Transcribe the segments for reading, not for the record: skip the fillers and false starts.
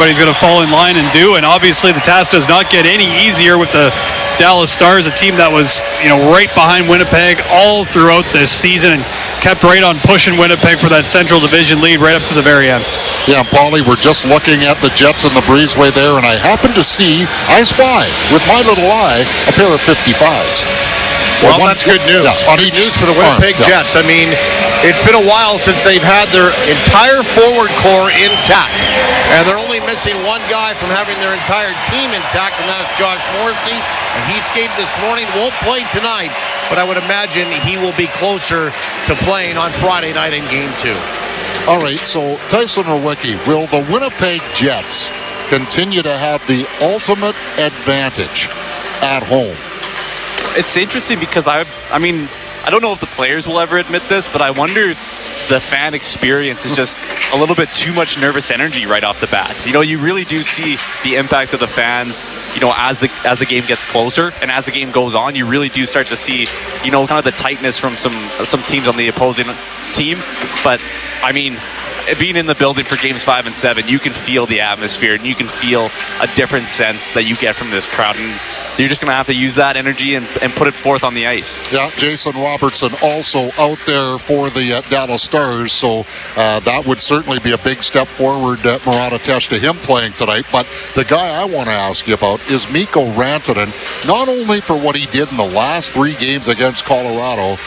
everybody's going to fall in line and do. And obviously the task does not get any easier with the Dallas Stars, a team that was, right behind Winnipeg all throughout this season and kept right on pushing Winnipeg for that Central Division lead right up to the very end. Yeah, Paulie, we're just looking at the Jets in the breezeway there, and I happen to I spy, with my little eye, a pair of 55s. Well, that's good news. Yeah, good news for the Winnipeg Jets. I mean, it's been a while since they've had their entire forward core intact. And they're only missing one guy from having their entire team intact, and that's Josh Morrissey. And he skated this morning, won't play tonight, but I would imagine he will be closer to playing on Friday night in Game 2. All right, so Tyson Rowicki, will the Winnipeg Jets continue to have the ultimate advantage at home? It's interesting because I don't know if the players will ever admit this, but I wonder if the fan experience is just a little bit too much nervous energy right off the bat. You really do see the impact of the fans, as the game gets closer and as the game goes on, you really do start to see, kind of the tightness from some teams on the opposing team. But I mean, being in the building for games 5 and 7, you can feel the atmosphere and you can feel a different sense that you get from this crowd, and you're just going to have to use that energy and put it forth on the ice. Yeah, Jason Robertson also out there for the Dallas Stars, so that would certainly be a big step forward, Murat Atesh, to him playing tonight. But the guy I want to ask you about is Mikko Rantanen, not only for what he did in the last 3 games against Colorado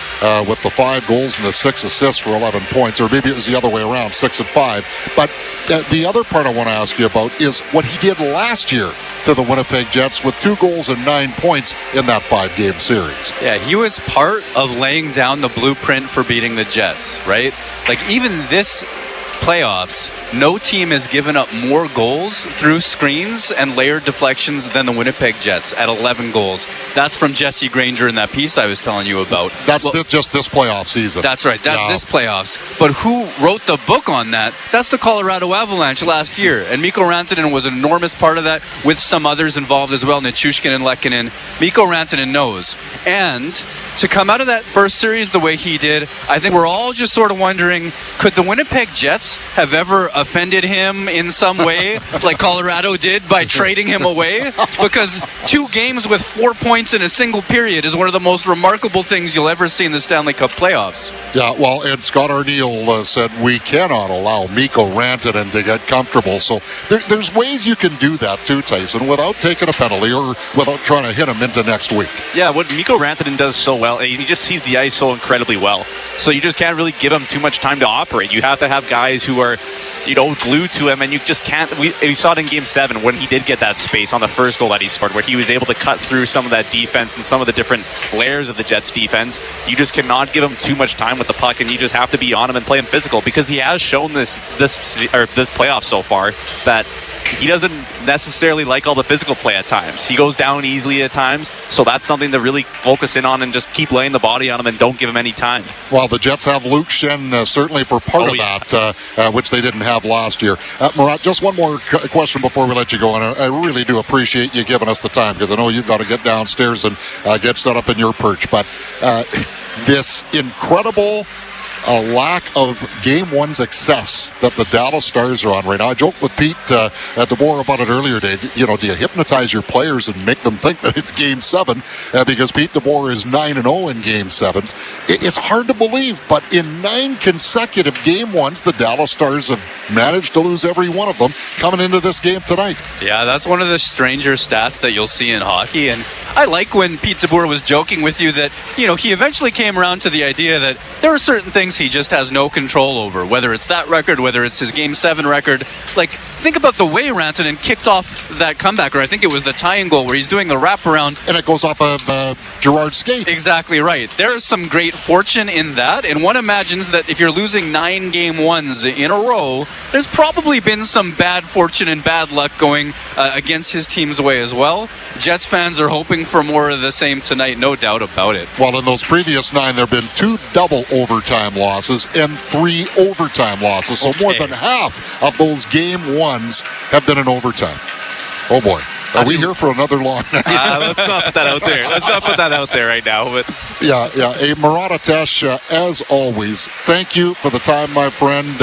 with the 5 goals and the 6 assists for 11 points, or maybe it was the other way around, 6 and 5. But the other part I want to ask you about is what he did last year to the Winnipeg Jets with 2 goals and 9 points in that 5-game series. Yeah, he was part of laying down the blueprint for beating the Jets, right? Like, even this playoffs, no team has given up more goals through screens and layered deflections than the Winnipeg Jets at 11 goals. That's from Jesse Granger in that piece I was telling you about. That's just this playoff season. That's right. That's this playoffs. But who wrote the book on that? That's the Colorado Avalanche last year. And Mikko Rantanen was an enormous part of that, with some others involved as well, Nichushkin and Lehkonen. Mikko Rantanen knows. And to come out of that first series the way he did, I think we're all just sort of wondering, could the Winnipeg Jets have ever offended him in some way like Colorado did by trading him away? Because 2 games with 4 points in a single period is one of the most remarkable things you'll ever see in the Stanley Cup playoffs. Yeah, well, and Scott Arniel said we cannot allow Mikko Rantanen to get comfortable. So there's ways you can do that too, Tyson, without taking a penalty or without trying to hit him into next week. Yeah, what Mikko Rantanen does so well, he just sees the ice so incredibly well. So you just can't really give him too much time to operate. You have to have guys who are, glued to him, and you just can't. We saw it in Game 7 when he did get that space on the first goal that he scored, where he was able to cut through some of that defense and some of the different layers of the Jets defense. You just cannot give him too much time with the puck, and you just have to be on him and play him physical, because he has shown this playoff so far that he doesn't necessarily like all the physical play at times. He goes down easily at times, so that's something to really focus in on and just keep laying the body on him and don't give him any time. Well, the Jets have Luke Schenn certainly for part of that, which they didn't have last year. Murat, just one more question before we let you go, and I really do appreciate you giving us the time, because I know you've got to get downstairs and get set up in your perch, but this incredible lack of Game 1 success that the Dallas Stars are on right now. I joked with Pete DeBoer about it earlier today. Do you hypnotize your players and make them think that it's Game 7? Because Pete DeBoer is 9-0 in Game 7s. It's hard to believe, but in 9 consecutive Game 1s, the Dallas Stars have managed to lose every one of them coming into this game tonight. Yeah, that's one of the stranger stats that you'll see in hockey. And I like when Pete DeBoer was joking with you that, he eventually came around to the idea that there are certain things he just has no control over, whether it's that record, whether it's his Game 7 record. Like, think about the way Rantanen kicked off that comeback, or I think it was the tying goal where he's doing the wraparound. And it goes off of Gerard's skate. Exactly right. There's some great fortune in that, and one imagines that if you're losing 9 Game 1s in a row, there's probably been some bad fortune and bad luck going against his team's way as well. Jets fans are hoping for more of the same tonight, no doubt about it. Well, in those previous 9, there have been 2 double overtime losses and 3 overtime losses. So more than half of those Game 1s have been in overtime. Oh boy. Are we here for another long night? Let's not put that out there. Let's not put that out there right now. But yeah. Hey, Murat Atesh, as always, thank you for the time, my friend.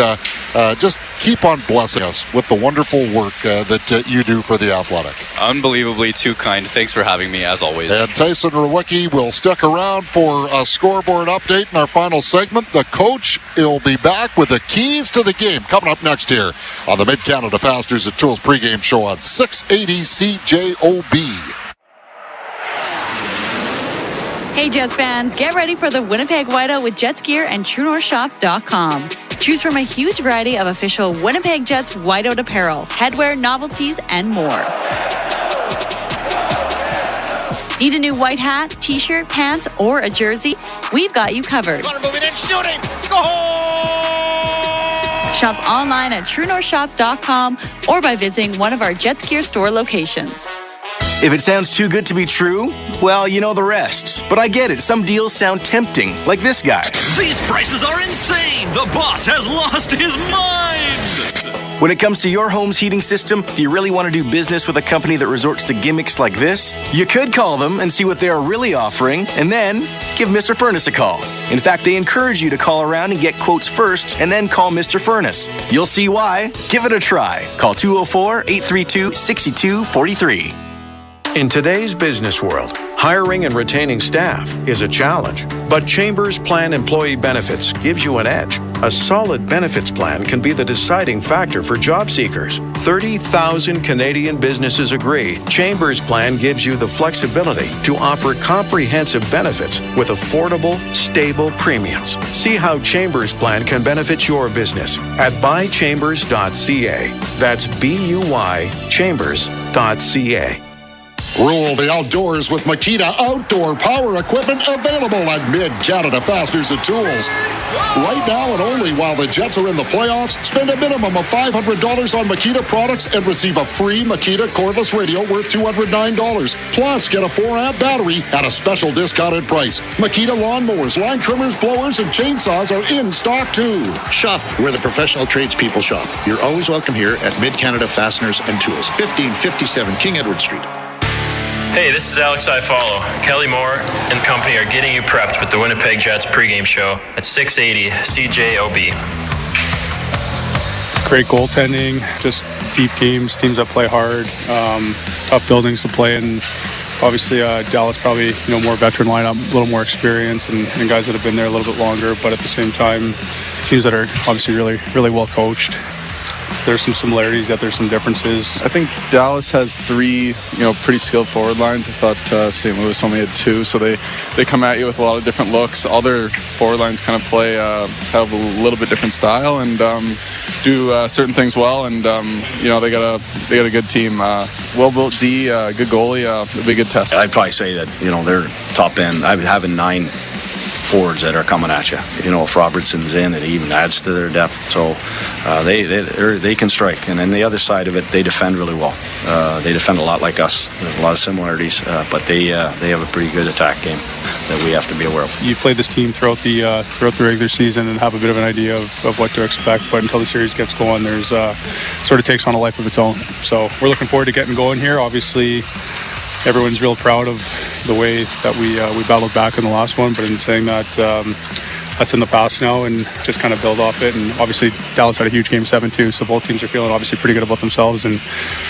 Just keep on blessing us with the wonderful work that you do for the Athletic. Unbelievably too kind. Thanks for having me, as always. And Tyson Rewicki will stick around for a scoreboard update in our final segment. The coach will be back with the keys to the game coming up next here on the Mid-Canada Fasteners and Tools pregame show on 680 CJOB. Hey Jets fans, get ready for the Winnipeg Whiteout with Jets gear and TrueNorthShop.com. Choose from a huge variety of official Winnipeg Jets Whiteout apparel, headwear, novelties, and more. Need a new white hat, t-shirt, pants, or a jersey? We've got you covered. Moving in, shooting, score! Shop online at TrueNorthShop.com or by visiting one of our Jets gear store locations. If it sounds too good to be true, well, you know the rest. But I get it. Some deals sound tempting, like this guy. These prices are insane! The boss has lost his mind! When it comes to your home's heating system, do you really want to do business with a company that resorts to gimmicks like this? You could call them and see what they are really offering, and then give Mr. Furnace a call. In fact, they encourage you to call around and get quotes first, and then call Mr. Furnace. You'll see why. Give it a try. Call 204-832-6243. In today's business world, hiring and retaining staff is a challenge. But Chambers Plan Employee Benefits gives you an edge. A solid benefits plan can be the deciding factor for job seekers. 30,000 Canadian businesses agree. Chambers Plan gives you the flexibility to offer comprehensive benefits with affordable, stable premiums. See how Chambers Plan can benefit your business at buychambers.ca. That's BUYchambers.ca. Rule the outdoors with Makita Outdoor Power Equipment, available at Mid-Canada Fasteners and Tools. Right now and only while the Jets are in the playoffs, spend a minimum of $500 on Makita products and receive a free Makita cordless radio worth $209. Plus, get a 4-amp battery at a special discounted price. Makita lawnmowers, line trimmers, blowers, and chainsaws are in stock too. Shop where the professional tradespeople shop. You're always welcome here at Mid-Canada Fasteners and Tools, 1557 King Edward Street. Hey, this is Alex Iafallo. Kelly Moore and company are getting you prepped with the Winnipeg Jets pregame show at 680 CJOB. Great goaltending, just deep teams that play hard, tough buildings to play in. Obviously, Dallas probably more veteran lineup, a little more experience, and guys that have been there a little bit longer. But at the same time, teams that are obviously really, really well coached. There's some similarities, yet there's some differences. I think Dallas has three, pretty skilled forward lines. I thought St. Louis only had two, so they come at you with a lot of different looks. All their forward lines kind of play, have a little bit different style and do certain things well. And they got a good team, well built D, good goalie. It'll be a good test. I'd probably say that they're top end. I'm having 9 forwards that are coming at you. If Robertson's in, it even adds to their depth. So they can strike. And then the other side of it, they defend really well. They defend a lot like us. There's a lot of similarities, but they have a pretty good attack game that we have to be aware of. You played this team throughout the regular season and have a bit of an idea of what to expect, but until the series gets going, there's sort of takes on a life of its own. So we're looking forward to getting going here. Obviously, everyone's real proud of the way that we battled back in the last one, but in saying that, that's in the past now, and just kind of build off it. And obviously Dallas had a huge game 7 too, so both teams are feeling obviously pretty good about themselves, and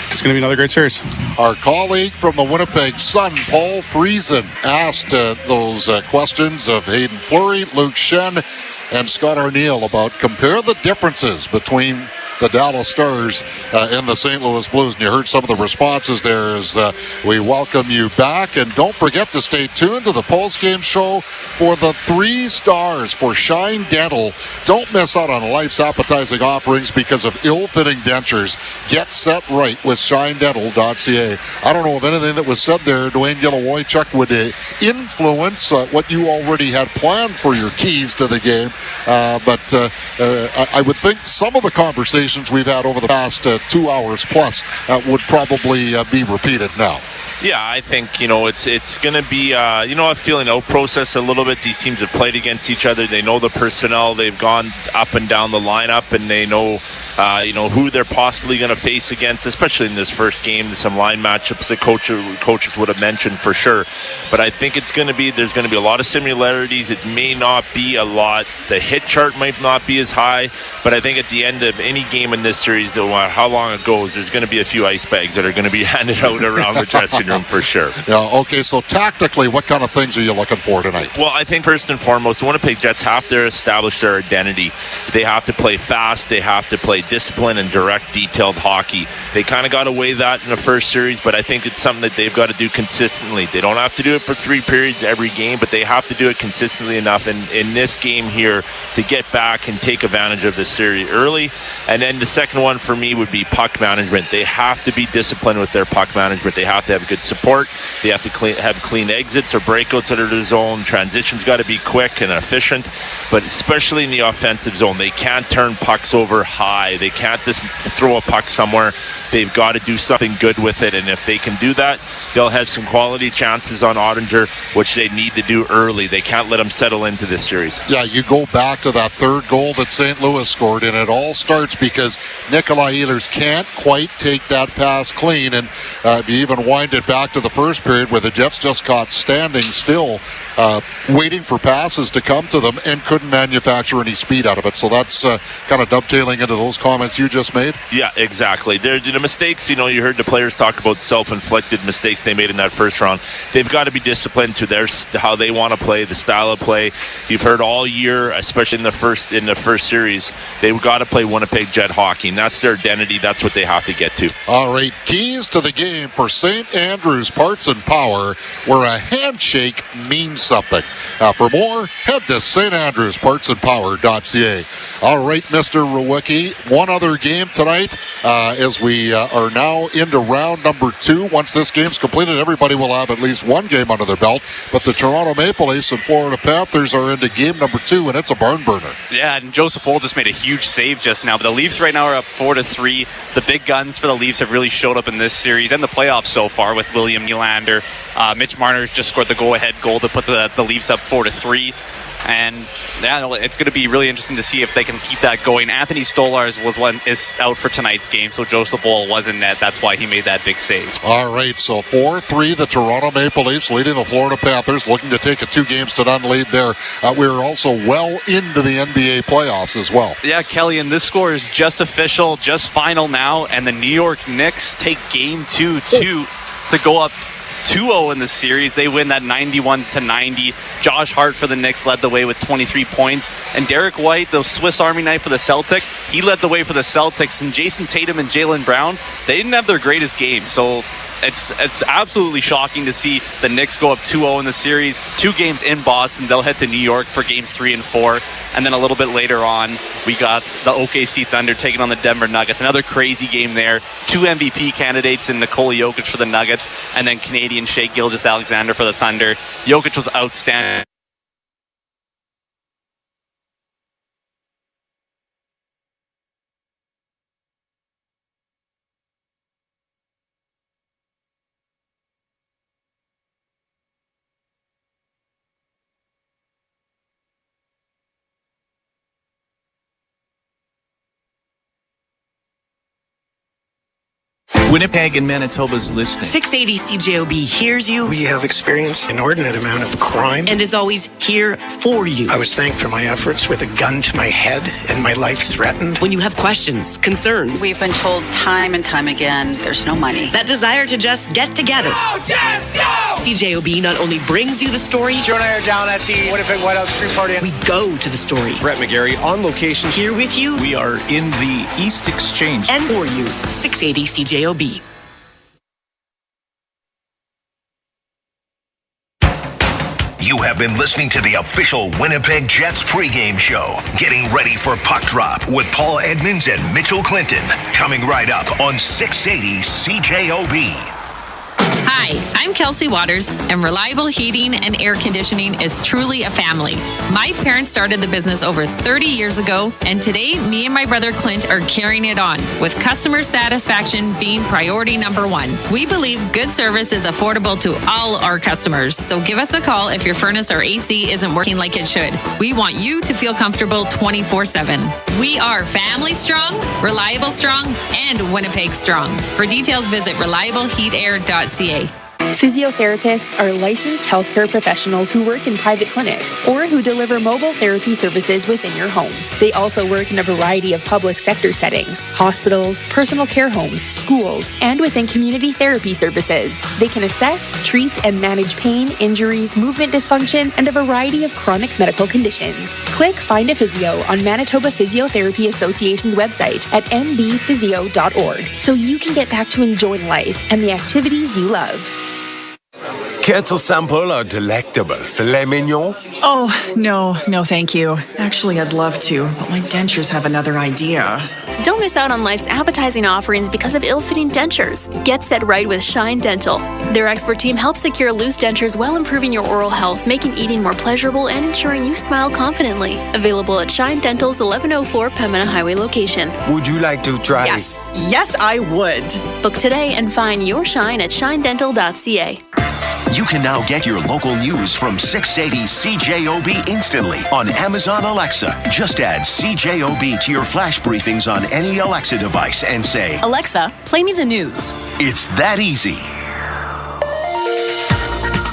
it's going to be another great series. Our colleague from the Winnipeg Sun, Paul Friesen, asked those questions of Hayden Fleury, Luke Shen, and Scott Arniel about compare the differences between the Dallas Stars and the St. Louis Blues. And you heard some of the responses there as we welcome you back. And don't forget to stay tuned to the post-game show for the 3 stars for Shine Dental. Don't miss out on life's appetizing offerings because of ill-fitting dentures. Get set right with shinedental.ca. I don't know if anything that was said there, Dwayne Gillowoychuk, would influence what you already had planned for your keys to the game. But I would think some of the conversations we've had over the past 2 hours plus would probably be repeated now. Yeah, I think, it's going to be, a feeling out process a little bit. These teams have played against each other. They know the personnel. They've gone up and down the lineup, and they know who they're possibly going to face against, especially in this first game. Some line matchups that coaches would have mentioned for sure. But I think there's going to be a lot of similarities. It may not be a lot. The hit chart might not be as high, but I think at the end of any game in this series, no matter how long it goes, there's going to be a few ice bags that are going to be handed out around the dressing room for sure. Yeah. Okay. So tactically, what kind of things are you looking for tonight? Well, I think first and foremost, the Winnipeg Jets have to establish their identity. They have to play fast. They have to play disciplined and direct, detailed hockey. They kind of got away that in the first series, but I think it's something that they've got to do consistently. They don't have to do it for 3 periods every game, but they have to do it consistently enough in this game here to get back and take advantage of this series early. And then the second one for me would be puck management. They have to be disciplined with their puck management. They have to have good support. They have to have clean exits or breakouts out of the zone. Transitions got to be quick and efficient, but especially in the offensive zone, they can't turn pucks over high. They can't just throw a puck somewhere. They've got to do something good with it, and if they can do that, they'll have some quality chances on Ottinger, which they need to do early. They can't let them settle into this series. Yeah, you go back to that third goal that St. Louis scored, and it all starts because Nikolai Ehlers can't quite take that pass clean. And if you even wind it back to the first period where the Jets just caught standing still, waiting for passes to come to them and couldn't manufacture any speed out of it. So that's kind of dovetailing into those comments you just made. Yeah, exactly. The mistakes, you heard the players talk about self-inflicted mistakes they made in that first round. They've got to be disciplined to how they want to play, the style of play. You've heard all year, especially in the first series, they've got to play Winnipeg Jet hockey, and that's their identity. That's what they have to get to. All right, keys to the game for St. Andrews Parts and Power, where a handshake means something. For more, head to standrewspartsandpower.ca. All right, Mr. Rewicki, one other game tonight as we are now into round number 2. Once this game's completed, everybody will have at least one game under their belt, but the Toronto Maple Leafs and Florida Panthers are into game number 2, and it's a barn burner. Yeah, and Joseph Woll just made a huge save just now, but the Leafs right now are up 4-3. The big guns for the Leafs have really showed up in this series and the playoffs so far with William Nylander. Mitch Marner's just scored the go-ahead goal to put the Leafs up 4-3. And yeah, it's going to be really interesting to see if they can keep that going. Anthony Stolarz is out for tonight's game, so Joseph Woll was in net. That's why he made that big save. All right, so 4-3, the Toronto Maple Leafs leading the Florida Panthers, looking to take a 2-0 lead there. We're also well into the NBA playoffs as well. Yeah, Kelly, and this score is just official, just final now, and the New York Knicks take game 2 to go up 2-0 in the series. They win that 91-90. Josh Hart for the Knicks led the way with 23 points. And Derek White, the Swiss Army knife for the Celtics, he led the way for the Celtics. And Jason Tatum and Jaylen Brown, they didn't have their greatest game. So it's absolutely shocking to see the Knicks go up 2-0 in the series. 2 games in Boston. They'll head to New York for games 3 and 4. And then a little bit later on, we got the OKC Thunder taking on the Denver Nuggets. Another crazy game there. 2 MVP candidates in Nikola Jokic for the Nuggets, and then Canadian Shai Gilgeous-Alexander for the Thunder. Jokic was outstanding. Winnipeg and Manitoba's listening. 680 CJOB hears you. We have experienced an inordinate amount of crime. And is always here for you. I was thanked for my efforts with a gun to my head and my life threatened. When you have questions, concerns. We've been told time and time again, there's no money. That desire to just get together. Go, Jets, go! CJOB not only brings you the story. Joe and I are down at the Winnipeg Whiteout Street Party. We go to the story. Brett McGarry on location. Here with you. We are in the East Exchange. And for you, 680 CJOB. You have been listening to the official Winnipeg Jets pregame show. Getting ready for Puck Drop with Paul Edmonds and Mitchell Clinton. Coming right up on 680 CJOB. Hi, I'm Kelsey Waters, and Reliable Heating and Air Conditioning is truly a family. My parents started the business over 30 years ago, and today, me and my brother Clint are carrying it on, with customer satisfaction being priority number one. We believe good service is affordable to all our customers, so give us a call if your furnace or AC isn't working like it should. We want you to feel comfortable 24/7. We are family strong, reliable strong, and Winnipeg strong. For details, visit reliableheatair.ca. Physiotherapists are licensed healthcare professionals who work in private clinics or who deliver mobile therapy services within your home. They also work in a variety of public sector settings, hospitals, personal care homes, schools, and within community therapy services. They can assess, treat, and manage pain, injuries, movement dysfunction, and a variety of chronic medical conditions. Click Find a Physio on Manitoba Physiotherapy Association's website at mbphysio.org so you can get back to enjoying life and the activities you love. Care to sample our delectable filet mignon? Oh, no, thank you. Actually, I'd love to, but my dentures have another idea. Don't miss out on life's appetizing offerings because of ill-fitting dentures. Get set right with Shine Dental. Their expert team helps secure loose dentures while improving your oral health, making eating more pleasurable and ensuring you smile confidently. Available at Shine Dental's 1104 Pembina Highway location. Would you like to try? Yes, I would. Book today and find your shine at shinedental.ca. You can now get your local news from 680 CJOB instantly on Amazon Alexa. Just add CJOB to your flash briefings on any Alexa device and say, Alexa, play me the news. it's that easy.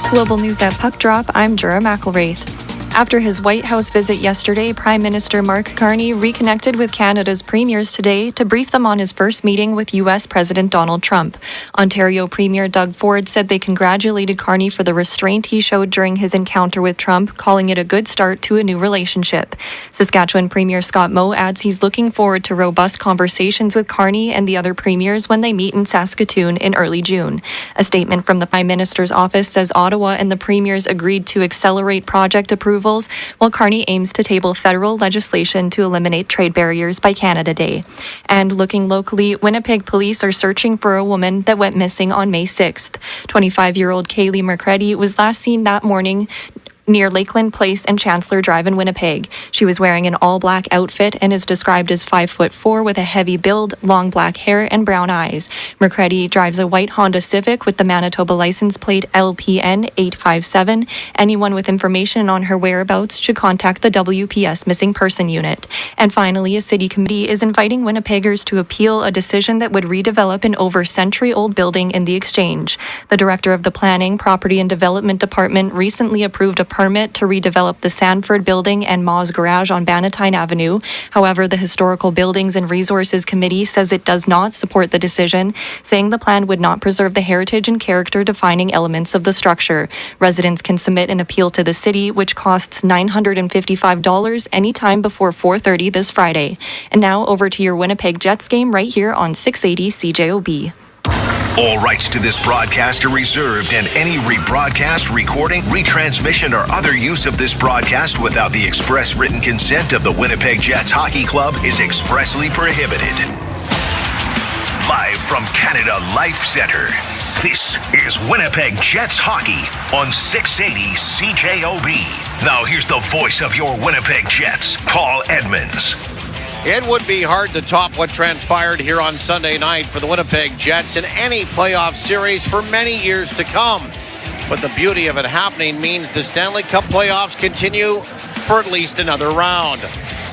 Global News at Puck Drop, I'm Jura McElwraith. After his White House visit yesterday, Prime Minister Mark Carney reconnected with Canada's premiers today to brief them on his first meeting with U.S. President Donald Trump. Ontario Premier Doug Ford said they congratulated Carney for the restraint he showed during his encounter with Trump, calling it a good start to a new relationship. Saskatchewan Premier Scott Moe adds he's looking forward to robust conversations with Carney and the other premiers when they meet in Saskatoon in early June. A statement from the Prime Minister's office says Ottawa and the premiers agreed to accelerate project approvals, while Carney aims to table federal legislation to eliminate trade barriers by Canada Day. And looking locally, Winnipeg police are searching for a woman that went missing on May 6th. 25-year-old Kaylee McCready was last seen that morning near Lakeland Place and Chancellor Drive in Winnipeg. She was wearing an all-black outfit and is described as 5'4" with a heavy build, long black hair, and brown eyes. McCready drives a white Honda Civic with the Manitoba license plate LPN 857. Anyone with information on her whereabouts should contact the WPS Missing Person Unit. And finally, a city committee is inviting Winnipeggers to appeal a decision that would redevelop an over-century-old building in the Exchange. The director of the Planning, Property and Development Department recently approved a permit to redevelop the Sanford Building and Moz Garage on Bannatyne Avenue. However, the Historical Buildings and Resources Committee says it does not support the decision, saying the plan would not preserve the heritage and character defining elements of the structure. Residents can submit an appeal to the city, which costs $955 anytime before 4:30 this Friday. And now over to your Winnipeg Jets game right here on 680 CJOB. All rights to this broadcast are reserved, and any rebroadcast, recording, retransmission, or other use of this broadcast without the express written consent of the Winnipeg Jets Hockey Club is expressly prohibited. Live from Canada Life Centre, this is Winnipeg Jets Hockey on 680 CJOB. Now here's the voice of your Winnipeg Jets, Paul Edmonds. It would be hard to top what transpired here on Sunday night for the Winnipeg Jets in any playoff series for many years to come. But the beauty of it happening means the Stanley Cup playoffs continue for at least another round.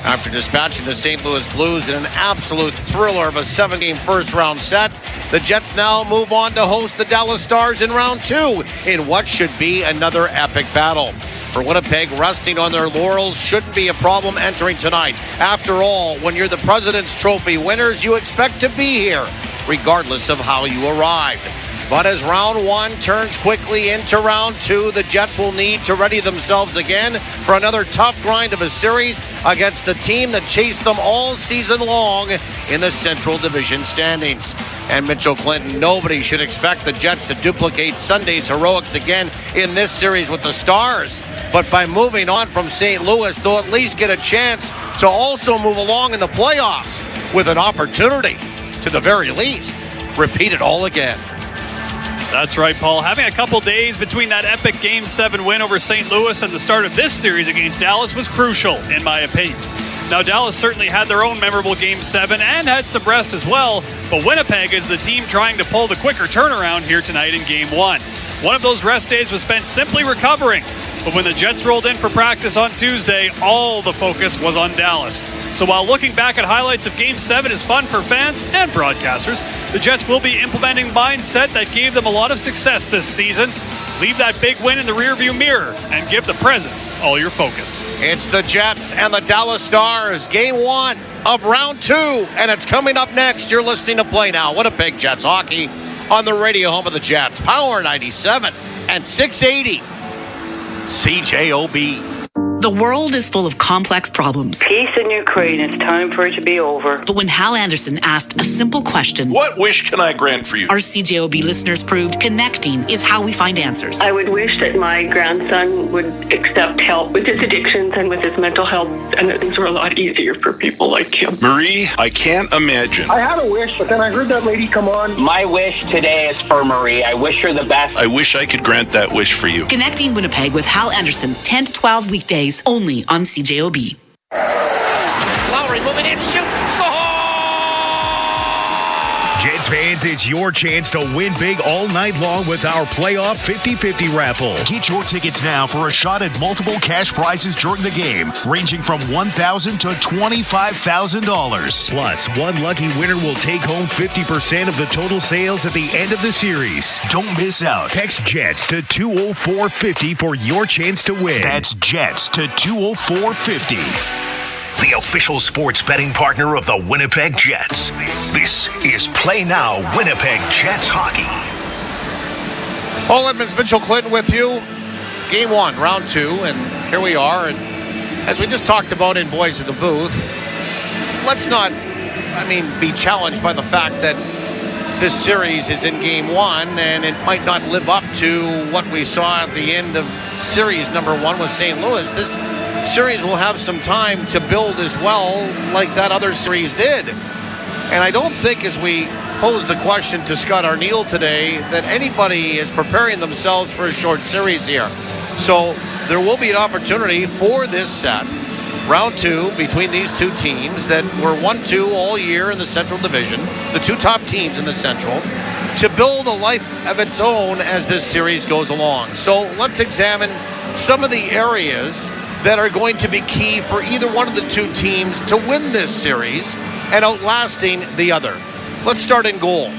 After dispatching the St. Louis Blues in an absolute thriller of a 7-game first-round set, the Jets now move on to host the Dallas Stars in round 2 in what should be another epic battle. For Winnipeg, resting on their laurels shouldn't be a problem entering tonight. After all, when you're the President's Trophy winners, you expect to be here, regardless of how you arrived. But as round 1 turns quickly into round 2, the Jets will need to ready themselves again for another tough grind of a series against the team that chased them all season long in the Central Division standings. And Mitchell Clinton, nobody should expect the Jets to duplicate Sunday's heroics again in this series with the Stars. But by moving on from St. Louis, they'll at least get a chance to also move along in the playoffs with an opportunity, to the very least, repeat it all again. That's right, Paul. Having a couple days between that epic Game 7 win over St. Louis and the start of this series against Dallas was crucial, in my opinion. Now, Dallas certainly had their own memorable Game 7 and had some rest as well, but Winnipeg is the team trying to pull the quicker turnaround here tonight in Game 1. One of those rest days was spent simply recovering, but when the Jets rolled in for practice on Tuesday, all the focus was on Dallas. So while looking back at highlights of Game 7 is fun for fans and broadcasters, the Jets will be implementing mindset that gave them a lot of success this season. Leave that big win in the rearview mirror and give the present all your focus. It's the Jets and the Dallas Stars, Game 1 of Round 2, and it's coming up next. You're listening to Play Now, Winnipeg Jets hockey on the radio home of the Jets. Power 97 and 680 CJOB. The world is full of complex problems. Peace in Ukraine. It's time for it to be over. But when Hal Anderson asked a simple question, what wish can I grant for you? Our CJOB listeners proved connecting is how we find answers. I would wish that my grandson would accept help with his addictions and with his mental health, and that things were a lot easier for people like him. Marie, I can't imagine. I had a wish, but then I heard that lady come on. My wish today is for Marie. I wish her the best. I wish I could grant that wish for you. Connecting Winnipeg with Hal Anderson, 10 to 12 weekdays, only on CJOB. Lowry moving in, shoot, score! Jets fans, it's your chance to win big all night long with our playoff 50-50 raffle. Get your tickets now for a shot at multiple cash prizes during the game, ranging from $1,000 to $25,000. Plus, one lucky winner will take home 50% of the total sales at the end of the series. Don't miss out. Text Jets to 20450 for your chance to win. That's Jets to 20450. The official sports betting partner of the Winnipeg Jets. This is Play Now Winnipeg Jets Hockey. Paul Edmonds, Mitchell Clinton with you. Game 1, Round 2, and here we are. And as we just talked about in Boys in the Booth, let's not, be challenged by the fact that this series is in Game 1, and it might not live up to what we saw at the end of series number 1 with St. Louis. This series will have some time to build as well, like that other series did. And I don't think, as we pose the question to Scott Arneal today, that anybody is preparing themselves for a short series here. So there will be an opportunity for this set, Round 2, between these two teams that were 1-2 all year in the Central Division, the two top teams in the Central, to build a life of its own as this series goes along. So let's examine some of the areas that are going to be key for either one of the two teams to win this series and outlasting the other. Let's start in goal.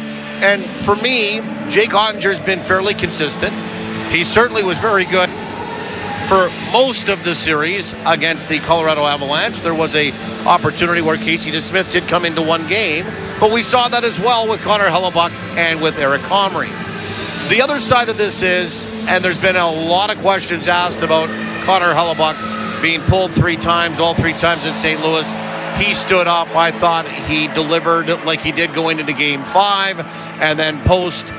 And for me, Jake Ottinger's been fairly consistent. He certainly was very good for most of the series against the Colorado Avalanche. There was a opportunity where Casey DeSmith did come into one game, but we saw that as well with Connor Hellebuck and with Eric Comrie. The other side of this is, and there's been a lot of questions asked about Connor Hellebuck being pulled 3 times, all 3 times in St. Louis. He stood up. I thought he delivered like he did going into Game 5, and then post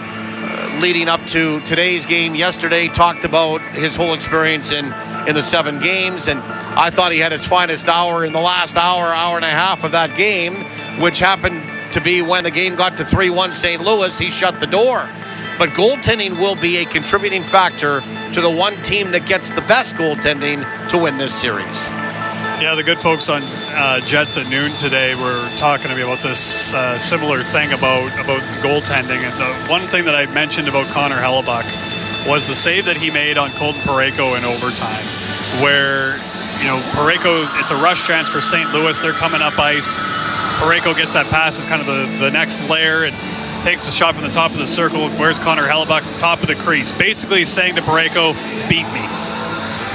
leading up to today's game yesterday, talked about his whole experience in the 7 games, and I thought he had his finest hour in the last hour and a half of that game, which happened to be when the game got to 3-1 St. Louis. He shut the door. But goaltending will be a contributing factor to the one team that gets the best goaltending to win this series. Yeah, the good folks on Jets at noon today were talking to me about this similar thing about goaltending. And the one thing that I mentioned about Connor Hellebuck was the save that he made on Colton Parayko in overtime, where, Parayko, it's a rush chance for St. Louis. They're coming up ice. Parayko gets that pass as kind of the next layer and takes a shot from the top of the circle. Where's Connor Hellebuck? Top of the crease. Basically saying to Parayko, beat me.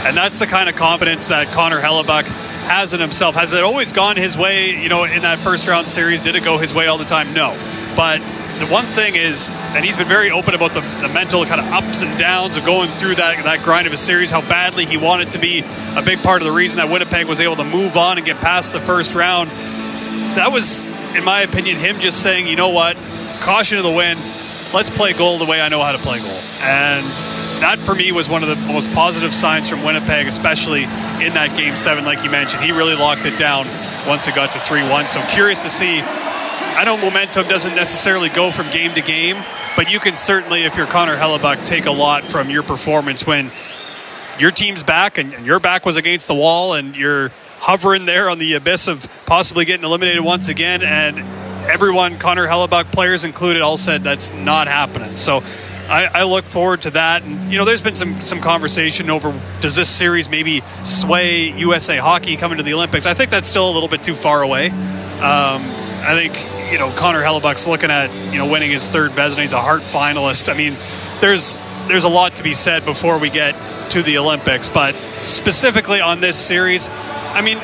And that's the kind of confidence that Connor Hellebuck has in himself. Has it always gone his way, in that first round series? Did it go his way all the time? No. But the one thing is, and he's been very open about the mental kind of ups and downs of going through that grind of a series, how badly he wanted to be a big part of the reason that Winnipeg was able to move on and get past the first round. That was, in my opinion, him just saying, you know what, caution to the wind, let's play goal the way I know how to play goal. And that, for me, was one of the most positive signs from Winnipeg, especially in that Game 7, like you mentioned. He really locked it down once it got to 3-1. So curious to see I know momentum doesn't necessarily go from game to game, but you can certainly, if you're Connor Hellebuck, take a lot from your performance when your team's back and your back was against the wall and you're hovering there on the abyss of possibly getting eliminated once again, and everyone, Connor Hellebuck, players included, all said that's not happening. So I look forward to that. And, there's been some conversation over, does this series maybe sway USA Hockey coming to the Olympics? I think that's still a little bit too far away. I think, Connor Hellebuck's looking at, winning his third Vezina. He's a Hart finalist. I mean, there's a lot to be said before we get to the Olympics. But specifically on this series, I mean,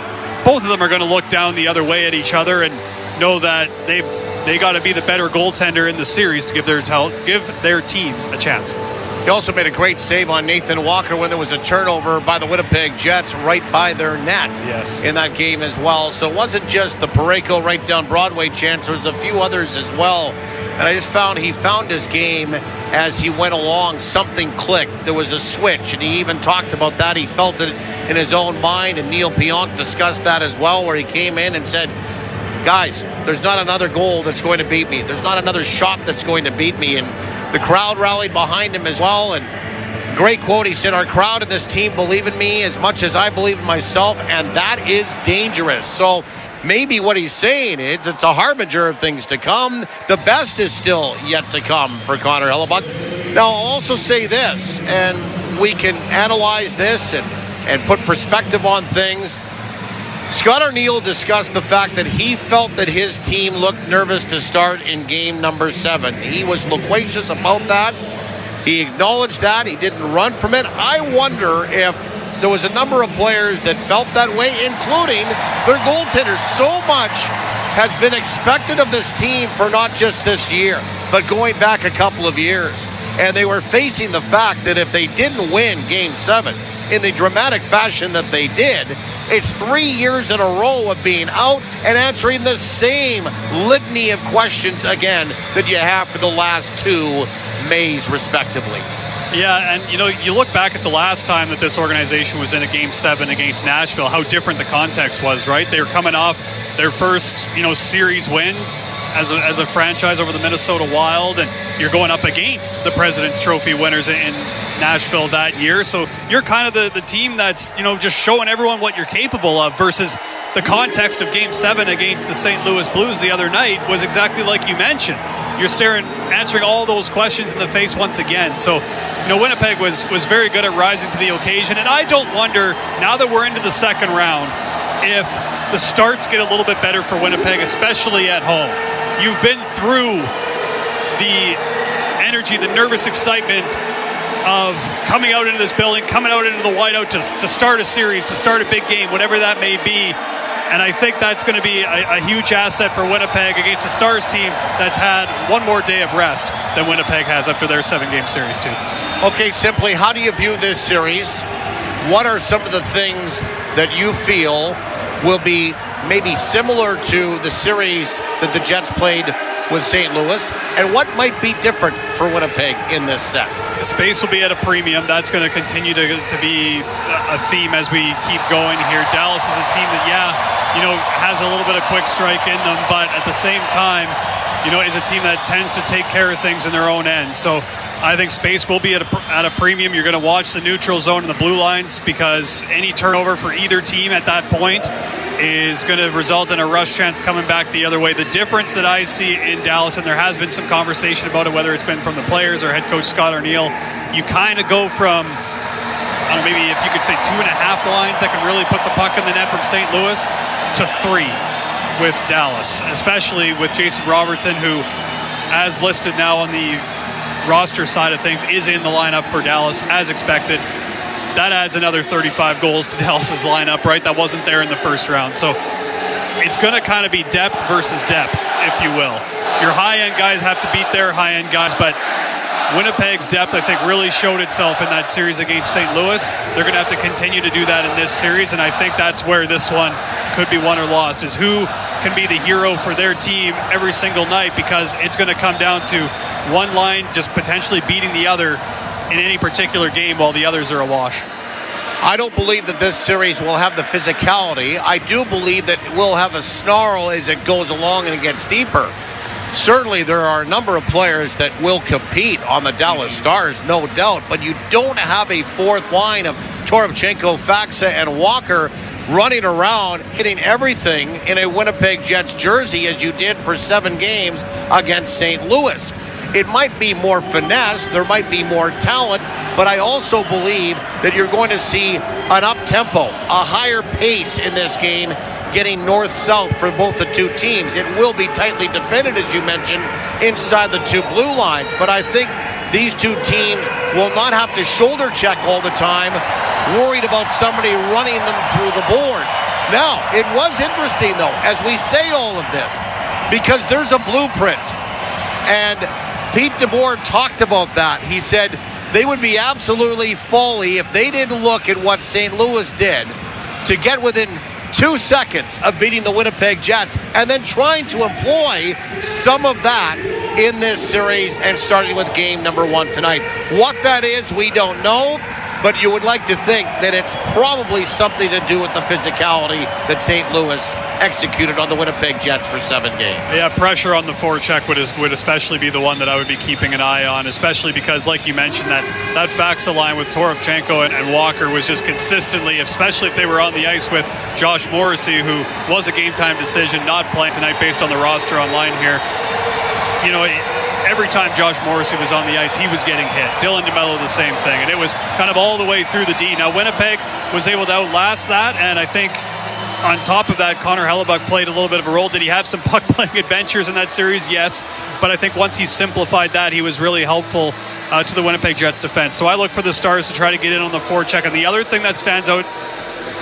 both of them are going to look down the other way at each other and know that they got to be the better goaltender in the series to give their teams a chance. He also made a great save on Nathan Walker when there was a turnover by the Winnipeg Jets right by their net in that game as well. So it wasn't just the Parayko right down Broadway chance. There was a few others as well. And I just found he found his game as he went along. Something clicked. There was a switch, and he even talked about that. He felt it in his own mind, and Neil Pionk discussed that as well, where he came in and said, guys, there's not another goal that's going to beat me. There's not another shot that's going to beat me. And the crowd rallied behind him as well. And great quote, he said, our crowd and this team believe in me as much as I believe in myself, and that is dangerous. So maybe what he's saying is it's a harbinger of things to come. The best is still yet to come for Connor Hellebuck. Now, I'll also say this, and we can analyze this and put perspective on things. Scott Arniel discussed the fact that he felt that his team looked nervous to start in game number 7. He was loquacious about that. He acknowledged that. He didn't run from it. I wonder if there was a number of players that felt that way, including their goaltenders. So much has been expected of this team for not just this year, but going back a couple of years. And they were facing the fact that if they didn't win Game 7 in the dramatic fashion that they did, it's 3 years in a row of being out and answering the same litany of questions again that you have for the last 2 Mays, respectively. Yeah, and you look back at the last time that this organization was in a Game 7 against Nashville, how different the context was, right? They were coming off their first, series win as a franchise over the Minnesota Wild, and you're going up against the President's Trophy winners in Nashville that year. So you're kind of the team that's, just showing everyone what you're capable of, versus the context of Game 7 against the St. Louis Blues the other night was exactly like you mentioned. You're answering all those questions in the face once again. So, Winnipeg was very good at rising to the occasion. And I don't wonder, now that we're into the second round, if the starts get a little bit better for Winnipeg, especially at home. You've been through the energy, the nervous excitement of coming out into this building, coming out into the whiteout to start a series, to start a big game, whatever that may be. And I think that's going to be a huge asset for Winnipeg against a Stars team that's had one more day of rest than Winnipeg has after their 7-game series too. Okay, simply, how do you view this series? What are some of the things that you feel will be maybe similar to the series that the Jets played with St. Louis, and what might be different for Winnipeg in this set? The space will be at a premium. That's going to continue to be a theme as we keep going here. Dallas is a team that, has a little bit of quick strike in them, but at the same time, is a team that tends to take care of things in their own end. So I think space will be at a premium. You're going to watch the neutral zone and the blue lines, because any turnover for either team at that point is going to result in a rush chance coming back the other way. The difference that I see in Dallas, and there has been some conversation about it, whether it's been from the players or head coach Scott Arniel, you kind of go from, maybe if you could say 2.5 lines that can really put the puck in the net from St. Louis to 3 with Dallas, especially with Jason Robertson, who, as listed now on the roster side of things, is in the lineup for Dallas as expected. That adds another 35 goals to Dallas's lineup, right? That wasn't there in the first round. So it's going to kind of be depth versus depth, if you will. Your high-end guys have to beat their high-end guys, but Winnipeg's depth, I think, really showed itself in that series against St. Louis. They're going to have to continue to do that in this series, and I think that's where this one could be won or lost, is who can be the hero for their team every single night, because it's going to come down to one line just potentially beating the other in any particular game while the others are awash. I don't believe that this series will have the physicality. I do believe that it will have a snarl as it goes along and it gets deeper. Certainly, there are a number of players that will compete on the Dallas Stars, no doubt, but you don't have a fourth line of Toropchenko, Faksa, and Walker running around, hitting everything in a Winnipeg Jets jersey as you did for 7 games against St. Louis. It might be more finesse, there might be more talent, but I also believe that you're going to see an up-tempo, a higher pace in this game, getting north-south for both the two teams. It will be tightly defended, as you mentioned, inside the two blue lines, but I think these two teams will not have to shoulder check all the time, worried about somebody running them through the boards. Now, it was interesting, though, as we say all of this, because there's a blueprint, and Pete DeBoer talked about that. He said they would be absolutely folly if they didn't look at what St. Louis did to get within 2 seconds of beating the Winnipeg Jets and then trying to employ some of that in this series and starting with game number 1 tonight. What that is, we don't know, but you would like to think that it's probably something to do with the physicality that St. Louis executed on the Winnipeg Jets for 7 games. Yeah, pressure on the forecheck would especially be the one that I would be keeping an eye on, especially because, like you mentioned, that Faksa line with Toropchenko and Walker was just consistently, especially if they were on the ice with Josh Morrissey, who was a game-time decision, not playing tonight based on the roster online here. You know, every time Josh Morrissey was on the ice, he was getting hit. Dylan DeMello, the same thing. And it was kind of all the way through the D. Now, Winnipeg was able to outlast that, and I think on top of that, Connor Hellebuck played a little bit of a role. Did he have some puck-playing adventures in that series? Yes. But I think once he simplified that, he was really helpful to the Winnipeg Jets defense. So I look for the Stars to try to get in on the forecheck. And the other thing that stands out,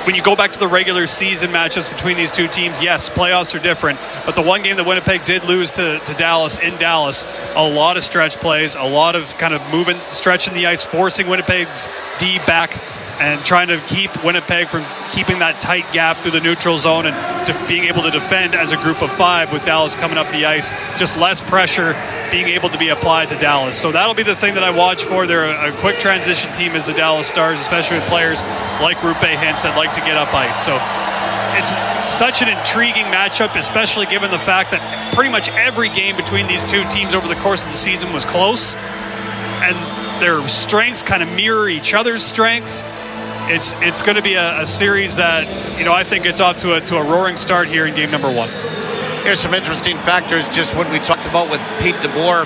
when you go back to the regular season matchups between these two teams, yes, playoffs are different. But the one game that Winnipeg did lose to Dallas, in Dallas, a lot of stretch plays, a lot of kind of moving, stretching the ice, forcing Winnipeg's D back, and trying to keep Winnipeg from keeping that tight gap through the neutral zone and being able to defend as a group of 5 with Dallas coming up the ice. Just less pressure being able to be applied to Dallas. So that'll be the thing that I watch for. They're a quick transition team as the Dallas Stars, especially with players like Rupe Hintz that like to get up ice. So it's such an intriguing matchup, especially given the fact that pretty much every game between these two teams over the course of the season was close, and their strengths kind of mirror each other's strengths. It's going to be a series that, you know, I think it's off to a roaring start here in game number 1. Here's some interesting factors, just what we talked about with Pete DeBoer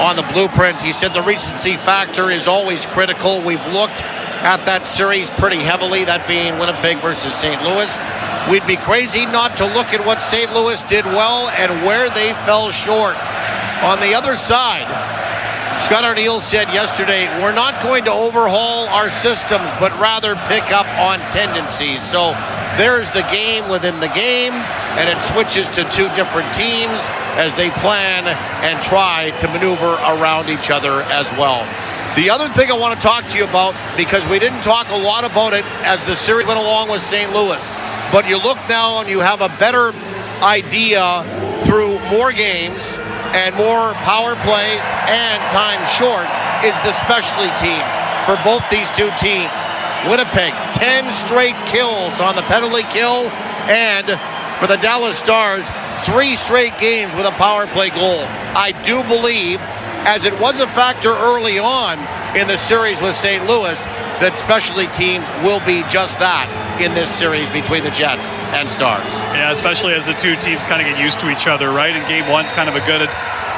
on the blueprint. He said the recency factor is always critical. We've looked at that series pretty heavily, that being Winnipeg versus St. Louis. We'd be crazy not to look at what St. Louis did well and where they fell short. On the other side, Scott Arniel said yesterday, we're not going to overhaul our systems, but rather pick up on tendencies. So there's the game within the game, and it switches to 2 different teams as they plan and try to maneuver around each other as well. The other thing I want to talk to you about, because we didn't talk a lot about it as the series went along with St. Louis, but you look now and you have a better idea through more games and more power plays and time short, is the specialty teams for both these two teams. Winnipeg, 10 straight kills on the penalty kill, and for the Dallas Stars, 3 straight games with a power play goal. I do believe, as it was a factor early on in the series with St. Louis, that specialty teams will be just that in this series between the Jets and Stars. Yeah, especially as the two teams kind of get used to each other, right? And game 1's kind of a good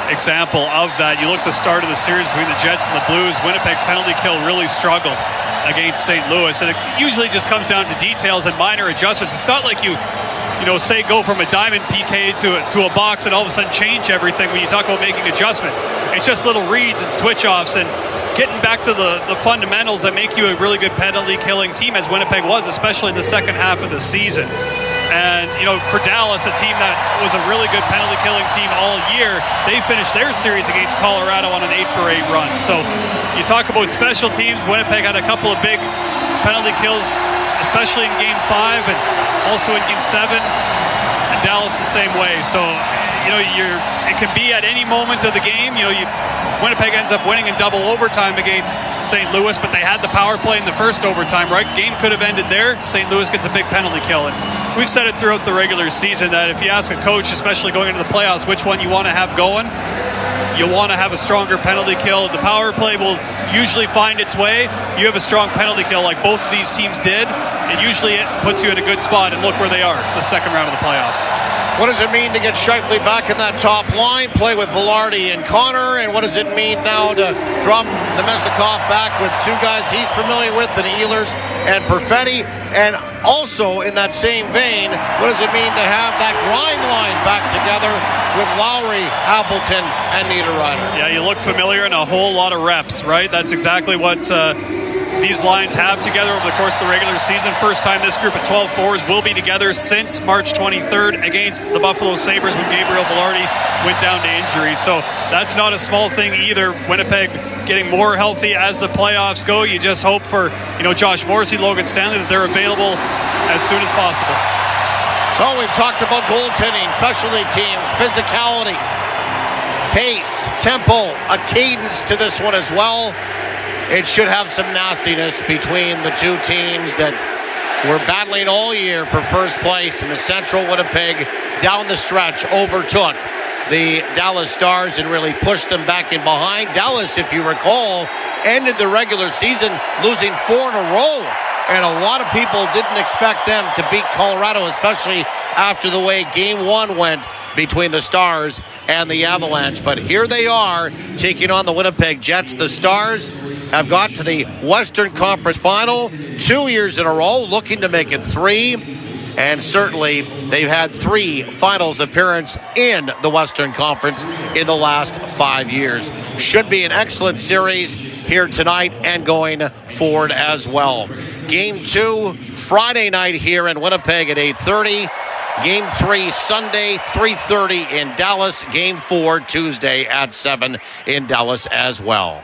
example of that. You look at the start of the series between the Jets and the Blues, Winnipeg's penalty kill really struggled against St. Louis, and it usually just comes down to details and minor adjustments. It's not like you say go from a diamond PK to a box and all of a sudden change everything when you talk about making adjustments. It's just little reads and switch-offs and getting back to the fundamentals that make you a really good penalty-killing team, as Winnipeg was, especially in the second half of the season. And, for Dallas, a team that was a really good penalty-killing team all year, they finished their series against Colorado on an 8-for-8 run. So you talk about special teams, Winnipeg had a couple of big penalty kills, especially in Game 5 and also in Game 7, and Dallas the same way. So it can be at any moment of the game. Winnipeg ends up winning in double overtime against St. Louis, but they had the power play in the first overtime, right? Game could have ended there. St. Louis gets a big penalty kill. And we've said it throughout the regular season that if you ask a coach, especially going into the playoffs, which one you want to have going, you want to have a stronger penalty kill. The power play will usually find its way. You have a strong penalty kill like both of these teams did, and usually it puts you in a good spot. And look where they are, the second round of the playoffs. What does it mean to get Scheifele back in that top line, play with Velarde and Connor, and what does it mean now to drop Nemesnikov back with two guys he's familiar with, the Ehlers and Perfetti? And also, in that same vein, what does it mean to have that grind line back together with Lowry, Appleton, and Niederreiter? Yeah, you look familiar in a whole lot of reps, right? That's exactly what these lines have together over the course of the regular season. First time this group of 12 forwards will be together since March 23rd against the Buffalo Sabres when Gabriel Velarde went down to injury. So that's not a small thing either. Winnipeg getting more healthy as the playoffs go. You just hope for, Josh Morrissey, Logan Stanley, that they're available as soon as possible. So we've talked about goaltending, specialty teams, physicality, pace, tempo, a cadence to this one as well. It should have some nastiness between the two teams that were battling all year for first place in the Central. Winnipeg down the stretch overtook the Dallas Stars and really pushed them back in behind. Dallas, if you recall, ended the regular season losing 4 in a row. And a lot of people didn't expect them to beat Colorado, especially after the way Game 1 went between the Stars and the Avalanche. But here they are taking on the Winnipeg Jets. The Stars have got to the Western Conference Final 2 years in a row, looking to make it 3. And certainly they've had 3 finals appearances in the Western Conference in the last 5 years. Should be an excellent series here tonight and going forward as well. Game 2, Friday night here in Winnipeg at 8:30. Game 3, Sunday, 3:30 in Dallas. Game 4, Tuesday at 7 in Dallas as well.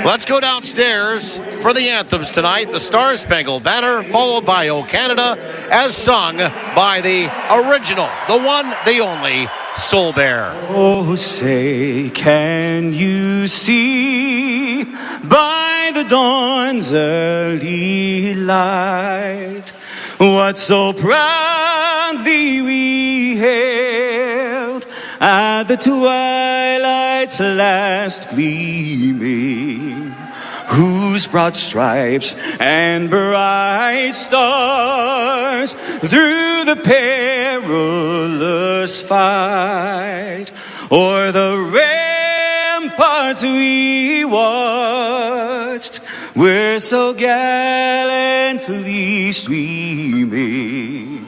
Let's go downstairs for the anthems tonight. The Star Spangled Banner, followed by O Canada, as sung by the original, the one, the only, Soul Bear. Oh, say, can you see by the dawn's early light what so proudly we hailed at the twilight's last gleaming, whose broad stripes and bright stars through the perilous fight o'er the ramparts we watched, were so gallantly streaming,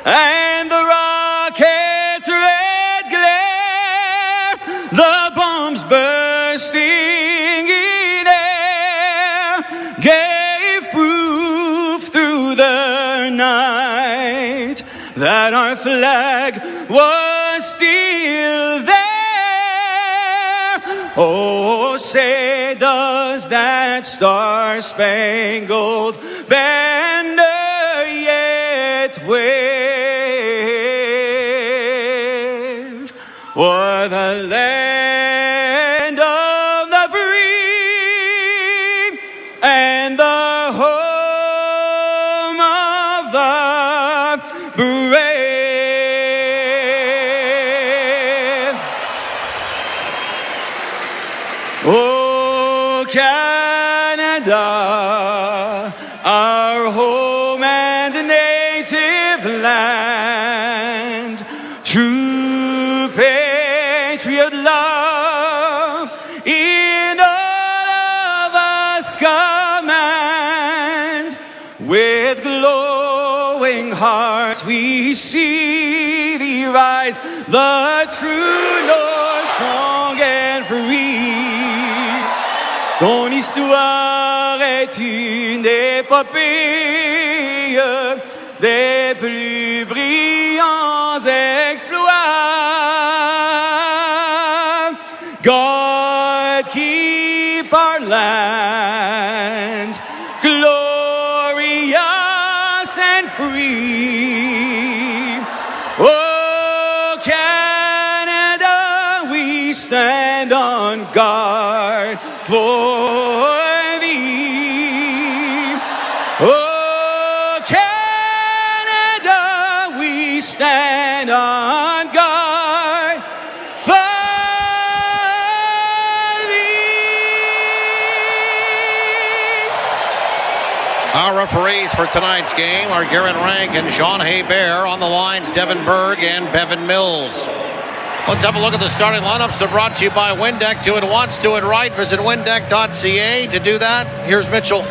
and the rocket's red glare, the bombs bursting in air, gave proof through the night that our flag was still there. Oh, say, does that star-spangled banner yet wave o'er the land of the free and the home of the brave? Oh, Canada, our home and native land, true patriot love in all of us command. With glowing hearts we see thee rise, the true north, strong and free. Ton histoire est une épopée des plus brillants exploits. God keep our land glorious and free. Oh, Canada, heart for thee. Oh, Canada, we stand on guard for Our referees for tonight's game are Garrett Rank and Jean Hebert. On the lines, Devin Berg and Bevan Mills. Let's have a look at the starting lineups. They're brought to you by Windeck. Do it once, do it right. Visit windeck.ca to do that. Here's Mitchell.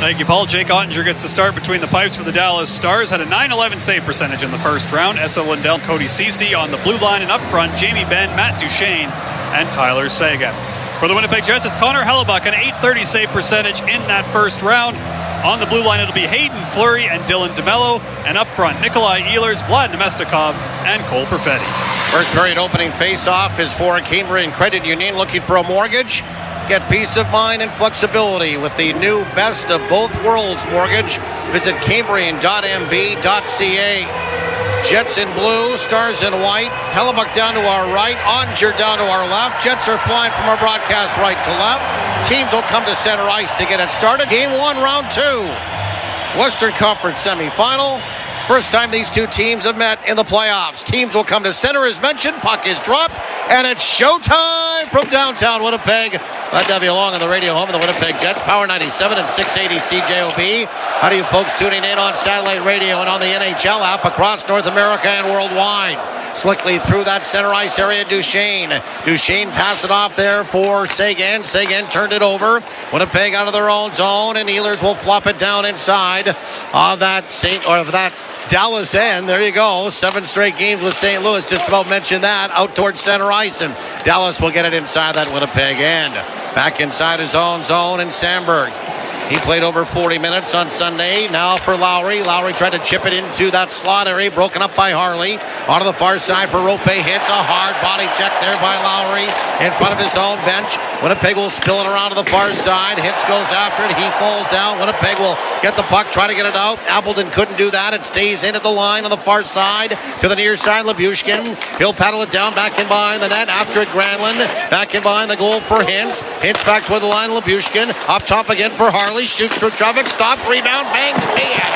Thank you, Paul. Jake Ottinger gets the start between the pipes for the Dallas Stars. Had a .911 save percentage in the first round. Essa Lindell, Cody Ceci on the blue line, and up front, Jamie Benn, Matt Duchesne, and Tyler Seguin. For the Winnipeg Jets, it's Connor Hellebuck, an .830 save percentage in that first round. On the blue line, it'll be Hayden Fleury and Dylan DeMello. And up front, Nikolai Ehlers, Vlad Nemestikov, and Cole Perfetti. First period opening face-off is for Cambrian Credit Union. Looking for a mortgage? Get peace of mind and flexibility with the new Best of Both Worlds mortgage. Visit cambrian.mb.ca. Jets in blue, Stars in white. Hellebuck down to our right, Ottinger down to our left. Jets are flying from our broadcast right to left. Teams will come to center ice to get it started. Game 1, round 2. Western Conference semifinal. First time these two teams have met in the playoffs. Teams will come to center as mentioned. Puck is dropped, and it's showtime from downtown Winnipeg. Glad to have you along on the radio home of the Winnipeg Jets. Power 97 and 680 CJOB. How do you folks tuning in on satellite radio and on the NHL app across North America and worldwide? Slickly through that center ice area, Duchesne passed it off there for Seguin. Seguin turned it over. Winnipeg out of their own zone, and Ehlers will flop it down inside of that Dallas end. There you go. 7 straight games with St. Louis. Just about mentioned that. Out towards center ice, and Dallas will get it inside that Winnipeg end. Back inside his own zone, and Sandberg. He played over 40 minutes on Sunday. Now for Lowry. Lowry tried to chip it into that slot area. Broken up by Harley. On to the far side for Rope. Hits a hard body check there by Lowry in front of his own bench. Winnipeg will spill it around to the far side. Hitz goes after it. He falls down. Winnipeg will get the puck, try to get it out. Appleton couldn't do that. It stays in at the line on the far side. To the near side, Labushkin. He'll paddle it down back in behind the net. After it, Granlund. Back in behind the goal for Hintz. Hintz back toward the line, Labushkin. Up top again for Harley. Shoots through traffic. Stop. Rebound. Bang. Man.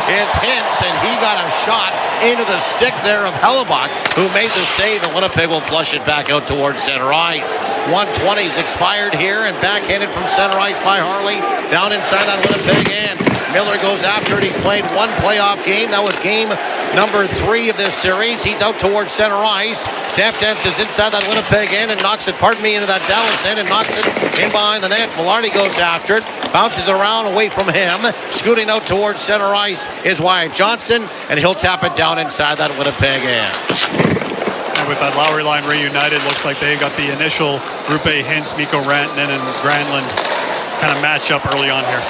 It's Hintz, and he got a shot into the stick there of Hellebuck, who made the save, and Winnipeg will flush it back out towards center ice. 1:20's expired here, and backhanded from center ice by Harley. Down inside that Winnipeg end. Miller goes after it. He's played one playoff game. That was game number 3 of this series. He's out towards center ice. Tap dances inside that Winnipeg end and knocks it, into that Dallas end and knocks it in behind the net. Velarde goes after it. Bounces around away from him. Scooting out towards center ice is Wyatt Johnston, and he'll tap it down inside that Winnipeg end. And with that Lowry line reunited, looks like they got the initial Rupe Hintz, Mikko Rantanen, and Granlund kind of match up early on here.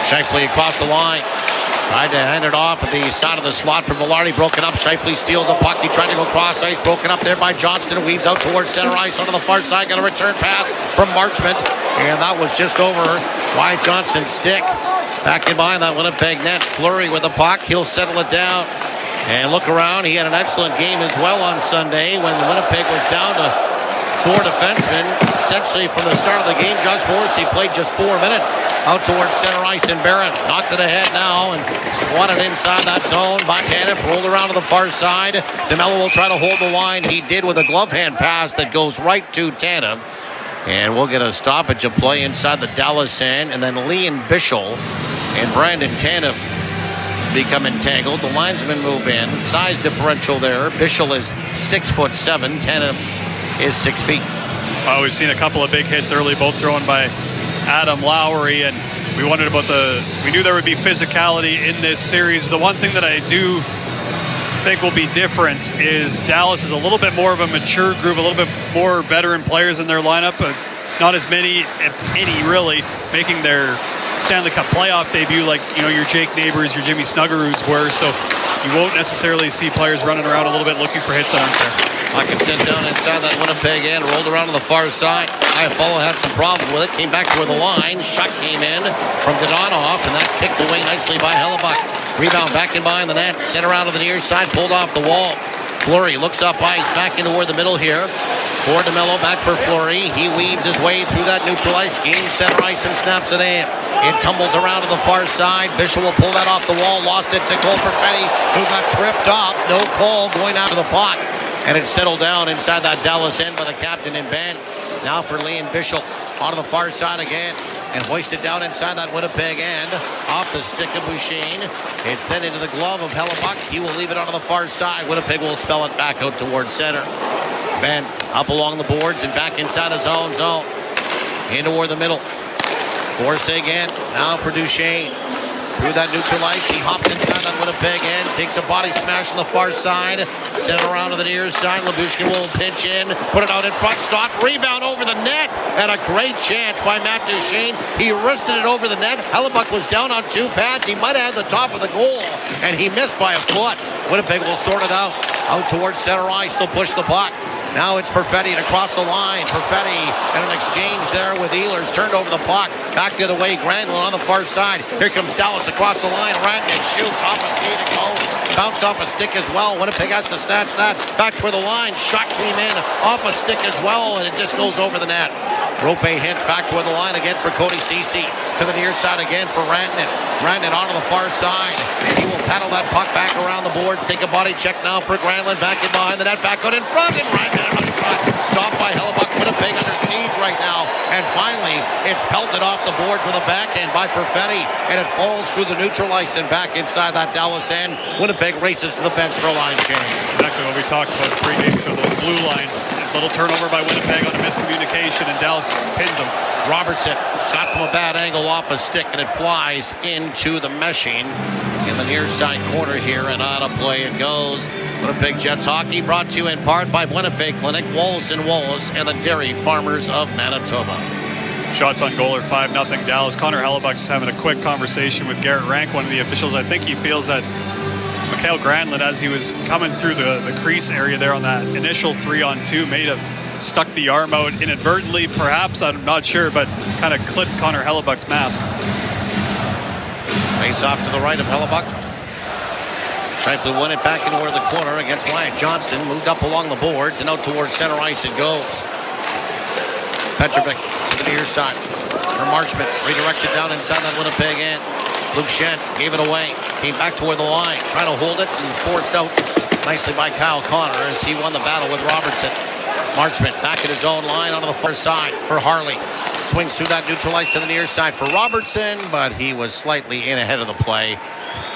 Scheifele across the line. Tried to hand it off at the side of the slot for Velarde. Broken up. Scheifele steals a puck. He tried to go cross ice. Broken up there by Johnston. Weaves out towards center ice onto the far side. Got a return pass from Marchment. And that was just over Wyatt Johnston's stick. Back in behind that Winnipeg net. Fleury with the puck. He'll settle it down. And look around. He had an excellent game as well on Sunday when Winnipeg was down to 4 defensemen. Essentially from the start of the game, Josh Morrissey played just 4 minutes out towards center ice, and Barrett knocked it ahead now and swatted inside that zone by Tanev. Rolled around to the far side. DeMello will try to hold the line. He did with a glove hand pass that goes right to Tanev. And we'll get a stoppage of play inside the Dallas end, and then Liam Bischel and Brandon Tanev become entangled. The linesmen move in. Size differential there. Bischel is 6'7". Tanev is 6 feet. Well, we've seen a couple of big hits early, both thrown by Adam Lowry, and we wondered about we knew there would be physicality in this series. The one thing that I do think will be different is Dallas is a little bit more of a mature group, a little bit more veteran players in their lineup, but not as many, if any, really, making their Stanley Cup playoff debut like, your Jake Neighbors, your Jimmy Snuggaroos were, so you won't necessarily see players running around a little bit looking for hits that aren't there. Hutchinson down inside that Winnipeg end, rolled around to the far side. Iafallo had some problems with it, came back to where the line. Shot came in from Dodonoff, and that's kicked away nicely by Hellebuck. Rebound back in behind the net, sent around to the near side, pulled off the wall. Fleury looks up ice, back into the middle here. For DeMello, back for Fleury. He weaves his way through that neutral ice, gains center ice, and snaps it in. It tumbles around to the far side. Bishop will pull that off the wall. Lost it to Cole Perfetti, who got tripped up. No call going out of the puck. And it's settled down inside that Dallas end by the captain in Ben. Now for Liam Bishop. Onto the far side again. And hoisted down inside that Winnipeg end. Off the stick of Bouchane. It's then into the glove of Hellebuck. He will leave it onto the far side. Winnipeg will spell it back out towards center. Ben up along the boards and back inside his own zone. Into the middle. Force again. Now for Duchesne. Through that neutral ice, he hops inside that Winnipeg end, takes a body smash on the far side, sent around to the near side. Labushkin will pinch in, put it out in front, stop, rebound over the net, and a great chance by Matt Duchesne. He wristed it over the net. Hellebuck was down on 2 pads. He might have had the top of the goal, and he missed by a foot. Winnipeg will sort it out towards center ice. They'll push the puck. Now it's Perfetti to cross the line. Perfetti and an exchange there with Ehlers. Turned over the puck. Back the other way. Granlund on the far side. Here comes Dallas across the line. Ratnick shoots off a skate and goal. Bounced off a stick as well. Winnipeg has to snatch that. Back toward the line. Shot came in off a stick as well, and it just goes over the net. Rope hits back toward the line again for Cody Ceci. To the near side again for Rantanen. Rantanen onto the far side. He will paddle that puck back around the board. Take a body check now for Granlund. Back in behind the net. Back out in front. And Rantanen on front. Stopped by Hellebuck. Winnipeg under siege right now. And finally, it's pelted off the boards with a backhand by Perfetti. And it falls through the neutral ice and back inside that Dallas end. Winnipeg races to the bench for a line change. Exactly what we talked about in the pregame show. Those blue lines. A little turnover by Winnipeg on a miscommunication, and Dallas pins them. Robertson shot from a bad angle off a stick, and it flies into the meshing in the near side corner here, and out of play it goes. Winnipeg Jets hockey brought to you in part by Winnipeg Clinic, Wallace & Wallace, and the Dairy Farmers of Manitoba. Shots on goal are 5-0 Dallas. Connor Hellebuck just having a quick conversation with Garrett Rank, one of the officials. I think he feels that Mikael Granlund, as he was coming through the crease area there on that initial 3-on-2, may have stuck the arm out inadvertently, perhaps, I'm not sure, but kind of clipped Connor Hellebuck's mask. Face off to the right of Hellebuck. Scheifele won it back into the corner against Wyatt Johnston. Moved up along the boards and out towards center ice it goes. Petrovic to the near side. For Marchment, redirected down inside that Winnipeg end. Luke Shen gave it away. Came back toward the line, trying to hold it and forced out nicely by Kyle Connor as he won the battle with Robertson. Marchment back at his own line onto the far side for Harley. Swings through that neutral ice to the near side for Robertson, but he was slightly in ahead of the play.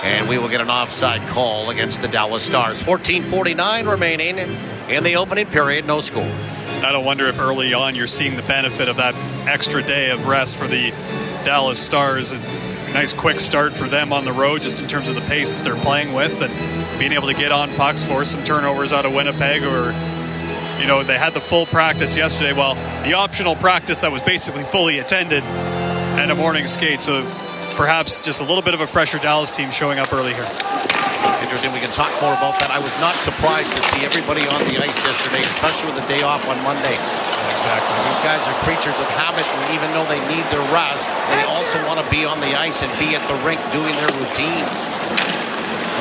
And we will get an offside call against the Dallas Stars. 14:49 remaining in the opening period. No score. I don't wonder if early on you're seeing the benefit of that extra day of rest for the Dallas Stars. A nice quick start for them on the road, just in terms of the pace that they're playing with and being able to get on pucks, force some turnovers out of Winnipeg, or you know, they had the full practice yesterday. Well, the optional practice that was basically fully attended and a morning skate. So perhaps just a little bit of a fresher Dallas team showing up early here. Interesting. We can talk more about that. I was not surprised to see everybody on the ice yesterday, especially with the day off on Monday. Exactly. These guys are creatures of habit, and even though they need their rest, they also want to be on the ice and be at the rink doing their routines.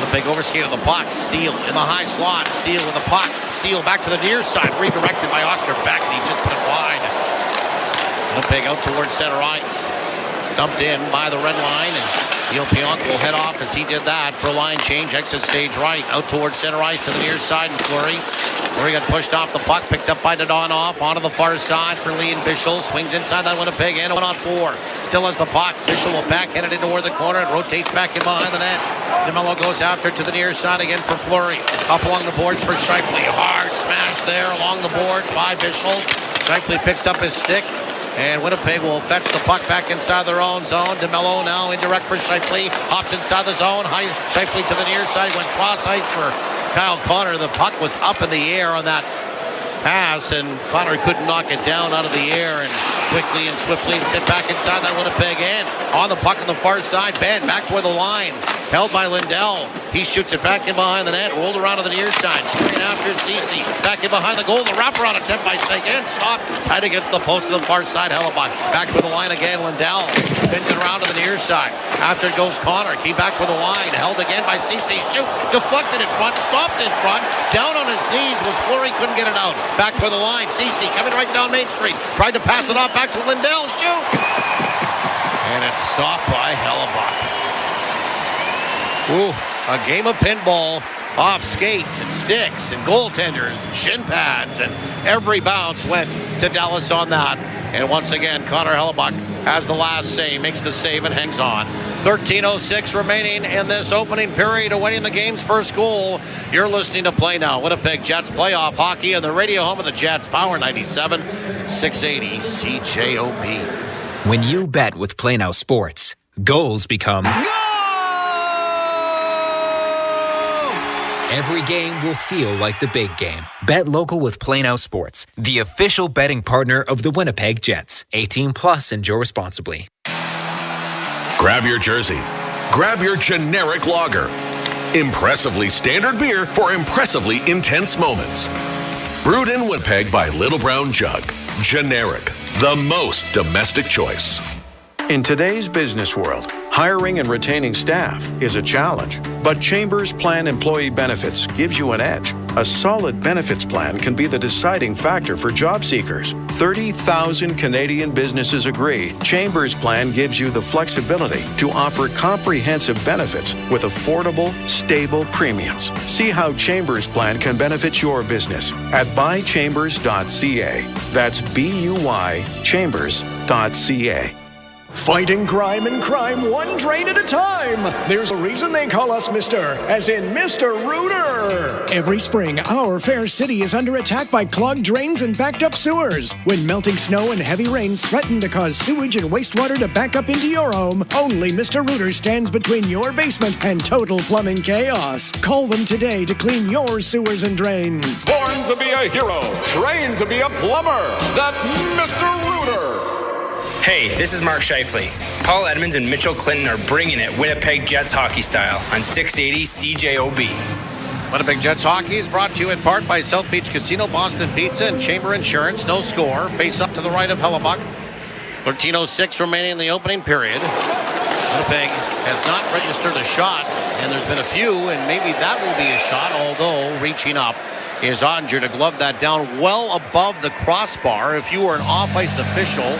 The big overskate of the puck. Steele in the high slot. Steele with the puck. Steele back to the near side. Redirected by Oscar Beck, and he just put it wide. Winnipeg out towards center ice. Dumped in by the red line, and Neil Pionk will head off as he did that for a line change. Exit stage right. Out towards center ice to the near side, and Fleury. Fleury got pushed off the puck. Picked up by Dadonov. Onto the far side for Lee and Bischel. Swings inside that Winnipeg end. 1-on-4. Still has the puck. Bischel will backhand it into the corner. It rotates back in behind the net. DeMello goes after to the near side again for Fleury. Up along the boards for Scheifele. Hard smash there along the boards by Bischel. Scheifele picks up his stick. And Winnipeg will fetch the puck back inside their own zone. DeMello now indirect for Scheifele. Hops inside the zone. Scheifele to the near side. Went cross ice for Kyle Connor. The puck was up in the air on that pass, and Connor couldn't knock it down out of the air, and quickly and swiftly sit back inside that Winnipeg end. On the puck on the far side. Ben back toward the line. held by Lindell. He shoots it back in behind the net, rolled around to the near side, straight after Cece. Back in behind the goal, the wraparound attempt by Seguin, stopped, tight against the post to the far side. Hellebuyck back for the line again. Lindell spins it around to the near side. After it goes Connor, key back for the line, held again by Cece. Shoot, deflected in front, stopped in front, down on his knees was Fleury, couldn't get it out. Back for the line, Cece coming right down Main Street, tried to pass it off back to Lindell, shoot! And it's stopped by Hellebuyck. Ooh, a game of pinball off skates and sticks and goaltenders and shin pads, and every bounce went to Dallas on that. And once again, Connor Hellebuyck has the last save, makes the save and hangs on. 13:06 remaining in this opening period, awaiting the game's first goal. You're listening to Play Now, Winnipeg Jets playoff hockey on the radio home of the Jets, Power 97, 680 CJOB. When you bet with Play Now Sports, goals become... Every game will feel like the big game. Bet local with Play Now Sports, the official betting partner of the Winnipeg Jets. 18 plus, enjoy responsibly. Grab your jersey. Grab your generic lager. Impressively standard beer for impressively intense moments. Brewed in Winnipeg by Little Brown Jug. Generic, the most domestic choice. In today's business world, hiring and retaining staff is a challenge, but Chambers Plan Employee Benefits gives you an edge. A solid benefits plan can be the deciding factor for job seekers. 30,000 Canadian businesses agree Chambers Plan gives you the flexibility to offer comprehensive benefits with affordable, stable premiums. See how Chambers Plan can benefit your business at buychambers.ca. That's BUY chambers.ca. Fighting crime and crime one drain at a time. There's a reason they call us Mr. as in Mr. Rooter. Every spring, our fair city is under attack by clogged drains and backed up sewers. When melting snow and heavy rains threaten to cause sewage and wastewater to back up into your home, only Mr. Rooter stands between your basement and total plumbing chaos. Call them today to clean your sewers and drains. Born to be a hero, trained to be a plumber. That's Mr. Rooter. Hey, this is Mark Scheifele. Paul Edmonds and Mitchell Clinton are bringing it Winnipeg Jets hockey style on 680 CJOB. Winnipeg Jets hockey is brought to you in part by South Beach Casino, Boston Pizza, and Chamber Insurance. No score. Face up to the right of Hellebuyck. 13:06 remaining in the opening period. Winnipeg has not registered a shot, and there's been a few, and maybe that will be a shot, although reaching up is Onger to glove that down well above the crossbar. If you were an off-ice official,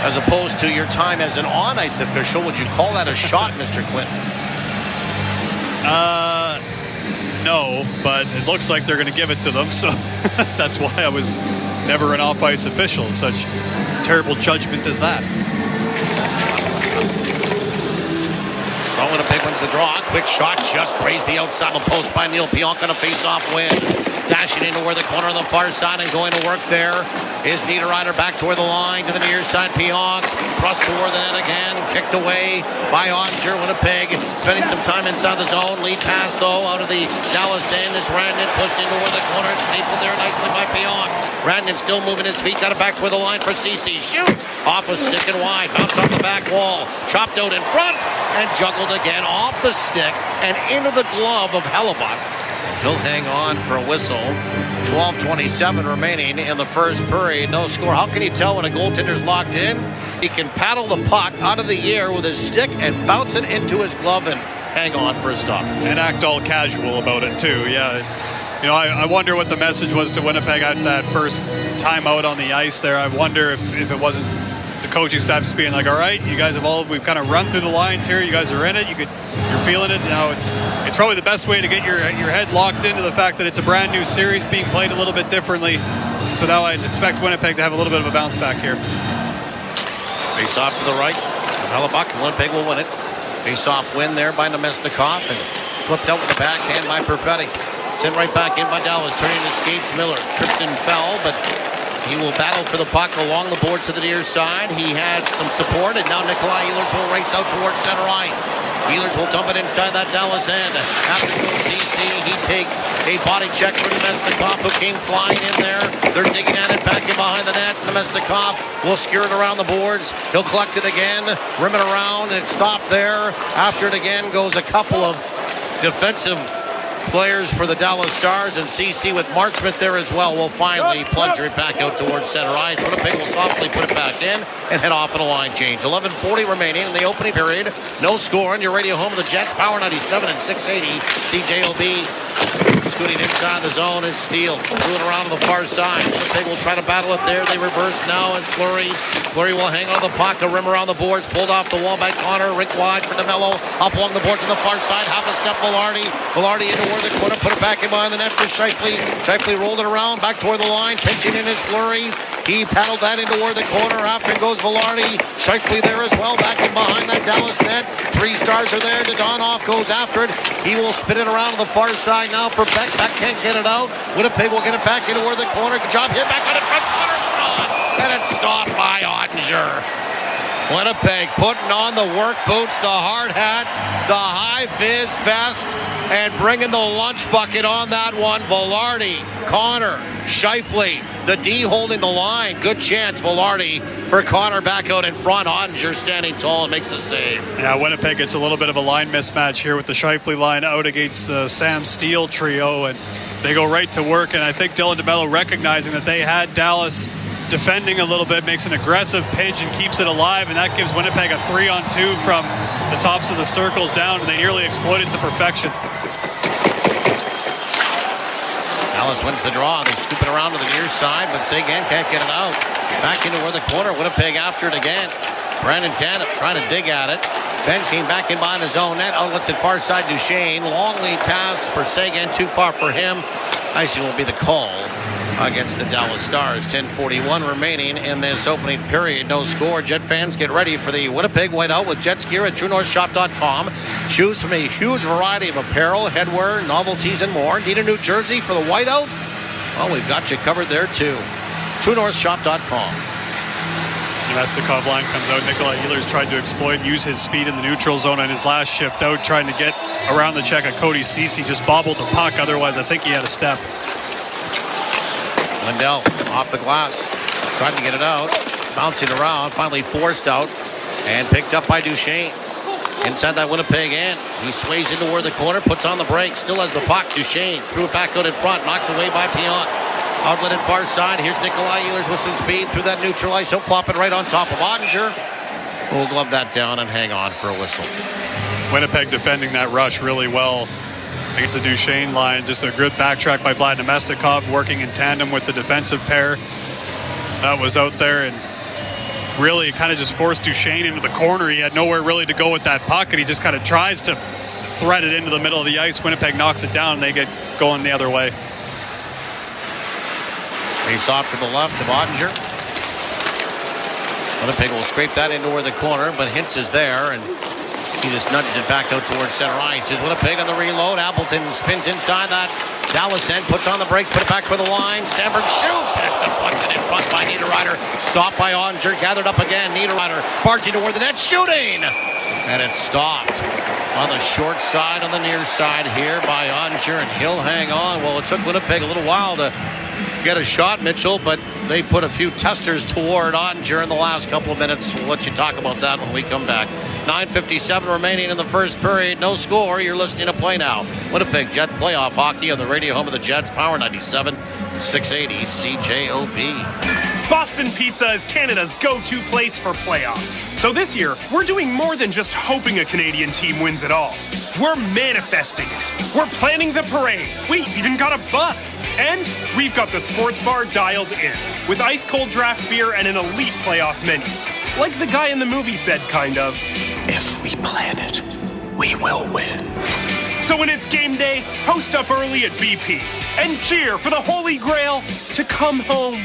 as opposed to your time as an on-ice official, would you call that a shot, Mr. Clinton? No, but it looks like they're going to give it to them, so that's why I was never an off-ice official. Such terrible judgment as that. So Winnipeg wins the draw. Quick shot, just grazed the outside of the post by Neil Pionk on a face-off win. Dashing into where the corner on the far side and going to work there is Niederreiter back toward the line to the near side. Pionk thrust toward the net again, kicked away by Onger. Winnipeg spending some time inside the zone. Lead pass though out of the Dallas end is Randon pushed into where the corner. It's stapled there nicely by Pionk. Randon still moving his feet, got it back toward the line for Cece. Shoot! Off a stick and wide, bounced off the back wall, chopped out in front and juggled again off the stick and into the glove of Hellebuyck. He'll hang on for a whistle. 12:27 remaining in the first period. No score. How can you tell when a goaltender's locked in? He can paddle the puck out of the air with his stick and bounce it into his glove and hang on for a stop. And act all casual about it too. Yeah. You know, I wonder what the message was to Winnipeg at that first timeout on the ice there. I wonder if it wasn't the coaching staff just being like, all right, you guys we've kind of run through the lines here. You guys are in it. You're feeling it. Now it's probably the best way to get your head locked into the fact that it's a brand new series being played a little bit differently. So now I'd expect Winnipeg to have a little bit of a bounce back here. Face off to the right. Hellebuyck, Winnipeg will win it. Face off win there by Nemestikov and flipped out with the backhand by Perfetti. Sent right back in by Dallas, turning his skates. Miller tripped and fell, but he will battle for the puck along the boards to the near side. He had some support, and now Nikolai Ehlers will race out towards center line. Ehlers will dump it inside that Dallas end. After goes DC, he takes a body check for Nemestikov, who came flying in there. They're digging at it, back in behind the net. Nemestikov will skirt it around the boards. He'll collect it again, rim it around, and it's stopped there. After it again goes a couple of defensive players for the Dallas Stars, and CC with Marchment there as well will finally plunger it back out towards center ice. Winnipeg will softly put it back in and head off in a line change. 11:40 remaining in the opening period. No score on your radio home of the Jets. Power 97 and 680 CJOB. Scooting inside the zone is Steele. Moving around to the far side. Winnipeg will try to battle it there. They reverse now, and Fleury. Fleury will hang on the puck to rim around the boards. Pulled off the wall by Connor. Rink wide for DeMello. Up along the board to the far side. Half a step Velarde. Velarde into where the corner. Put it back in behind the net for Scheifele. Scheifele rolled it around. Back toward the line. Pinching in his Fleury. He paddled that into where the corner. After goes Velarde. Scheifele there as well. Back in behind that Dallas net. 3 Stars are there. Dodonoff goes after it. He will spin it around to the far side now for Beck. Beck can't get it out. Winnipeg will get it back into where the corner. Good job. Hit back on it. And it's stopped by Ottinger. Winnipeg putting on the work boots, the hard hat, the high vis vest, and bringing the lunch bucket on that one. Velarde, Connor, Scheifele, the D holding the line. Good chance, Velarde, for Connor back out in front. Ottinger standing tall and makes a save. Yeah, Winnipeg gets a little bit of a line mismatch here with the Scheifele line out against the Sam Steele trio, and they go right to work. And I think Dylan DeMello, recognizing that they had Dallas defending a little bit, makes an aggressive pinch and keeps it alive, and that gives Winnipeg a 3-on-2 from the tops of the circles down, and they nearly exploit it to perfection. Dallas wins the draw. They scoop it around to the near side, but Seguin can't get it out. Back into where the corner. Winnipeg after it again. Brandon Tanev trying to dig at it. Ben came back in behind his own net. Outlets it far side Duchesne. Long lead pass for Seguin. Too far for him. Icing will be the call against the Dallas Stars. 10:41 remaining in this opening period. No score. Jet fans, get ready for the Winnipeg Whiteout with Jets gear at TrueNorthShop.com. Choose from a huge variety of apparel, headwear, novelties, and more. Need a new jersey for the Whiteout? Well, we've got you covered there too. TrueNorthShop.com. Nemestikov line comes out. Nikolai Ehlers tried to exploit and use his speed in the neutral zone on his last shift out, trying to get around the check of Cody Ceci. Just bobbled the puck. Otherwise, I think he had a step. Lindell off the glass. Tried to get it out. Bouncing around. Finally forced out. And picked up by Duchesne. Inside that Winnipeg end. He sways into where the corner. Puts on the brakes. Still has the puck. Duchesne threw it back out in front. Knocked away by Pion. Outlet in far side. Here's Nikolai Ehlers with some speed through that neutral ice. He'll plop it right on top of Ottinger. We'll glove that down and hang on for a whistle. Winnipeg defending that rush really well against the Duchesne line. Just a good backtrack by Vlad Nemestikov, working in tandem with the defensive pair that was out there, and really kind of just forced Duchesne into the corner. He had nowhere really to go with that puck, and he just kind of tries to thread it into the middle of the ice. Winnipeg knocks it down, and they get going the other way. Face off to the left of Ottinger. Winnipeg will scrape that into where the corner, but Hintz is there, and he just nudged it back out towards center ice. Here's Winnipeg on the reload. Appleton spins inside that Dallas end, puts on the brakes, put it back for the line. Sanford shoots, and it's deflected in front by Niederreiter. Stopped by Ottinger, gathered up again. Niederreiter barging toward the net, shooting! And it's stopped on the short side, on the near side here by Ottinger, and he'll hang on. Well, it took Winnipeg a little while to get a shot, Mitchell, but they put a few testers toward Ottinger in the last couple of minutes. We'll let you talk about that when we come back. 9:57 remaining in the first period. No score. You're listening to Play Now. Winnipeg Jets playoff hockey on the radio home of the Jets. Power 97, 680 CJOB. Boston Pizza is Canada's go-to place for playoffs. So this year, we're doing more than just hoping a Canadian team wins it all. We're manifesting it. We're planning the parade. We even got a bus. And we've got the sports bar dialed in, with ice-cold draft beer and an elite playoff menu. Like the guy in the movie said, kind of. If we plan it, we will win. So when it's game day, post up early at BP and cheer for the Holy Grail to come home.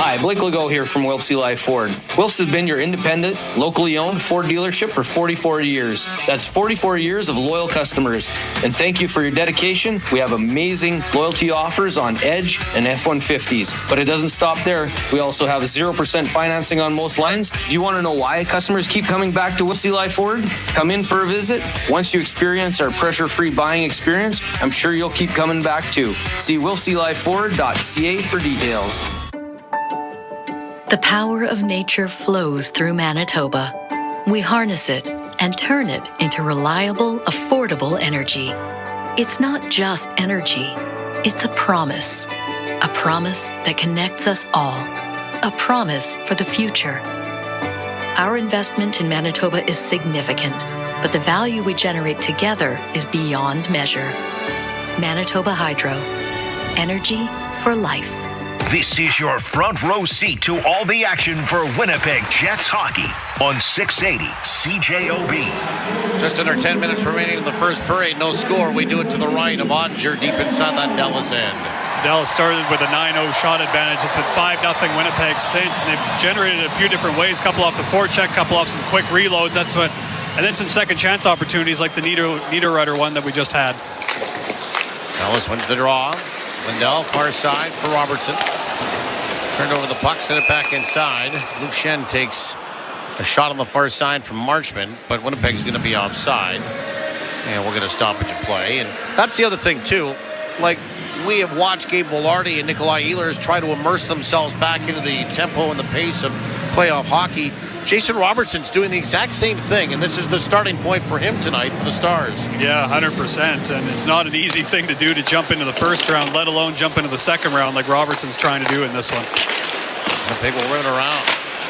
Hi, Blake Legault here from Wilfs Eli Ford. Wilfs has been your independent, locally owned Ford dealership for 44 years. That's 44 years of loyal customers. And thank you for your dedication. We have amazing loyalty offers on Edge and F-150s. But it doesn't stop there. We also have 0% financing on most lines. Do you want to know why customers keep coming back to Wilfs Eli Ford? Come in for a visit. Once you experience our pressure-free buying experience, I'm sure you'll keep coming back too. See wilfseliford.ca for details. The power of nature flows through Manitoba. We harness it and turn it into reliable, affordable energy. It's not just energy, it's a promise. A promise that connects us all. A promise for the future. Our investment in Manitoba is significant, but the value we generate together is beyond measure. Manitoba Hydro. Energy for life. This is your front row seat to all the action for Winnipeg Jets hockey on 680 CJOB. Just under 10 minutes remaining in the first period. No score. We do it to the right of Ottinger deep inside that Dallas end. Dallas started with a 9-0 shot advantage. It's been 5-0 Winnipeg since, and they've generated it a few different ways. Couple off the forecheck, couple off some quick reloads. And then some second chance opportunities like the Niederreiter one that we just had. Dallas wins the draw. Lindell, far side for Robertson. Turned over the puck, sent it back inside. Luke Shen takes a shot on the far side from Marchman, but Winnipeg's going to be offside. And we're going to stoppage of play. And that's the other thing, too. Like, we have watched Gabe Vilardi and Nikolai Ehlers try to immerse themselves back into the tempo and the pace of playoff hockey. Jason Robertson's doing the exact same thing, and this is the starting point for him tonight for the Stars. Yeah, 100%. And it's not an easy thing to do to jump into the first round, let alone jump into the second round like Robertson's trying to do in this one. Winnipeg will run it around.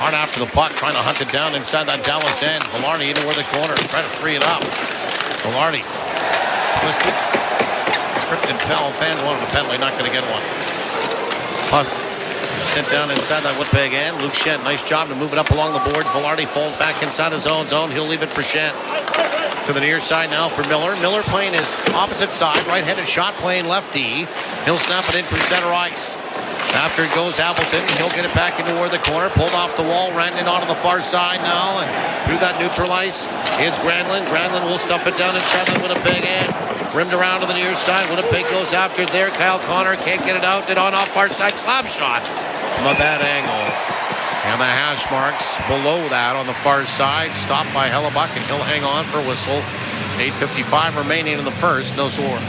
Hard after the puck, trying to hunt it down inside that Dallas end. Vilardi into where the corner, trying to free it up. Vilardi twisted. Tripped and fell. Fans wanted a penalty, not going to get one. Sent down inside that Winnipeg end. Luke Shen, nice job to move it up along the boards. Vilardi falls back inside his own zone. He'll leave it for Shen. To the near side now for Miller. Miller playing his opposite side. Right-handed shot playing lefty. He'll snap it in from center ice. After it goes Appleton, he'll get it back into where the corner. Pulled off the wall. Ran in onto the far side now. And through that neutral ice is Granlund. Granlund will stuff it down inside that Winnipeg end. Rimmed around to the near side. Winnipeg goes after it there. Kyle Connor can't get it out. Did on off far side. Slap shot from a bad angle. And the hash marks below that on the far side. Stopped by Hellebuck, and he'll hang on for a whistle. 8:55 remaining in the first. No score.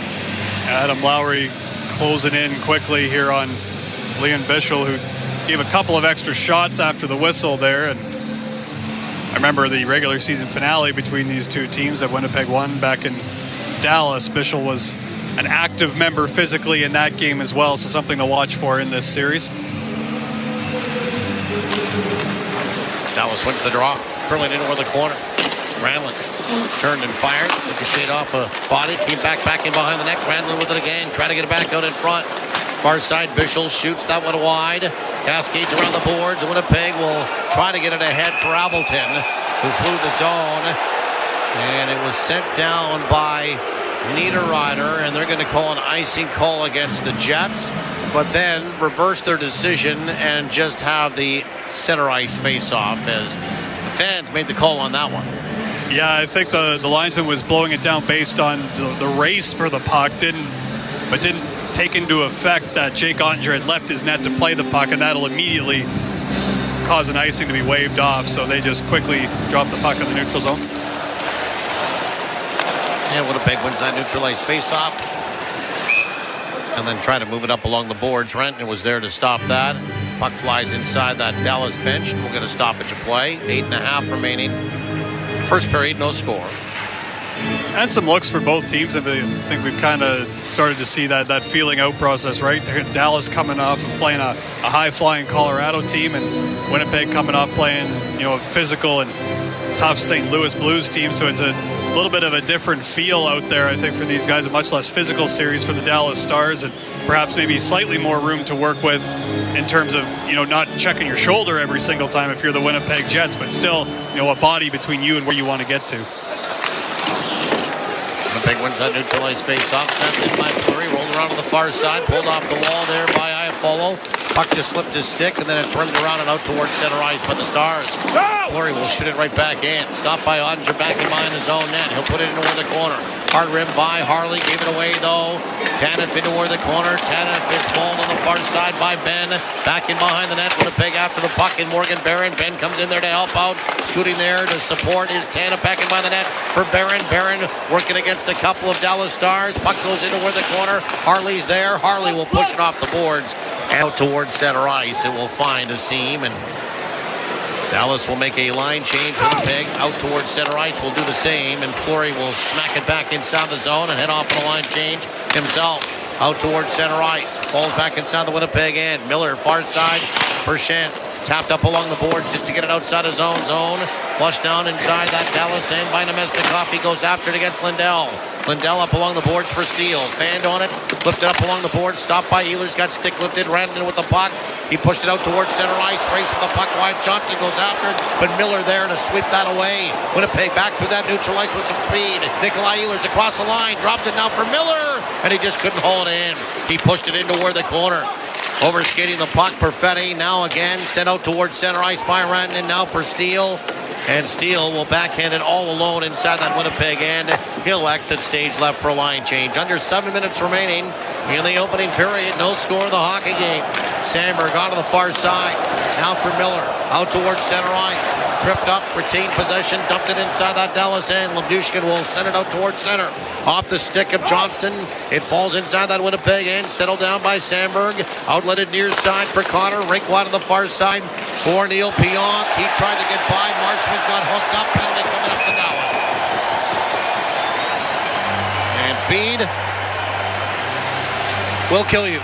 Adam Lowry closing in quickly here on Leon Bischel, who gave a couple of extra shots after the whistle there. And I remember the regular season finale between these two teams that Winnipeg won back in Dallas. Bischel was an active member physically in that game as well, so something to watch for in this series. Dallas went to the draw, curling in over the corner. Granlund turned and fired, ricocheted off a body, came back in behind the net. Granlund with it again, trying to get it back out in front. Far side, Bischel shoots that one wide. Cascades around the boards, and Winnipeg will try to get it ahead for Appleton, who flew the zone. And it was sent down by Niederreiter, and they're going to call an icing call against the Jets, but then reverse their decision and just have the center ice face-off as the fans made the call on that one. Yeah, I think the linesman was blowing it down based on the race for the puck, didn't take into effect that Jake Ottinger had left his net to play the puck, and that'll immediately cause an icing to be waved off, so they just quickly dropped the puck in the neutral zone. And Winnipeg wins that neutral ice face-off. And then try to move it up along the boards. Renton was there to stop that. Puck flies inside that Dallas bench. We'll get a stoppage of play. 8.5 remaining. First period, no score. And some looks for both teams. I think we've kind of started to see that feeling out process, right? Dallas coming off of playing a high-flying Colorado team, and Winnipeg coming off playing, a physical and tough St. Louis Blues team. So it's a little bit of a different feel out there, I think, for these guys. A much less physical series for the Dallas Stars, and perhaps maybe slightly more room to work with in terms of, not checking your shoulder every single time if you're the Winnipeg Jets, but still, a body between you and where you want to get to. Winnipeg wins that neutral ice face-off. Snapped in by Fleury, rolled around to the far side, pulled off the wall there by Iafallo. Puck just slipped his stick, and then it turned around and out towards center ice by the Stars. Fleury will shoot it right back in. Stopped by Ottinger back in behind his own net. He'll put it into the corner. Hard rim by Harley. Gave it away, though. Tanev into the corner. Tanev is balled on the far side by Ben. Back in behind the net. Winnipeg after the puck in Morgan Barron. Ben comes in there to help out. Scooting there to support is Tanev back in behind the net for Barron. Barron working against a couple of Dallas Stars. Puck goes into the corner. Harley's there. Harley will push it off the boards. Out towards center ice. It will find a seam, and Dallas will make a line change. Winnipeg out towards center ice will do the same, and Fleury will smack it back inside the zone and head off on a line change himself. Out towards center ice. Falls back inside the Winnipeg end. Miller far side for Shen. Tapped up along the boards just to get it outside his own zone. Flushed down inside that Dallas end by Nemesnikov. He goes after it against Lindell. Lindell up along the boards for Steele. Fanned on it. Lifted up along the boards. Stopped by Ehlers. Got stick lifted. Ran in with the puck. He pushed it out towards center ice. Raced for the puck wide. Johnson goes after it. But Miller there to sweep that away. Winnipeg back through that neutral ice with some speed. Nikolai Ehlers across the line. Dropped it now for Miller. And he just couldn't hold it in. He pushed it into the corner. Overskating the puck, Perfetti now again sent out towards center ice by Rantanen now for Steele. And Steele will backhand it all alone inside that Winnipeg end. He'll exit stage left for a line change. Under 7 minutes remaining in the opening period. No score in the hockey game. Sandberg on to the far side. Now for Miller. Out towards center ice. Tripped up, retained possession, dumped it inside that Dallas end. Lamdushkin will send it out towards center. Off the stick of Johnston. It falls inside that Winnipeg end. Settled down by Sandberg. Outletted near side for Connor. Rink wide on the far side for Neil Pionk. He tried to get by. Marchment got hooked up. Penalty coming up to Dallas. And speed will kill you.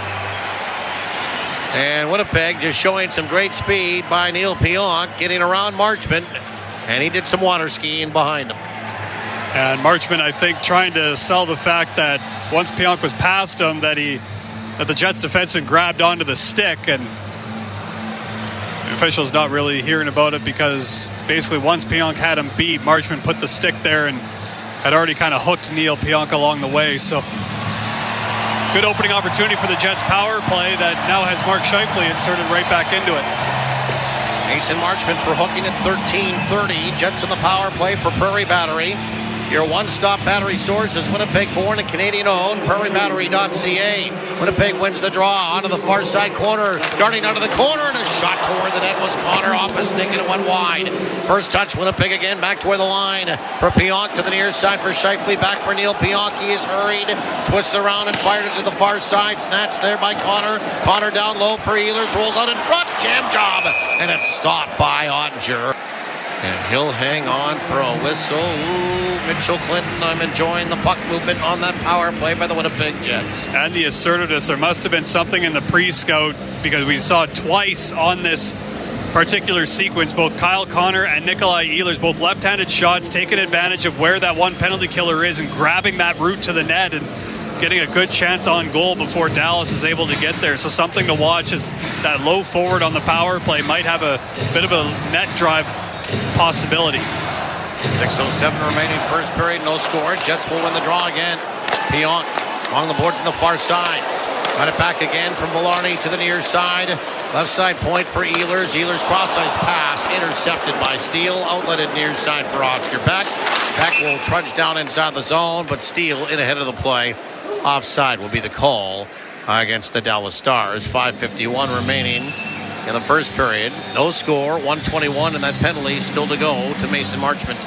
And Winnipeg just showing some great speed by Neil Pionk, getting around Marchment, and he did some water skiing behind him. And Marchment, I think, trying to sell the fact that once Pionk was past him, that the Jets defenseman grabbed onto the stick, and the official's not really hearing about it because basically once Pionk had him beat, Marchment put the stick there and had already kind of hooked Neil Pionk along the way. So good opening opportunity for the Jets power play that now has Mark Scheifele inserted right back into it. Mason Marchment for hooking at 13:30. Jets in the power play for Prairie Battery. Your one-stop battery source is Winnipeg-born and Canadian-owned PrairieBattery.ca. Winnipeg wins the draw onto the far side corner. Darting out of the corner, and a shot toward the net was Connor off a stick and it went wide. First touch, Winnipeg again back toward the line. For Pionk to the near side for Scheifele. Back for Neil Pionk. He is hurried. Twists around and fired it to the far side. Snatched there by Connor. Connor down low for Ehlers. Rolls out in front. Jam job. And it's stopped by Ottinger. And he'll hang on for a whistle. Ooh, Mitchell Clinton, I'm enjoying the puck movement on that power play by the Winnipeg Jets. And the assertiveness. There must have been something in the pre-scout because we saw twice on this particular sequence, both Kyle Connor and Nikolai Ehlers, both left-handed shots, taking advantage of where that one penalty killer is and grabbing that route to the net and getting a good chance on goal before Dallas is able to get there. So something to watch is that low forward on the power play might have a bit of a net drive possibility. 6:07 remaining first period, no score. Jets will win the draw again. Pionk along the boards on the far side. Got it back again from Villarny to the near side. Left side point for Ehlers. Ehlers cross-ice pass intercepted by Steele. Outletted near side for Oscar Beck. Beck will trudge down inside the zone, but Steele in ahead of the play. Offside will be the call against the Dallas Stars. 5:51 remaining in the first period. No score, 1:21, and that penalty still to go to Mason Marchment.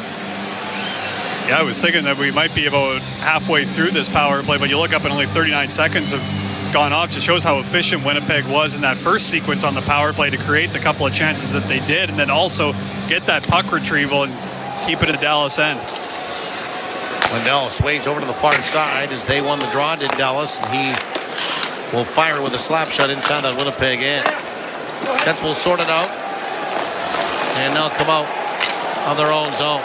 Yeah, I was thinking that we might be about halfway through this power play, but you look up and only 39 seconds have gone off. Just shows how efficient Winnipeg was in that first sequence on the power play to create the couple of chances that they did, and then also get that puck retrieval and keep it at the Dallas end. Lindell sways over to the far side as they won the draw, did Dallas, and he will fire with a slap shot inside that Winnipeg end. Jets will sort it out, and they'll come out on their own zone.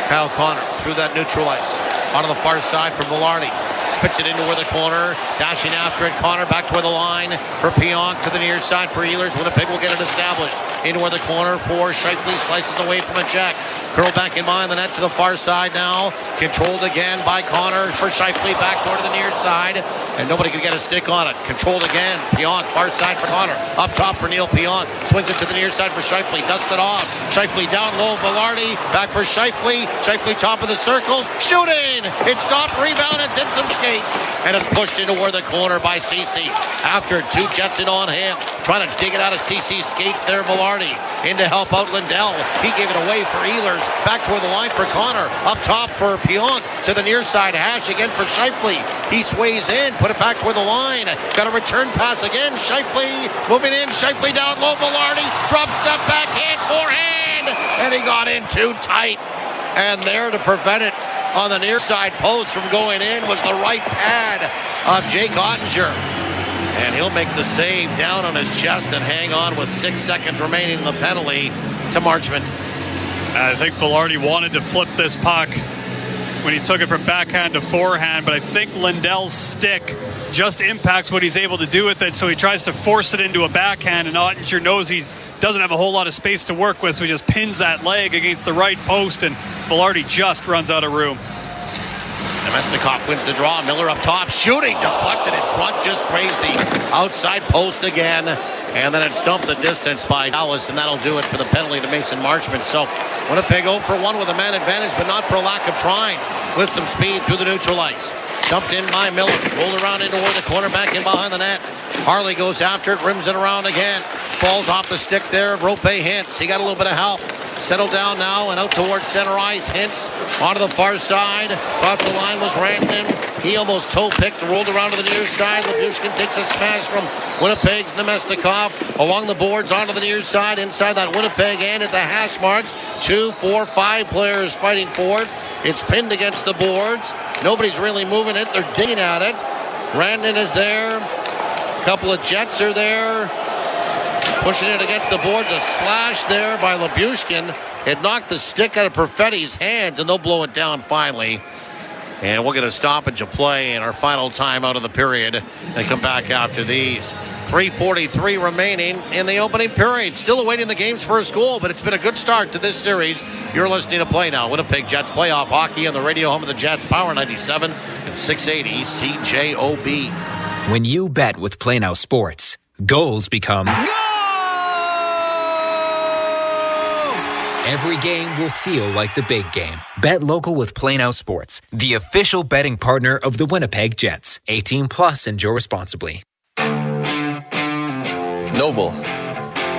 Kyle Connor through that neutral ice. Onto the far side for Villarny. Spits it into the corner. Dashing after it. Connor back toward the line for Pionk to the near side for Ehlers. Winnipeg will get it established. Into the corner for Scheifele. Slices away from a check. Curl back in behind the net to the far side now. Controlled again by Connor for Shifley, back door to the near side. And nobody can get a stick on it. Controlled again. Pionk, far side for Connor. Up top for Neil Pionk. Swings it to the near side for Shifley. Dusts it off. Shifley down low. Velarde back for Shifley. Shifley top of the circle. Shooting! It stopped. Rebound. It's in some skates. And it's pushed into where the corner by CC. After two Jets in on him. Trying to dig it out of CC's skates there. Velarde in to help out Lindell. He gave it away for Ehlers. Back toward the line for Connor. Up top for Pionk. To the near side. Hash again for Shifley. He sways in. Put it back toward the line. Got a return pass again. Shifley moving in. Shifley down low. Velarde drop step backhand forehand. And he got in too tight. And there to prevent it on the near side post from going in was the right pad of Jake Ottinger. And he'll make the save down on his chest and hang on with 6 seconds remaining in the penalty to Marchment. I think Velarde wanted to flip this puck when he took it from backhand to forehand, but I think Lindell's stick just impacts what he's able to do with it, so he tries to force it into a backhand, and Ottinger knows he doesn't have a whole lot of space to work with, so he just pins that leg against the right post, and Velarde just runs out of room. Nemestikov wins the draw. Miller up top, shooting, deflected in front, just grazed the outside post again. And then it's dumped the distance by Dallas, and that'll do it for the penalty to Mason Marchment. So Winnipeg 0 for 1 with a man advantage, but not for a lack of trying. With some speed through the neutral ice. Dumped in by Miller. Rolled around into where the cornerback in behind the net. Harley goes after it, rims it around again. Falls off the stick there of Rope Hintz. He got a little bit of help. Settled down now and out towards center ice. Hintz onto the far side. Across the line was Rantanen. He almost toe-picked, rolled around to the near side. Labushkin takes a smash from Winnipeg's Nemestikov. Along the boards onto the near side. Inside that Winnipeg end at the hash marks. 2, 4, 5 players fighting for it. It's pinned against the boards. Nobody's really moving it. They're digging at it. Rantanen is there. A couple of Jets are there. Pushing it against the boards. A slash there by Labushkin. It knocked the stick out of Perfetti's hands, and they'll blow it down finally. And we'll get a stoppage of play in our final time out of the period. They come back after these. 3:43 remaining in the opening period. Still awaiting the game's first goal, but it's been a good start to this series. You're listening to Play Now. Winnipeg Jets playoff hockey on the radio home of the Jets. Power 97 and 680 CJOB. When you bet with Play Now Sports, goals become... Every game will feel like the big game. Bet local with Play Now Sports, the official betting partner of the Winnipeg Jets. 18 plus, enjoy responsibly. Noble,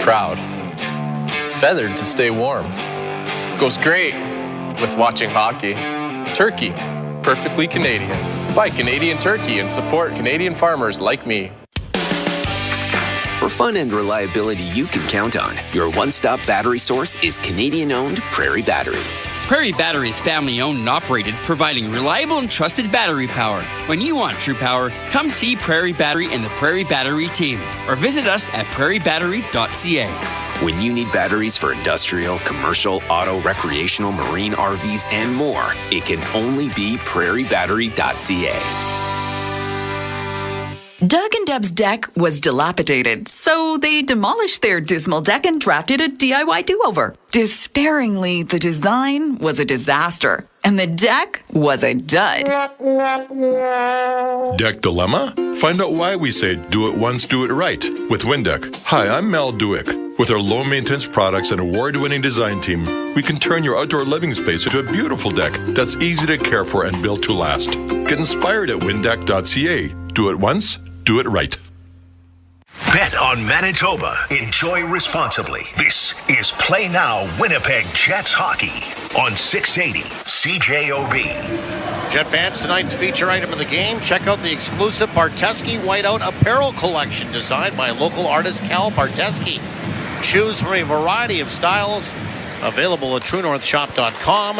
proud, feathered to stay warm. Goes great with watching hockey. Turkey, perfectly Canadian. Buy Canadian turkey and support Canadian farmers like me. For fun and reliability you can count on, your one-stop battery source is Canadian-owned Prairie Battery. Prairie Battery is family-owned and operated, providing reliable and trusted battery power. When you want true power, come see Prairie Battery and the Prairie Battery team, or visit us at prairiebattery.ca. When you need batteries for industrial, commercial, auto, recreational, marine, RVs, and more, it can only be prairiebattery.ca. Doug and Deb's deck was dilapidated, so they demolished their dismal deck and drafted a DIY do-over. Despairingly, the design was a disaster, and the deck was a dud. Deck dilemma? Find out why we say do it once, do it right with Windeck. Hi, I'm Mel Duick. With our low-maintenance products and award-winning design team, we can turn your outdoor living space into a beautiful deck that's easy to care for and built to last. Get inspired at windeck.ca. Do it once, do it right. Bet on Manitoba. Enjoy responsibly. This is Play Now Winnipeg Jets Hockey on 680 CJOB. Jet fans, tonight's feature item of the game. Check out the exclusive Barteski Whiteout apparel collection designed by local artist Cal Barteski. Choose from a variety of styles available at TrueNorthShop.com.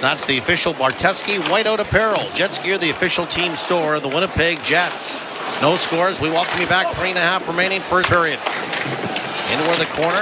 That's the official Barteski Whiteout apparel. Jets gear, the official team store of the Winnipeg Jets. No scores. We welcome you back. 3.5 remaining first period. In where the corner.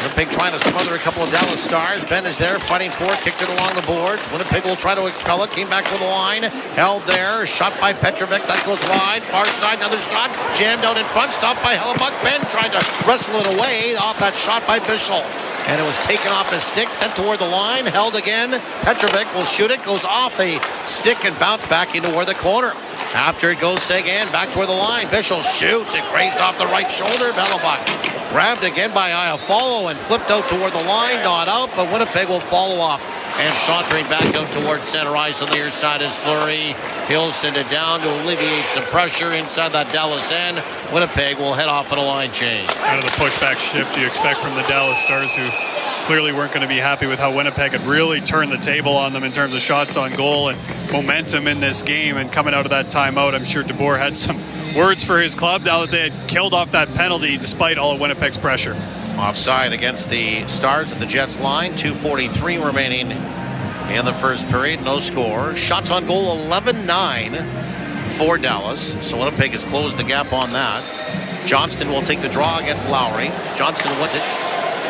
Winnipeg trying to smother a couple of Dallas Stars. Ben is there fighting for it. Kicked it along the boards. Winnipeg will try to expel it. Came back to the line. Held there. Shot by Petrovic. That goes wide. Far side. Another shot. Jammed out in front. Stopped by Hellebuck. Ben tried to wrestle it away off that shot by Bischel. And it was taken off his stick, sent toward the line, held again. Petrovic will shoot it, goes off a stick and bounce back into where the corner. After it goes Seguin, back toward the line. Bischel shoots, it grazed off the right shoulder. Belichick grabbed again by Iafallo and flipped out toward the line, not out, but Winnipeg will follow off. And sauntering back out towards center ice on the near side is Fleury. He'll send it down to alleviate some pressure inside that Dallas end. Winnipeg will head off on a line change. Out of the pushback shift you expect from the Dallas Stars, who clearly weren't going to be happy with how Winnipeg had really turned the table on them in terms of shots on goal and momentum in this game. And coming out of that timeout, I'm sure DeBoer had some words for his club now that they had killed off that penalty despite all of Winnipeg's pressure. Offside against the Stars at the Jets line. 2:43 remaining in the first period. No score. Shots on goal 11-9 for Dallas. So Winnipeg has closed the gap on that. Johnston will take the draw against Lowry. Johnston wins it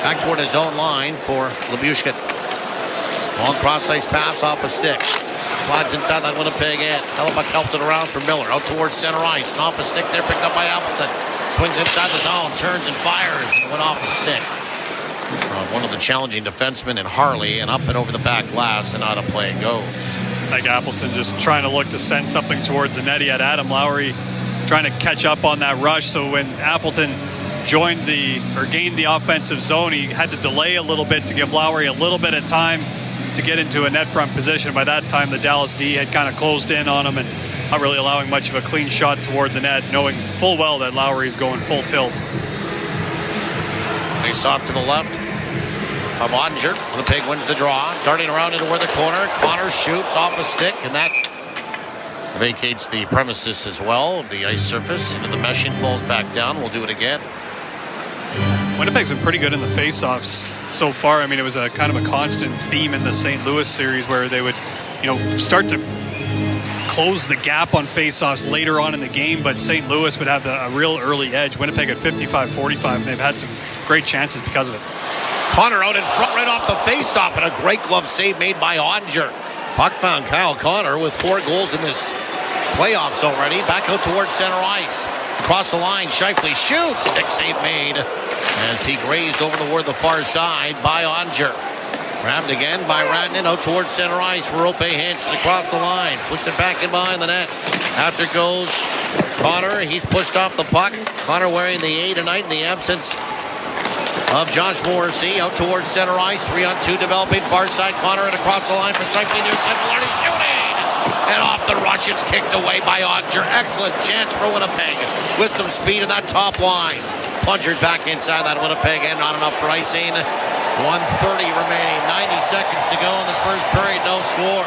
back toward his own line for Lyubushkin. Long cross-ice pass off a stick. Slides inside that Winnipeg end. Hellebuyck helped it around for Miller. Out towards center ice. And off a stick there, picked up by Appleton. Swings inside the zone, turns and fires, and went off the stick. One of the challenging defensemen in Harley, and up and over the back glass, and out of play it goes. Like Appleton just trying to look to send something towards the net. He had Adam Lowry trying to catch up on that rush. So when Appleton gained the offensive zone, he had to delay a little bit to give Lowry a little bit of time to get into a net front position. By that time, the Dallas D had kind of closed in on him and not really allowing much of a clean shot toward the net, knowing full well that Lowry's going full tilt. Face off to the left of Ottinger. Winnipeg wins the draw. Darting around into where the corner. Connor shoots off a stick, and that vacates the premises as well of the ice surface. Into the meshing, falls back down. We'll do it again. Winnipeg's been pretty good in the face-offs so far. I mean, it was a kind of a constant theme in the St. Louis series where they would, start to close the gap on face-offs later on in the game, but St. Louis would have a real early edge. Winnipeg at 55-45, and they've had some great chances because of it. Connor out in front right off the face-off, and a great glove save made by Ottinger. Puck found Kyle Connor with 4 goals in this playoffs already. Back out towards center ice. Across the line, Scheifele shoots. Stick save made as he grazed over toward the far side by Ottinger. Grabbed again by Radnan out towards center ice for Rope Hansen across the line. Pushed it back in behind the net. After goes Connor. He's pushed off the puck. Connor wearing the A tonight in the absence of Josh Morrissey. Out towards center ice. 3-on-2 developing. Far side Connor and across the line for Scheifele near center. Shooting! And off the rush, it's kicked away by Ottinger. Excellent chance for Winnipeg with some speed in that top line. Plungered back inside that Winnipeg end, not enough for icing. 1:30 remaining, 90 seconds to go in the first period, no score.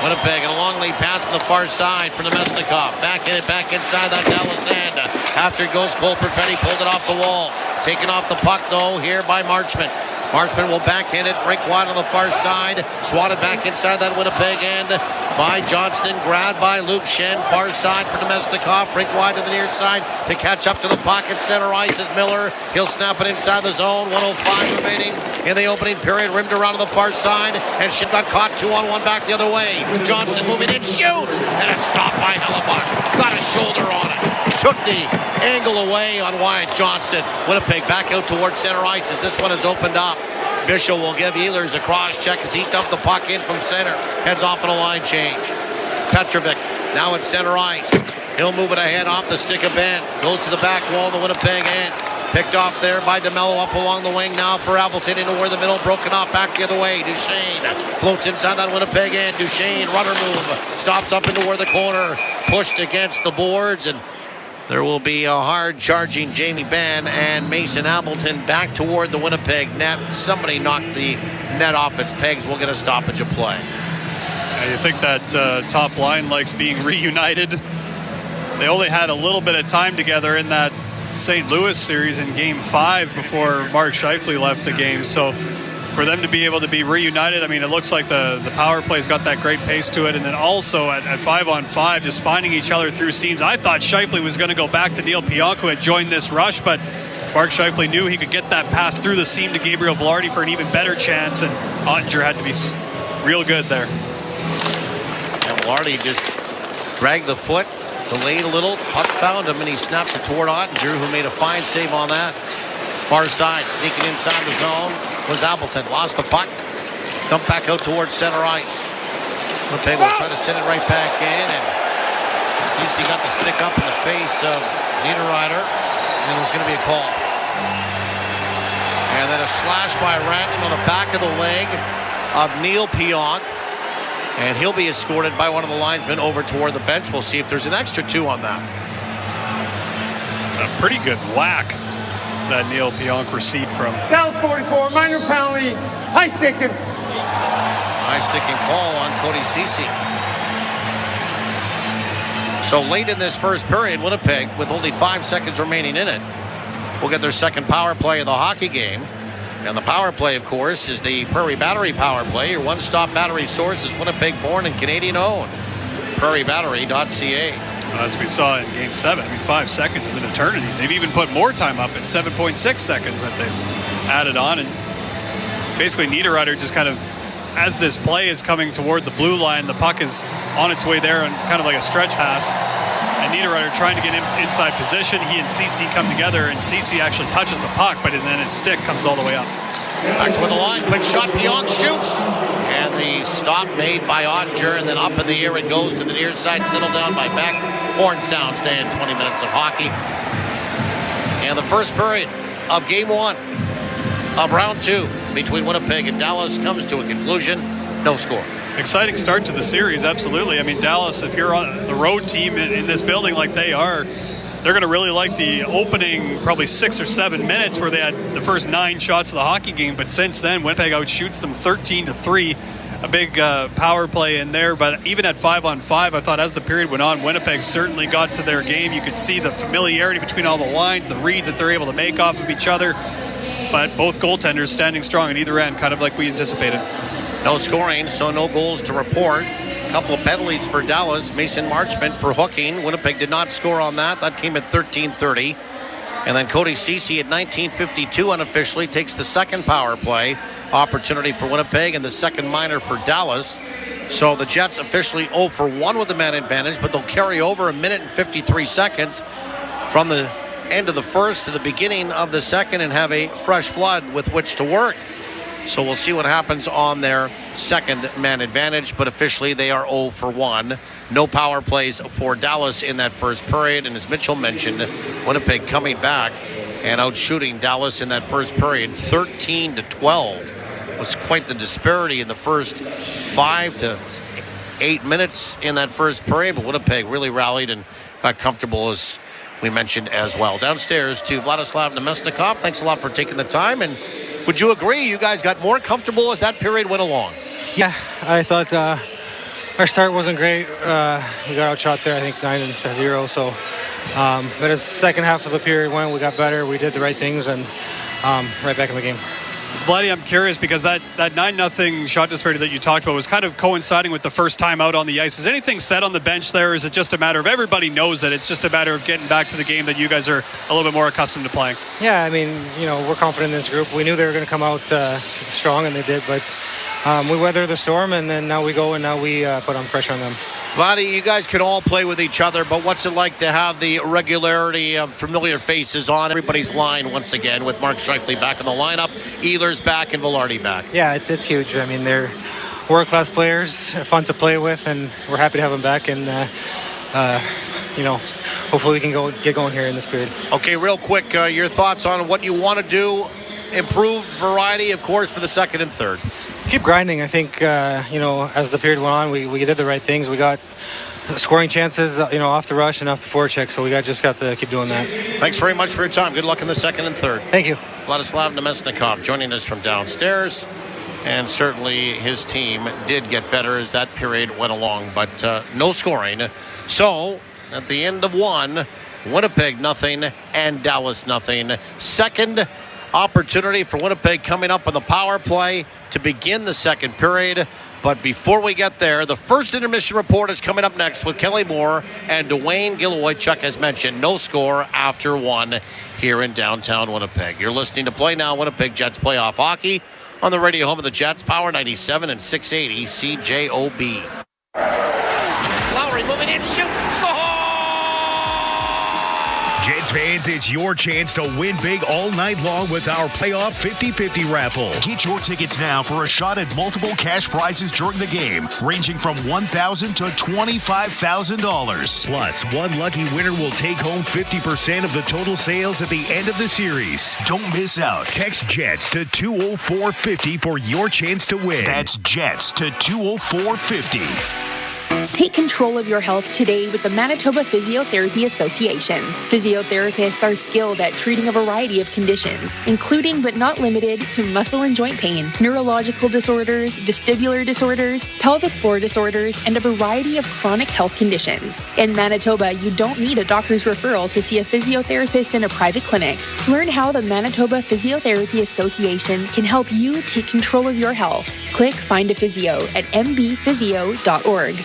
Winnipeg, and a long lead pass to the far side for Nemesnikov. Back inside that Dallas end. After it goes Cole Perfetti, pulled it off the wall. Taken off the puck, though, here by Marchment. Marchment will backhand it, break wide on the far side. Swatted back inside that Winnipeg end by Johnston. Grabbed by Luke Shen. Far side for Nemesnikov. Break wide to the near side to catch up to the puck at center ice is Miller. He'll snap it inside the zone. 1:05 remaining in the opening period. Rimmed around to the far side. And Shen got caught 2-on-1 back the other way. Johnston moving in, shoots. And it's stopped by Hellebuyck. Got a shoulder on it. Took the angle away on Wyatt Johnston. Winnipeg back out towards center ice as this one is opened up. Bischel will give Ehlers a cross check as he dumped the puck in from center. Heads off on a line change. Petrovic now at center ice. He'll move it ahead off the stick of Ben. Goes to the back wall, the Winnipeg end. Picked off there by DeMello up along the wing now for Appleton into where the middle, broken off back the other way. Duchesne floats inside that Winnipeg end. Duchesne, runner move, stops up into where the corner, pushed against the boards, and there will be a hard charging Jamie Benn and Mason Appleton back toward the Winnipeg net. Somebody knocked the net off its pegs. We'll get a stoppage of play. You think that top line likes being reunited? They only had a little bit of time together in that St. Louis series in Game 5 before Mark Scheifele left the game. So for them to be able to be reunited, I mean, it looks like the power play's got that great pace to it. And then also at 5-on-5, just finding each other through seams. I thought Scheifele was going to go back to Neil Pionk, who had joined this rush, but Mark Scheifele knew he could get that pass through the seam to Gabriel Velarde for an even better chance, and Ottinger had to be real good there. And Velarde just dragged the foot, delayed a little, puck found him, and he snapped it toward Ottinger, who made a fine save on that. Far side, sneaking inside the zone. was Appleton. Lost the puck. Dumped back out towards center ice. Winnipeg will try to send it right back in, and CC got the stick up in the face of Niederreiter, and there's going to be a call. And then a slash by Ranton on the back of the leg of Neil Pionk, and he'll be escorted by one of the linesmen over toward the bench. We'll see if there's an extra 2 on that. It's a pretty good whack that Neil Pionk received from. Dallas 44, minor penalty, high sticking. High sticking call on Cody Ceci. So late in this first period, Winnipeg, with only 5 seconds remaining in it, will get their second power play of the hockey game. And the power play, of course, is the Prairie Battery power play. Your one-stop battery source is Winnipeg-born and Canadian-owned. PrairieBattery.ca. As we saw in Game 7, 5 seconds is an eternity. They've even put more time up at 7.6 seconds that they've added on. And basically, Niederreiter just kind of, as this play is coming toward the blue line, the puck is on its way there and kind of like a stretch pass. And Niederreiter trying to get him inside position. He and CC come together, and CC actually touches the puck, but then his stick comes all the way up. Back with the line, quick shot, Pionk shoots. And the stop made by Ottinger, and then up in the air it goes to the near side, settled down by Beck. Horn sounds to end 20 minutes of hockey. And the first period of Game 1 of Round 2 between Winnipeg and Dallas comes to a conclusion. No score. Exciting start to the series, absolutely. Dallas, if you're on the road team in this building like they are, they're going to really like the opening probably 6 or 7 minutes where they had the first 9 shots of the hockey game. But since then, Winnipeg outshoots them 13-3. A big power play in there. But even at 5-on-5, I thought as the period went on, Winnipeg certainly got to their game. You could see the familiarity between all the lines, the reads that they're able to make off of each other. But both goaltenders standing strong at either end, kind of like we anticipated. No scoring, so no goals to report. A couple of penalties for Dallas. Mason Marchment for hooking. Winnipeg did not score on that. That came at 13:30. And then Cody Ceci at 19:52 unofficially takes the second power play opportunity for Winnipeg and the second minor for Dallas. So the Jets officially 0 for 1 with the man advantage, but they'll carry over 1 minute and 53 seconds from the end of the first to the beginning of the second and have a fresh flood with which to work. So we'll see what happens on their second man advantage, but officially they are 0 for 1. No power plays for Dallas in that first period, and as Mitchell mentioned, Winnipeg coming back and outshooting Dallas in that first period 13-12. It was quite the disparity in the first 5 to 8 minutes in that first period, but Winnipeg really rallied and got comfortable, as we mentioned as well. Downstairs to Vladislav Nemesnikov. Thanks a lot for taking the time, and would you agree you guys got more comfortable as that period went along? Yeah, I thought our start wasn't great. We got outshot there, I think 9-0. So, but as the second half of the period went, we got better. We did the right things, and right back in the game. Vladdy, I'm curious because that 9-0 shot disparity that you talked about was kind of coinciding with the first time out on the ice. Is anything said on the bench there? Or is it just a matter of everybody knows that it's just a matter of getting back to the game that you guys are a little bit more accustomed to playing? Yeah, we're confident in this group. We knew they were going to come out strong, and they did. But we weathered the storm, and then now we go and now we put on pressure on them. Vladdy, you guys can all play with each other, but what's it like to have the regularity of familiar faces on everybody's line once again with Mark Scheifele back in the lineup, Ehlers back, and Velarde back? Yeah, it's huge. They're world-class players, fun to play with, and we're happy to have them back. And hopefully we can get going here in this period. Okay, real quick, your thoughts on what you want to do? Improved variety, of course, for the second and third. Keep grinding. I think, as the period went on, we did the right things. We got scoring chances, off the rush and off the forecheck. So we just got to keep doing that. Thanks very much for your time. Good luck in the second and third. Thank you. Vladislav Nemesnikov joining us from downstairs. And certainly his team did get better as that period went along, but no scoring. So at the end of one, Winnipeg nothing and Dallas nothing. Second opportunity for Winnipeg coming up on the power play to begin the second period. But before we get there, the first intermission report is coming up next with Kelly Moore and Dwayne Gilroy. Chuck has mentioned no score after one here in downtown Winnipeg. You're listening to Play Now Winnipeg Jets playoff hockey on the radio home of the Jets, Power 97 and 680 CJOB. Lowry moving in, shoot, Jets fans, it's your chance to win big all night long with our playoff 50-50 raffle. Get your tickets now for a shot at multiple cash prizes during the game, ranging from $1,000 to $25,000. Plus, one lucky winner will take home 50% of the total sales at the end of the series. Don't miss out. Text JETS to 20450 for your chance to win. That's JETS to 20450. Take control of your health today with the Manitoba Physiotherapy Association. Physiotherapists are skilled at treating a variety of conditions, including but not limited to muscle and joint pain, neurological disorders, vestibular disorders, pelvic floor disorders, and a variety of chronic health conditions. In Manitoba, you don't need a doctor's referral to see a physiotherapist in a private clinic. Learn how the Manitoba Physiotherapy Association can help you take control of your health. Click Find a Physio at mbphysio.org.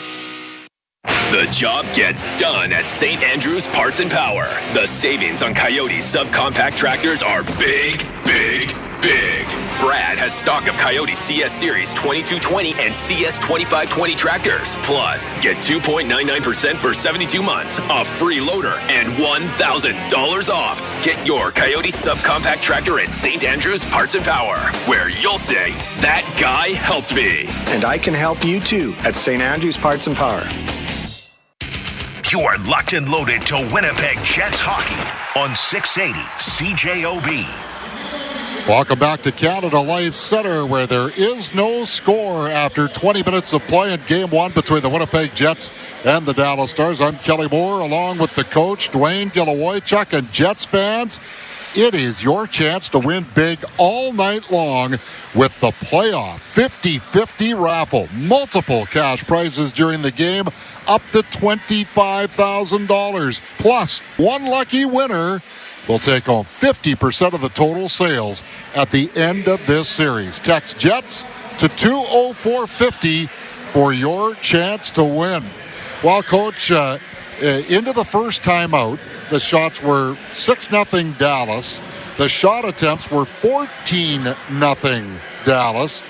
The job gets done at St. Andrew's Parts and Power. The savings on Coyote subcompact tractors are big, big, big. Brad has stock of Coyote CS Series 2220 and CS 2520 tractors. Plus, get 2.99% for 72 months, a free loader, and $1,000 off. Get your Coyote subcompact tractor at St. Andrew's Parts and Power, where you'll say, that guy helped me. And I can help you too at St. Andrew's Parts and Power. You are locked and loaded to Winnipeg Jets hockey on 680 CJOB. Welcome back to Canada Life Center, where there is no score after 20 minutes of play in Game 1 between the Winnipeg Jets and the Dallas Stars. I'm Kelly Moore, along with the coach, Dwayne Gilawaychuk, and Jets fans. It is your chance to win big all night long with the playoff 50-50 raffle. Multiple cash prizes during the game, up to $25,000. Plus, one lucky winner will take home 50% of the total sales at the end of this series. Text JETS to 20450 for your chance to win. Well, Coach, into the first timeout, the shots were 6-0 Dallas. The shot attempts were 14-0 Dallas.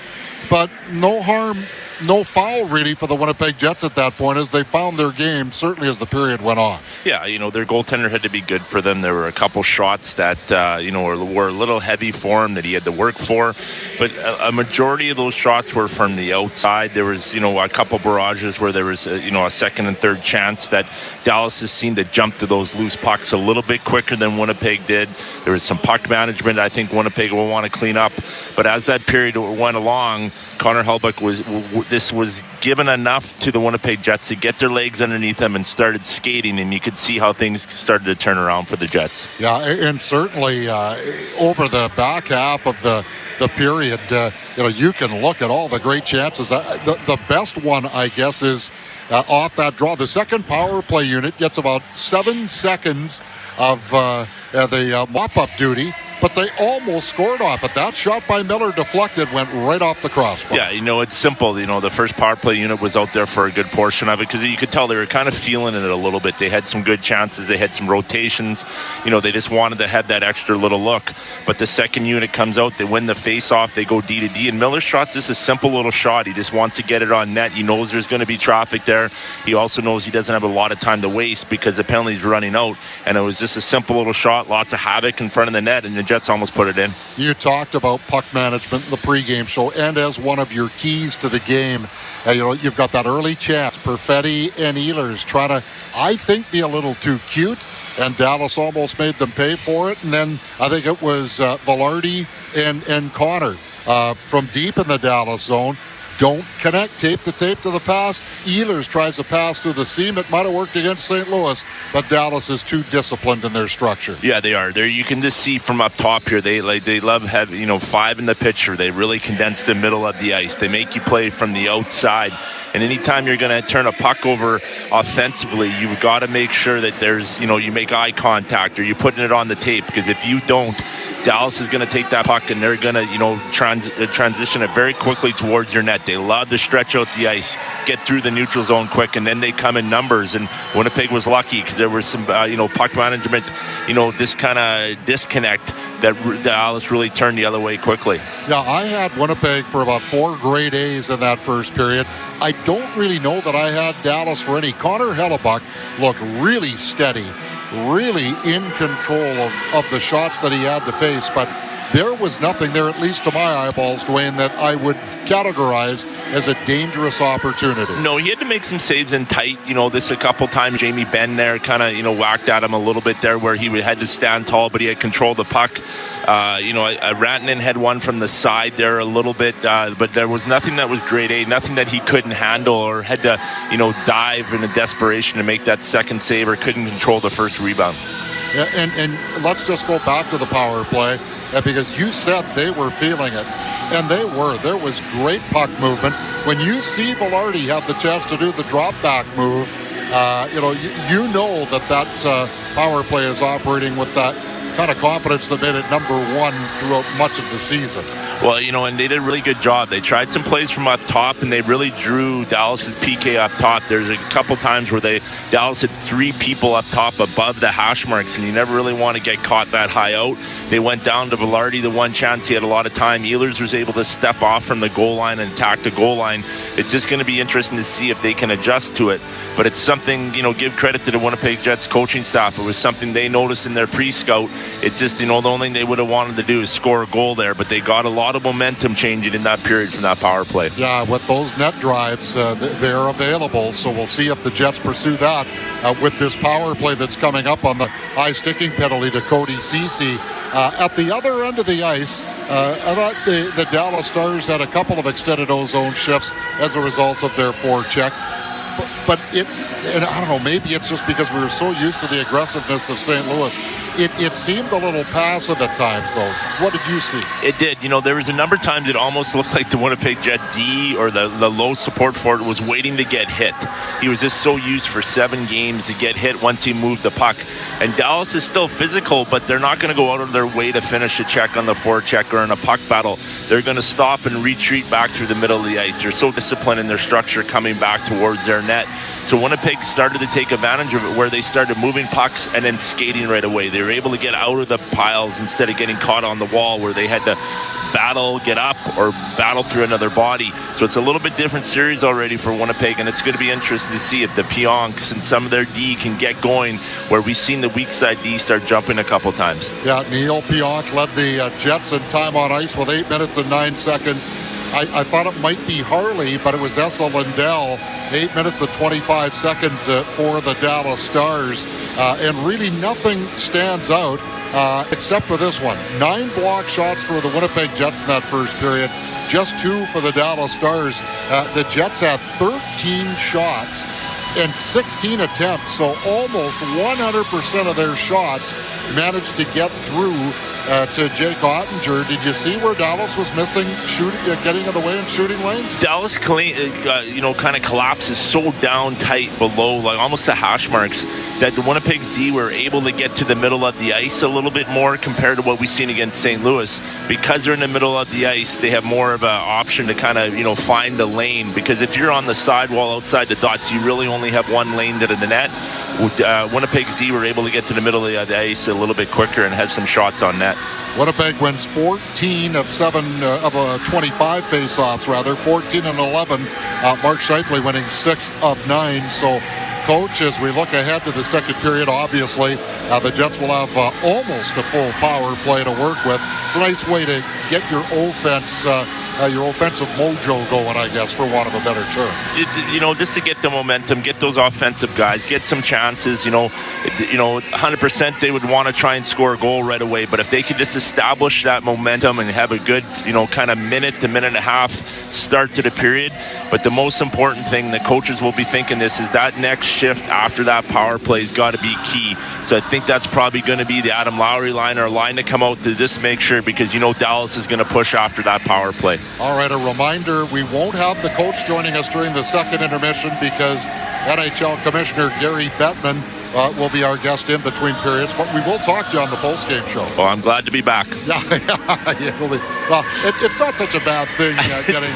But no harm, no foul really for the Winnipeg Jets at that point as they found their game, certainly as the period went on. Yeah, their goaltender had to be good for them. There were a couple shots that, were a little heavy for him that he had to work for. But a majority of those shots were from the outside. There was, a couple barrages where there was, a second and third chance that Dallas has seemed to jump to those loose pucks a little bit quicker than Winnipeg did. There was some puck management I think Winnipeg will want to clean up. But as that period went along, Connor Hellebuyck this was given enough to the Winnipeg Jets to get their legs underneath them and started skating, and you could see how things started to turn around for the Jets. Yeah, and certainly over the back half of the period, you can look at all the great chances. The best one, I guess, is off that draw. The second power play unit gets about 7 seconds of the mop-up duty, but they almost scored off it. That shot by Miller deflected, went right off the crossbar. Yeah, it's simple. The first power play unit was out there for a good portion of it because you could tell they were kind of feeling it a little bit. They had some good chances. They had some rotations. They just wanted to have that extra little look. But the second unit comes out, they win the face-off, they go D to D. And Miller's shot's just a simple little shot. He just wants to get it on net. He knows there's going to be traffic there. He also knows he doesn't have a lot of time to waste because the penalty's running out. And it was just a simple little shot, lots of havoc in front of the net, and the Jets almost put it in. You talked about puck management in the pregame show, and as one of your keys to the game, you've got that early chance. Perfetti and Ehlers trying to, I think, be a little too cute, and Dallas almost made them pay for it. And then I think it was Velarde and Connor from deep in the Dallas zone. Don't connect tape to the pass. Ehlers tries to pass through the seam. It might have worked against St. Louis, but Dallas is too disciplined in their structure. Yeah, they are. You can just see from up top here. They love having 5 in the picture. They really condense the middle of the ice. They make you play from the outside. And anytime you're going to turn a puck over offensively, you've got to make sure that there's you make eye contact or you're putting it on the tape, because if you don't, Dallas is going to take that puck and they're going to transition it very quickly towards your net. They love to stretch out the ice, get through the neutral zone quick, and then they come in numbers. And Winnipeg was lucky because there was some puck management, this kind of disconnect that Dallas really turned the other way quickly. Yeah, I had Winnipeg for about 4 grade A's in that first period. I don't really know that I had Dallas for any. Connor Hellebuyck looked really steady really in control of the shots that he had to face. But there was nothing there, at least to my eyeballs, Dwayne, that I would categorize as a dangerous opportunity. No, he had to make some saves in tight. This a couple times. Jamie Benn there kind of, whacked at him a little bit there where he had to stand tall, but he had control of the puck. Rantanen had one from the side there a little bit, but there was nothing that was grade A, nothing that he couldn't handle or had to, dive in a desperation to make that second save or couldn't control the first rebound. Yeah, and let's just go back to the power play. Because you said they were feeling it, and they were. There was great puck movement. When you see Velarde have the chance to do the drop-back move, you know that power play is operating with that kind of confidence that made it number one throughout much of the season. Well, and they did a really good job. They tried some plays from up top, and they really drew Dallas's PK up top. There's a couple times where Dallas had 3 people up top above the hash marks, and you never really want to get caught that high out. They went down to Velarde the one chance. He had a lot of time. Ehlers was able to step off from the goal line and attack the goal line. It's just going to be interesting to see if they can adjust to it. But it's something, give credit to the Winnipeg Jets coaching staff. It was something they noticed in their pre-scout. It's just, the only thing they would have wanted to do is score a goal there, but they got a lot of momentum changing in that period from that power play. Yeah, with those net drives, they're available, so we'll see if the Jets pursue that with this power play that's coming up on the high sticking penalty to Cody Ceci. At the other end of the ice, I thought the Dallas Stars had a couple of extended ozone shifts as a result of their forecheck. But and I don't know, maybe it's just because we were so used to the aggressiveness of St. Louis. It seemed a little passive at times, though. What did you see? It did. There was a number of times it almost looked like the Winnipeg Jet D or the low support for it was waiting to get hit. He was just so used for 7 games to get hit once he moved the puck. And Dallas is still physical, but they're not going to go out of their way to finish a check on the forecheck or in a puck battle. They're going to stop and retreat back through the middle of the ice. They're so disciplined in their structure coming back towards their net. So Winnipeg started to take advantage of it where they started moving pucks and then skating right away. They were able to get out of the piles instead of getting caught on the wall where they had to battle, get up, or battle through another body. So it's a little bit different series already for Winnipeg, and it's going to be interesting to see if the Pionks and some of their D can get going where we've seen the weak side D start jumping a couple times. Yeah, Neil Pionk led the Jets in time on ice with 8 minutes and 9 seconds. I thought it might be Harley, but it was Esa Lindell, 8 minutes and 25 seconds for the Dallas Stars. And really nothing stands out except for this one. 9 block shots for the Winnipeg Jets in that first period, just 2 for the Dallas Stars. The Jets had 13 shots and 16 attempts, so almost 100% of their shots managed to get through to Jake Ottinger. Did you see where Dallas was missing getting in the way and shooting lanes? Dallas, kind of collapses so down tight below, like almost the hash marks, that the Winnipeg's D were able to get to the middle of the ice a little bit more compared to what we've seen against St. Louis. Because they're in the middle of the ice, they have more of an option to kind of, find the lane. Because if you're on the sidewall outside the dots, you really only have one lane to the net. Winnipeg's D were able to get to the middle of the ice a little bit quicker and have some shots on net. Winnipeg wins 14 of 25 face-offs, 14 and 11. Mark Scheifele winning 6 of 9. So, Coach, as we look ahead to the second period, obviously, the Jets will have almost a full power play to work with. It's a nice way to get your offense, your offensive mojo going, I guess, for want of a better term. Just to get the momentum, get those offensive guys, get some chances. 100% they would want to try and score a goal right away. But if they could just establish that momentum and have a good, kind of minute to minute and a half start to the period. But the most important thing, the coaches will be thinking this, is that next shift after that power play has got to be key. So I think that's probably going to be the Adam Lowry line or a line to come out to just make sure, because Dallas is going to push after that power play. All right, a reminder, we won't have the coach joining us during the second intermission because NHL Commissioner Gary Bettman will be our guest in between periods, but we will talk to you on the postgame show. Well, I'm glad to be back. It's not such a bad thing getting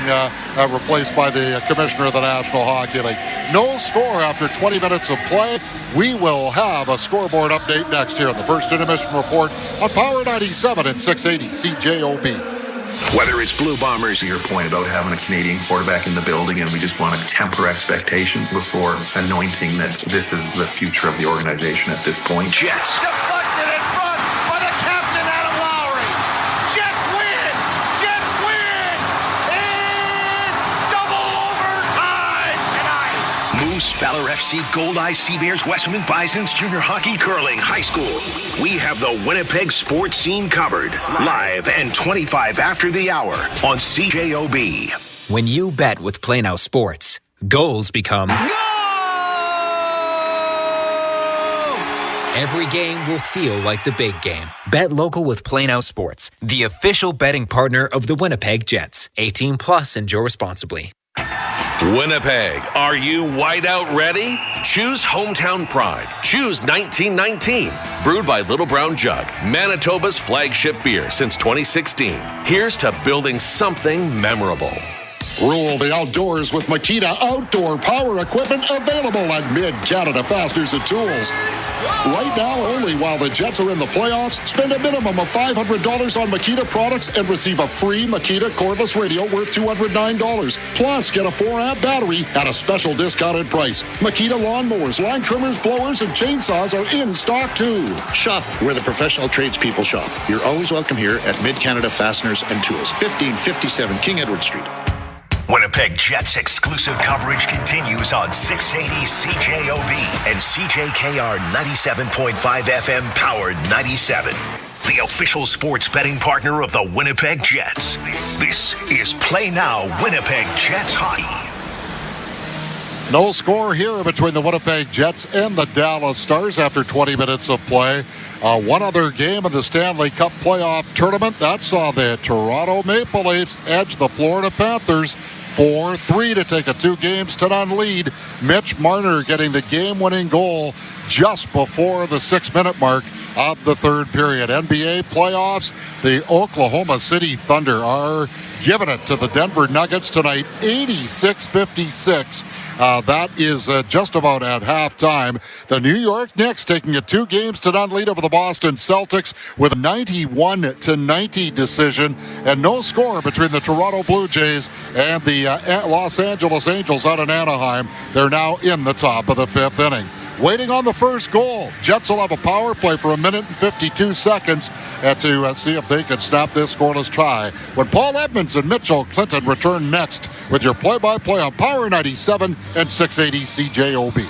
replaced by the Commissioner of the National Hockey League. No score after 20 minutes of play. We will have a scoreboard update next here on the First Intermission Report on Power 97 and 680 CJOB. Whether it's Blue Bombers, to your point about having a Canadian quarterback in the building, and we just want to temper expectations before anointing that this is the future of the organization at this point. Jets. Deflected in front by the captain, Adam Lowry. Jets win! Jets win! In double overtime tonight! Moose, Valor FC, Goldeye, Seabears, Westman Bisons, Junior Hockey, Curling, High School. We have the Winnipeg sports scene covered. Live and 25 after the hour on CJOB. When you bet with Play Now Sports, goals become... Every game will feel like the big game. Bet local with Play Now Sports, the official betting partner of the Winnipeg Jets. 18 plus, enjoy responsibly. Winnipeg, are you whiteout ready? Choose Hometown Pride. Choose 1919. Brewed by Little Brown Jug, Manitoba's flagship beer since 2016. Here's to building something memorable. Rule the outdoors with Makita Outdoor Power Equipment, available at Mid-Canada Fasteners and Tools. Right now, only while the Jets are in the playoffs, spend a minimum of $500 on Makita products and receive a free Makita cordless radio worth $209. Plus, get a 4-amp battery at a special discounted price. Makita lawnmowers, line trimmers, blowers, and chainsaws are in stock too. Shop where the professional tradespeople shop. You're always welcome here at Mid-Canada Fasteners and Tools, 1557 King Edward Street. Winnipeg Jets exclusive coverage continues on 680 CJOB and CJKR 97.5 FM Powered 97. The official sports betting partner of the Winnipeg Jets. This is Play Now Winnipeg Jets Hockey. No score here between the Winnipeg Jets and the Dallas Stars after 20 minutes of play. One other game in the Stanley Cup playoff tournament. That saw the Toronto Maple Leafs edge the Florida Panthers 4-3 to take a 2-0 lead. Mitch Marner getting the game-winning goal just before the 6-minute mark of the third period. NBA playoffs, the Oklahoma City Thunder are giving it to the Denver Nuggets tonight, 86-56. That is just about at halftime. The New York Knicks taking a 2-0 lead over the Boston Celtics with a 91-90 decision, and no score between the Toronto Blue Jays and the Los Angeles Angels out in Anaheim. They're now in the top of the fifth inning. Waiting on the first goal. Jets will have a power play for 1 minute and 52 seconds to see if they can snap this scoreless tie. When Paul Edmonds and Mitchell Clinton return next with your play-by-play on Power 97 and 680 CJOB.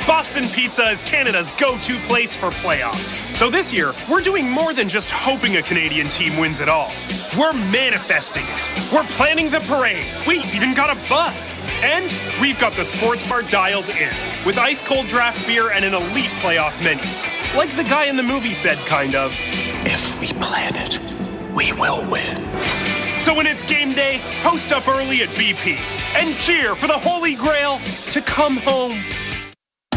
Boston Pizza is Canada's go-to place for playoffs. So this year, we're doing more than just hoping a Canadian team wins it all. We're manifesting it. We're planning the parade. We even got a bus. And we've got the sports bar dialed in, with ice-cold draft beer and an elite playoff menu. Like the guy in the movie said, kind of. If we plan it, we will win. So when it's game day, post up early at BP and cheer for the Holy Grail to come home.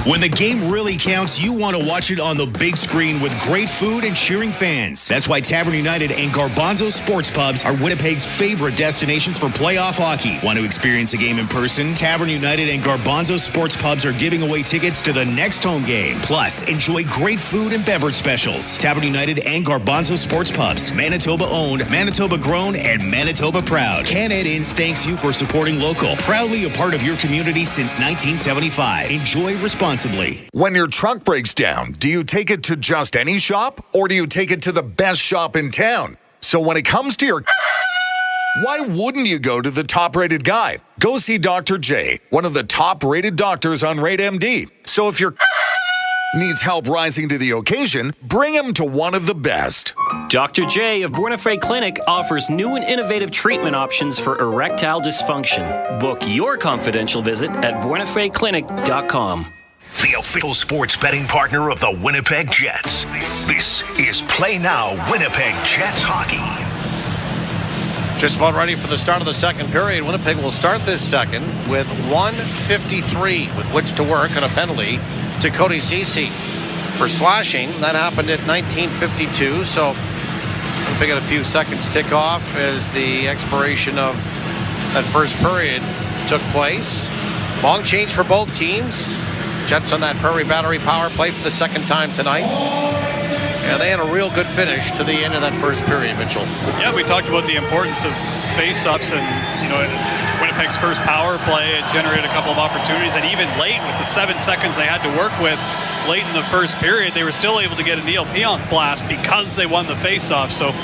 When the game really counts, you want to watch it on the big screen with great food and cheering fans. That's why Tavern United and Garbanzo Sports Pubs are Winnipeg's favorite destinations for playoff hockey. Want to experience a game in person? Tavern United and Garbanzo Sports Pubs are giving away tickets to the next home game. Plus, enjoy great food and beverage specials. Tavern United and Garbanzo Sports Pubs. Manitoba owned, Manitoba grown, and Manitoba proud. Can-Ed Inns thanks you for supporting local. Proudly a part of your community since 1975. Enjoy responsibly. When your truck breaks down, do you take it to just any shop, or do you take it to the best shop in town? So when it comes to your... Why wouldn't you go to the top-rated guy? Go see Dr. J, one of the top-rated doctors on RateMD. So if your... needs help rising to the occasion, bring him to one of the best. Dr. J of Buena Clinic offers new and innovative treatment options for erectile dysfunction. Book your confidential visit at buenafeclinic.com. The official sports betting partner of the Winnipeg Jets. This is Play Now Winnipeg Jets Hockey. Just about ready for the start of the second period. Winnipeg will start this second with 1:53 with which to work on a penalty to Cody Ceci for slashing. That happened at 19:52, so Winnipeg got a few seconds tick off as the expiration of that first period took place. Long change for both teams. Jets on that Prairie Battery power play for the second time tonight. Yeah, they had a real good finish to the end of that first period, Mitchell. Yeah, we talked about the importance of face-ups, and Winnipeg's first power play, it generated a couple of opportunities, and even late with the 7 seconds they had to work with late in the first period, they were still able to get a Neil Pionk blast because they won the face-off. So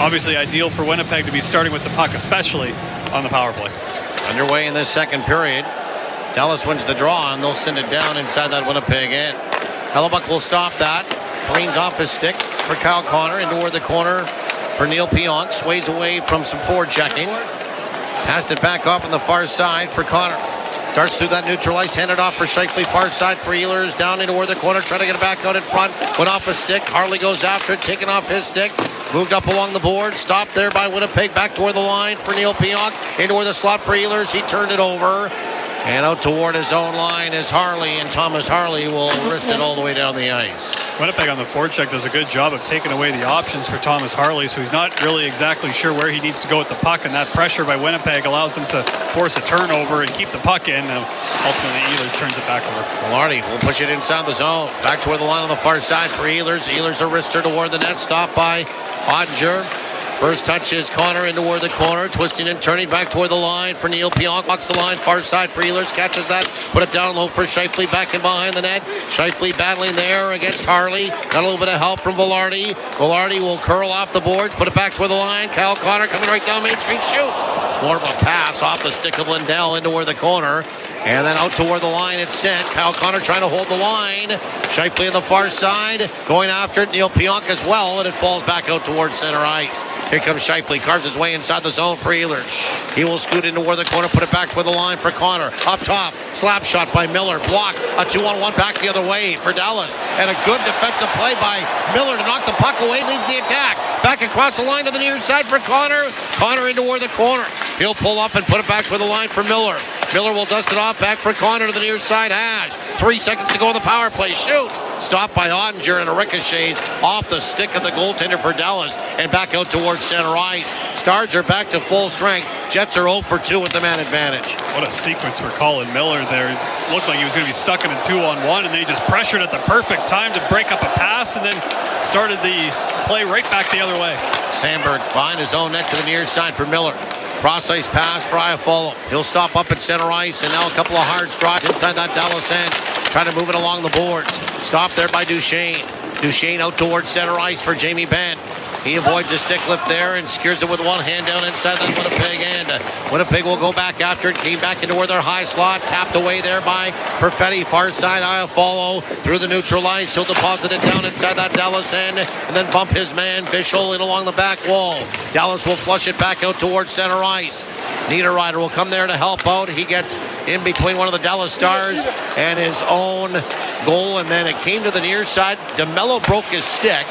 obviously ideal for Winnipeg to be starting with the puck, especially on the power play. Underway in this second period. Dallas wins the draw, and they'll send it down inside that Winnipeg end. Hellebuck will stop that. Cleans off his stick for Kyle Connor into where the corner for Neil Pionk. Sways away from some forechecking. Passed it back off on the far side for Connor. Darts through that neutral ice, handed off for Scheifele, far side for Ehlers, down into where the corner, trying to get it back out in front. Went off a stick. Harley goes after it, taking off his stick. Moved up along the board, stopped there by Winnipeg, back toward the line for Neil Pionk, into where the slot for Ehlers. He turned it over. And out toward his own line is Harley, and Thomas Harley will wrist it all the way down the ice. Winnipeg on the forecheck does a good job of taking away the options for Thomas Harley, so he's not really exactly sure where he needs to go with the puck, and that pressure by Winnipeg allows them to force a turnover and keep the puck in. Ultimately, Ehlers turns it back over. Velarde will push it inside the zone. Back toward the line on the far side for Ehlers. Ehlers a wrister toward the net, stopped by Ottinger. First touch is Connor into where the corner, twisting and turning back toward the line for Neil Pionk. Walks the line, far side for Ehlers, catches that, put it down low for Scheifele, back in behind the net. Scheifele battling there against Harley. Got a little bit of help from Velarde. Velarde will curl off the boards, put it back toward the line. Kyle Connor coming right down Main Street, shoots. More of a pass off the stick of Lindell into where the corner. And then out toward the line it's sent. Kyle Connor trying to hold the line. Scheifele on the far side, going after it. Neil Pionk as well, and it falls back out towards center ice. Here comes Scheifele, carves his way inside the zone for Ehlers. He will scoot into where the corner, put it back toward the line for Connor. Up top, slap shot by Miller, blocked. A 2-on-1 back the other way for Dallas. And a good defensive play by Miller to knock the puck away, leads the attack. Back across the line to the near side for Connor. Connor into where the corner. He'll pull up and put it back toward the line for Miller. Miller will dust it off back for Connor to the near side hash. 3 seconds to go on the power play. Shoots. Stopped by Ottinger, and a ricochet off the stick of the goaltender for Dallas and back out towards center ice. Stars are back to full strength. Jets are 0 for 2 with the man advantage. What a sequence for Colin Miller there. It looked like he was going to be stuck in a 2-on-1, and then he just pressured at the perfect time to break up a pass and then started the play right back the other way. Sandberg behind his own net to the near side for Miller. Cross ice pass for Iafallo. He'll stop up at center ice, and now a couple of hard strides inside that Dallas end. Trying to move it along the boards. Stopped there by Duchesne. Duchesne out towards center ice for Jamie Benn. He avoids a stick lift there and steers it with one hand down inside that Winnipeg end. Winnipeg will go back after it. Came back into where their high slot. Tapped away there by Perfetti. Far side, Iafallo through the neutral ice. He'll deposit it down inside that Dallas end and then bump his man Bischel in along the back wall. Dallas will flush it back out towards center ice. Niederreiter will come there to help out. He gets in between one of the Dallas Stars and his own goal, and then it came to the near side. DeMello broke his stick,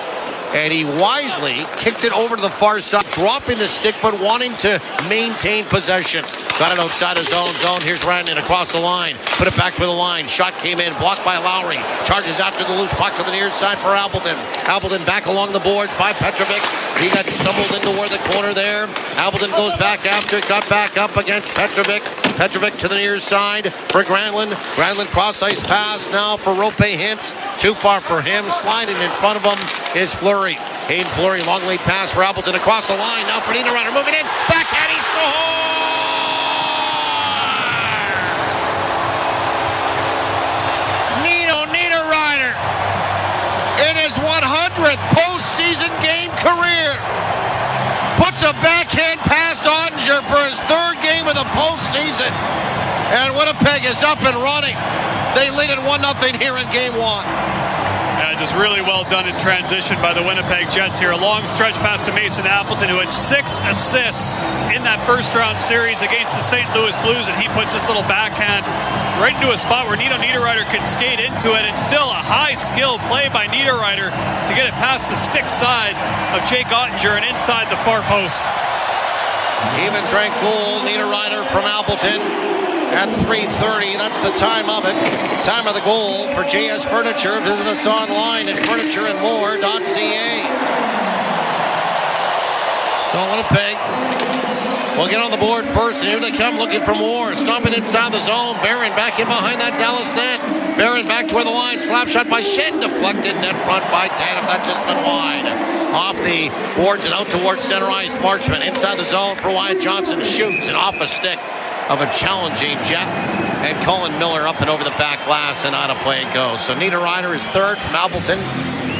and he wisely kicked it over to the far side, dropping the stick but wanting to maintain possession. Got it outside his own zone. Here's Rantanen across the line. Put it back to the line. Shot came in, blocked by Lowry. Charges after the loose puck to the near side for Appleton. Appleton back along the boards by Petrovic. He got stumbled into where the corner there. Appleton goes back after it. Got back up against Petrovic. Petrovic to the near side for Granlund. Granlund cross ice pass now for Rope Hintz. Too far for him. Sliding in front of him is Fleury. Hayden Fleury, long lead pass for Appleton across the line. Now for Niederreiter moving in. Backhand, he scores! Niederreiter in his 100th postseason game career puts a backhand pass to Ottinger for his third game of the postseason. And Winnipeg is up and running. They lead at 1-0 here in game one. Yeah, just really well done in transition by the Winnipeg Jets here. A long stretch pass to Mason Appleton, who had 6 assists in that first round series against the St. Louis Blues, and he puts this little backhand right into a spot where Nino Niederreiter could skate into it. It's still a high-skill play by Niederreiter to get it past the stick side of Jake Ottinger and inside the far post. Even strength goal, Niederreiter from Appleton at 3:30. That's the time of it. Time of the goal for JS Furniture. Visit us online at furnitureandmore.ca. So Winnipeg will get on the board first, and here they come looking for more. Stomping inside the zone. Barron back in behind that Dallas net. Barron back toward the line. Slap shot by Shen. Deflected net front by Tanev. That just went wide. Off the boards and out towards center ice. Marchman inside the zone for Wyatt Johnson. Shoots and off a stick of a challenging Jet. And Colin Miller up and over the back glass, and out of play it goes. So Niederreiter is third from Appleton.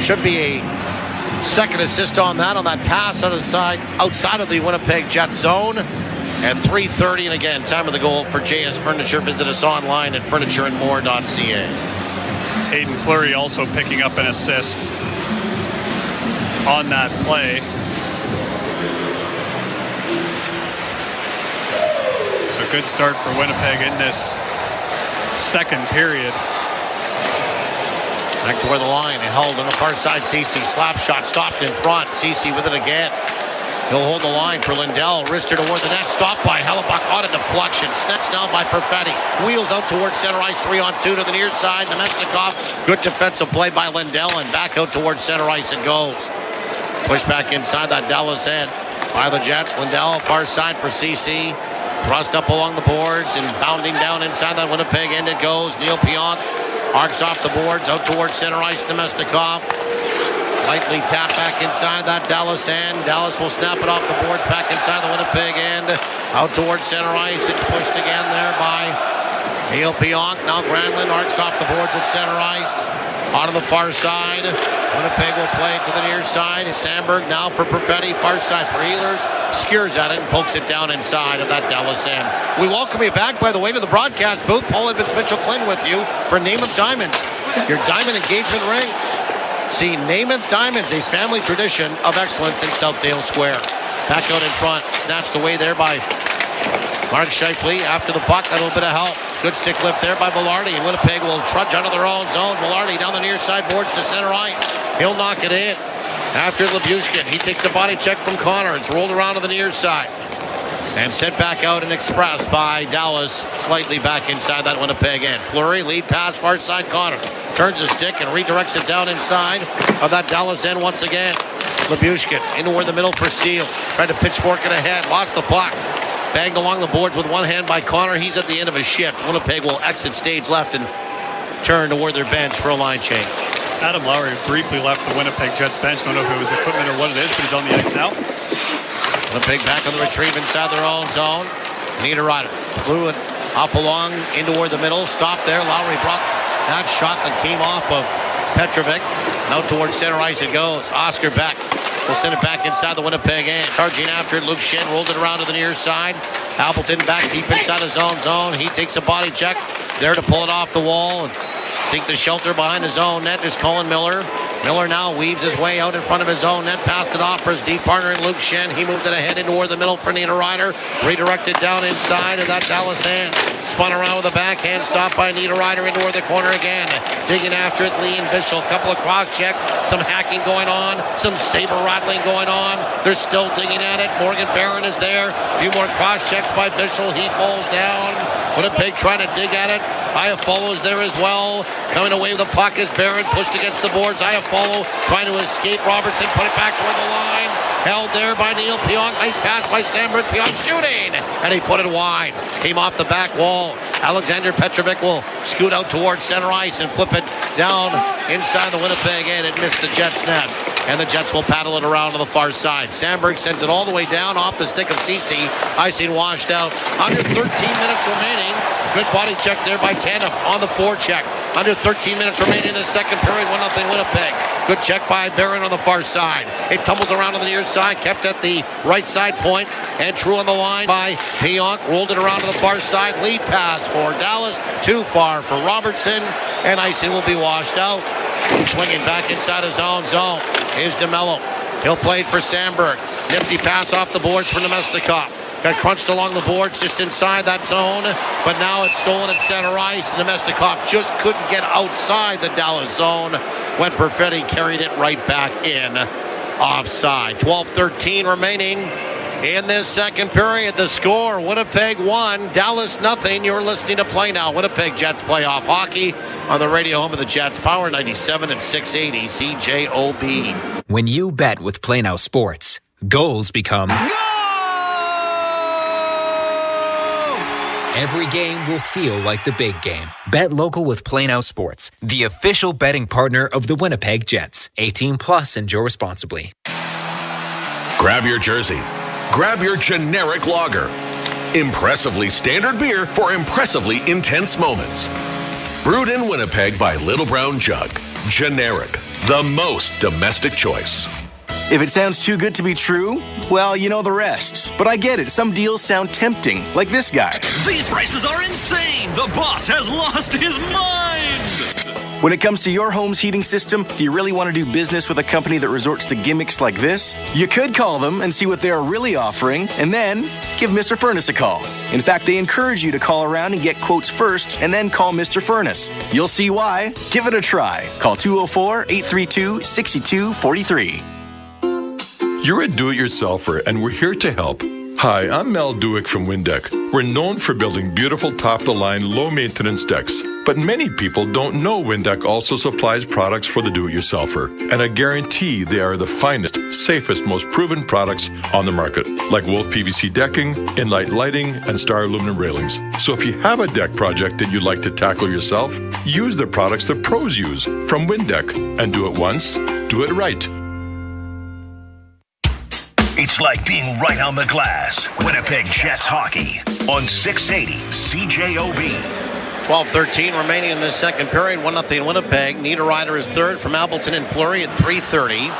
Should be a second assist on that pass out of the side, outside of the Winnipeg Jets zone. At 3:30, and again, time of the goal for JS Furniture. Visit us online at furnitureandmore.ca. Hayden Fleury also picking up an assist on that play. So a good start for Winnipeg in this second period. Back to where the line held on the far side. Ceci slap shot stopped in front. Ceci with it again. He'll hold the line for Lindell. Wrister toward the net. Stopped by Hellebuck on a deflection. Snatched down by Perfetti. Wheels out towards center ice. 3-on-2 to the near side. Nemesnikov. Good defensive play by Lindell. And back out towards center ice it goes. Push back inside that Dallas end by the Jets. Lindell far side for CC. Thrust up along the boards and bounding down inside that Winnipeg end it goes. Neil Pionk arcs off the boards out towards center ice. Nemesnikov. Lightly tapped back inside that Dallas end. Dallas will snap it off the boards back inside the Winnipeg end. Out towards center ice. It's pushed again there by Neil Pionk. Now Granlund arcs off the boards at center ice. On the far side. Winnipeg will play to the near side. Sandberg now for Perfetti. Far side for Ehlers. Skewers at it and pokes it down inside of that Dallas end. We welcome you back, by the way, to the broadcast booth. Paul Evans, Mitchell Klin with you for Namath Diamonds, your diamond engagement ring. See Namath Diamonds, a family tradition of excellence in Southdale Square. Back out in front. Snatched away there by Mark Scheifele. After the puck, a little bit of help. Good stick lift there by Velarde, and Winnipeg will trudge under their own zone. Velarde down the near side boards to center ice. He'll knock it in. After Labushkin, he takes a body check from Connor. It's rolled around to the near side. And sent back out and expressed by Dallas, slightly back inside that Winnipeg end. Fleury, lead pass, far side Connor. Turns the stick and redirects it down inside of that Dallas end once again. Labushkin into where the middle for Steele. Tried to pitchfork it ahead, lost the puck. Banged along the boards with one hand by Connor. He's at the end of his shift. Winnipeg will exit stage left and turn toward their bench for a line change. Adam Lowry briefly left the Winnipeg Jets bench. Don't know if it was equipment or what it is, but he's on the ice now. Winnipeg back on the retrieve inside their own zone. Niederreiter flew it up along into where the middle. Stopped there. Lowry brought that shot that came off of Petrovic. Now towards center ice it goes. Oscar Beck will send it back inside the Winnipeg end. Charging after it. Luke Shen rolled it around to the near side. Appleton back deep inside his own zone. He takes a body check there to pull it off the wall and seek the shelter behind his own net is Colin Miller. Miller now weaves his way out in front of his own net. Passed it off for his deep partner in Luke Shen. He moved it ahead into where the middle for Niederreiter. Redirected down inside of that Dallas hand. Spun around with a backhand. Stopped by Niederreiter into where the corner again. Digging after it, Lee and Bischel. Couple of cross checks. Some hacking going on. Some saber rattling going on. They're still digging at it. Morgan Barron is there. A few more cross checks by Bischel. He falls down. Winnipeg trying to dig at it. Iafallo is there as well. Coming away with the puck is Barron. Pushed against the boards. Iafallo trying to escape. Robertson put it back toward the line. Held there by Neil Pionk. Nice pass by Sandberg. Pionk shooting. And he put it wide. Came off the back wall. Alexander Petrovic will scoot out towards center ice and flip it down inside the Winnipeg end. It missed the Jets net. And the Jets will paddle it around to the far side. Sandberg sends it all the way down off the stick of Ceci. Icing washed out. Under 13 minutes remaining. Good body check there by Tanev on the forecheck. Under 13 minutes remaining in the second period. 1-0 Winnipeg. Good check by Barron on the far side. It tumbles around to the near side. Kept at the right side point. And true on the line by Pionk. Rolled it around to the far side. Lead pass for Dallas. Too far for Robertson. And icing will be washed out. Swinging back inside his own zone is DeMello. He'll play it for Sandberg. Nifty pass off the boards for Nemesnikov. Got crunched along the boards just inside that zone, but now it's stolen at center ice. Nemesnikov just couldn't get outside the Dallas zone when Perfetti carried it right back in offside. 12:13 remaining in this second period. The score, Winnipeg 1, Dallas nothing. You're listening to Play Now, Winnipeg Jets playoff hockey on the radio home of the Jets, Power 97 and 680 CJOB. When you bet with Play Now Sports, goals become Every game will feel like the big game. Bet local with Plainout Sports, the official betting partner of the Winnipeg Jets. 18 plus, enjoy responsibly. Grab your jersey. Grab your generic lager. Impressively standard beer for impressively intense moments. Brewed in Winnipeg by Little Brown Jug. Generic, the most domestic choice. If it sounds too good to be true, well, you know the rest. But I get it. Some deals sound tempting, like this guy. These prices are insane! The boss has lost his mind! When it comes to your home's heating system, do you really want to do business with a company that resorts to gimmicks like this? You could call them and see what they're really offering, and then give Mr. Furnace a call. In fact, they encourage you to call around and get quotes first, and then call Mr. Furnace. You'll see why. Give it a try. Call 204-832-6243. You're a do-it-yourselfer, and we're here to help. Hi, I'm Mel Duick from WinDeck. We're known for building beautiful top-of-the-line, low-maintenance decks. But many people don't know WinDeck also supplies products for the do-it-yourselfer. And I guarantee they are the finest, safest, most proven products on the market. Like Wolf PVC decking, Inlight lighting, and Star aluminum railings. So if you have a deck project that you'd like to tackle yourself, use the products the pros use from WinDeck. And do it once, do it right. It's like being right on the glass. Winnipeg Jets hockey on 680 CJOB. 12:13 remaining in this second period. 1-0 Winnipeg. Niederreiter is third from Appleton and Fleury at 3:30.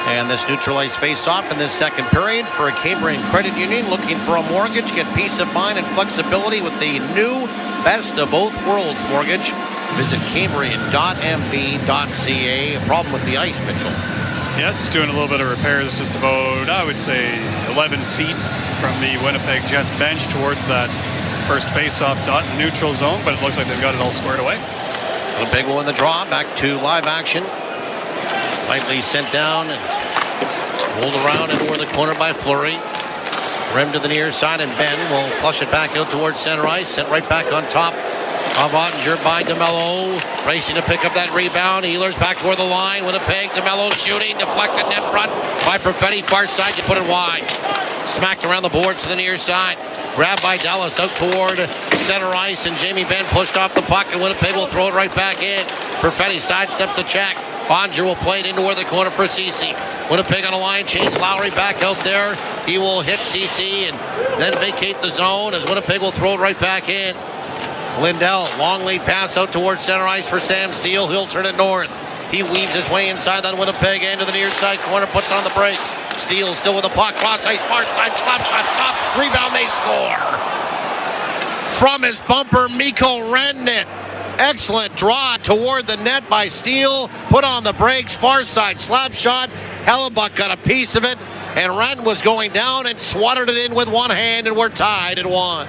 And this neutralized face-off in this second period for a Cambrian Credit Union looking for a mortgage. Get peace of mind and flexibility with the new Best of Both Worlds mortgage. Visit Cambrian.mb.ca. A problem with the ice, Mitchell. Yeah, just doing a little bit of repairs, just about, I would say, 11 feet from the Winnipeg Jets bench towards that first face-off dot in the neutral zone, but it looks like they've got it all squared away. Winnipeg will win the draw. Back to live action. Lightly sent down and rolled around and over the corner by Fleury. Rim to the near side, and Ben will flush it back out towards center ice. Sent right back on top of Ottinger by DeMello. Racing to pick up that rebound. Ehlers back toward the line. Winnipeg, DeMello shooting. Deflected net front by Perfetti. Far side, you put it wide. Smacked around the boards to the near side. Grabbed by Dallas out toward center ice. And Jamie Benn pushed off the puck. And Winnipeg will throw it right back in. Perfetti sidesteps the check. Ottinger will play it into where the corner for Ceci. Winnipeg on a line change. Lowry back out there. He will hit Ceci and then vacate the zone as Winnipeg will throw it right back in. Lindell, long lead pass out towards center ice for Sam Steele. He'll turn it north. He weaves his way inside that Winnipeg end to the near side corner, puts on the brakes. Steele still with the puck, cross ice, far side, slap shot, stop, rebound, they score. From his bumper, Mikko Rantanen. Excellent draw toward the net by Steele. Put on the brakes, far side, slap shot. Hellebuck got a piece of it, and Rantanen was going down and swatted it in with one hand, and we're tied at 1.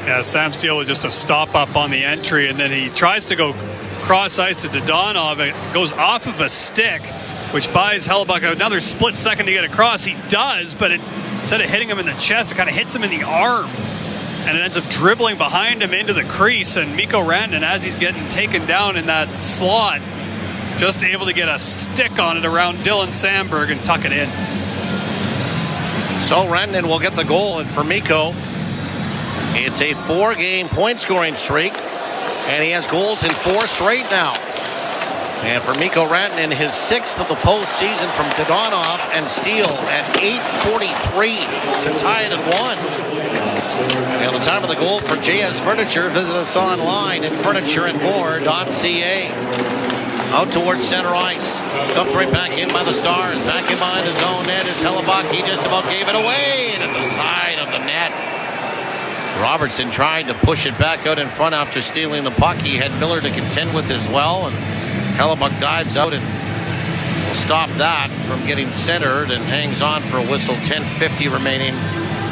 Yeah, Sam Steele with just a stop up on the entry, and then he tries to go cross ice to Dodonov. It goes off of a stick, which buys Hellebuck another split second to get across. He does, but instead of hitting him in the chest, it kind of hits him in the arm. And it ends up dribbling behind him into the crease. And Mikko Rantanen, as he's getting taken down in that slot, just able to get a stick on it around Dylan Sandberg and tuck it in. So Rantanen will get the goal, and for Mikko, it's a 4-game point-scoring streak, and he has goals in 4 straight now. And for Mikko Rantanen, his 6th of the postseason from Dodonov and Steele at 8:43 to tie it at 1. And the time of the goal for JS Furniture, visit us online at furnitureandmore.ca. Out towards center ice. Dumped right back in by the Stars. Back in behind his own net is Hellebuck. He just about gave it away, and at the side of the net. Robertson tried to push it back out in front after stealing the puck. He had Miller to contend with as well, and Hellebuck dives out and will stop that from getting centered and hangs on for a whistle. 10:50 remaining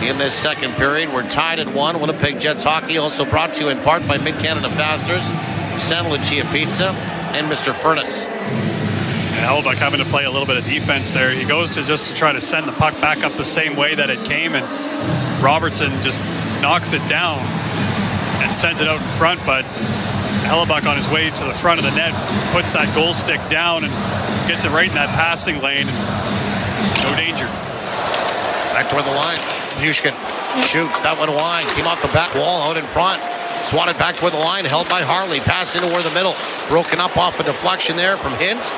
in this second period. We're tied at 1. Winnipeg Jets hockey also brought to you in part by Mid-Canada Fasters, San Lucia Pizza, and Mr. Furnace. And Hellebuck having to play a little bit of defense there. He goes to just to try to send the puck back up the same way that it came, and Robertson just knocks it down and sends it out in front, but Hellebuck on his way to the front of the net puts that goal stick down and gets it right in that passing lane. No danger. Back toward the line. Hushkin Shoots. That one wide. Came off the back wall out in front. Swatted back toward the line. Held by Harley. Pass into the middle. Broken up off a deflection there from Hintz.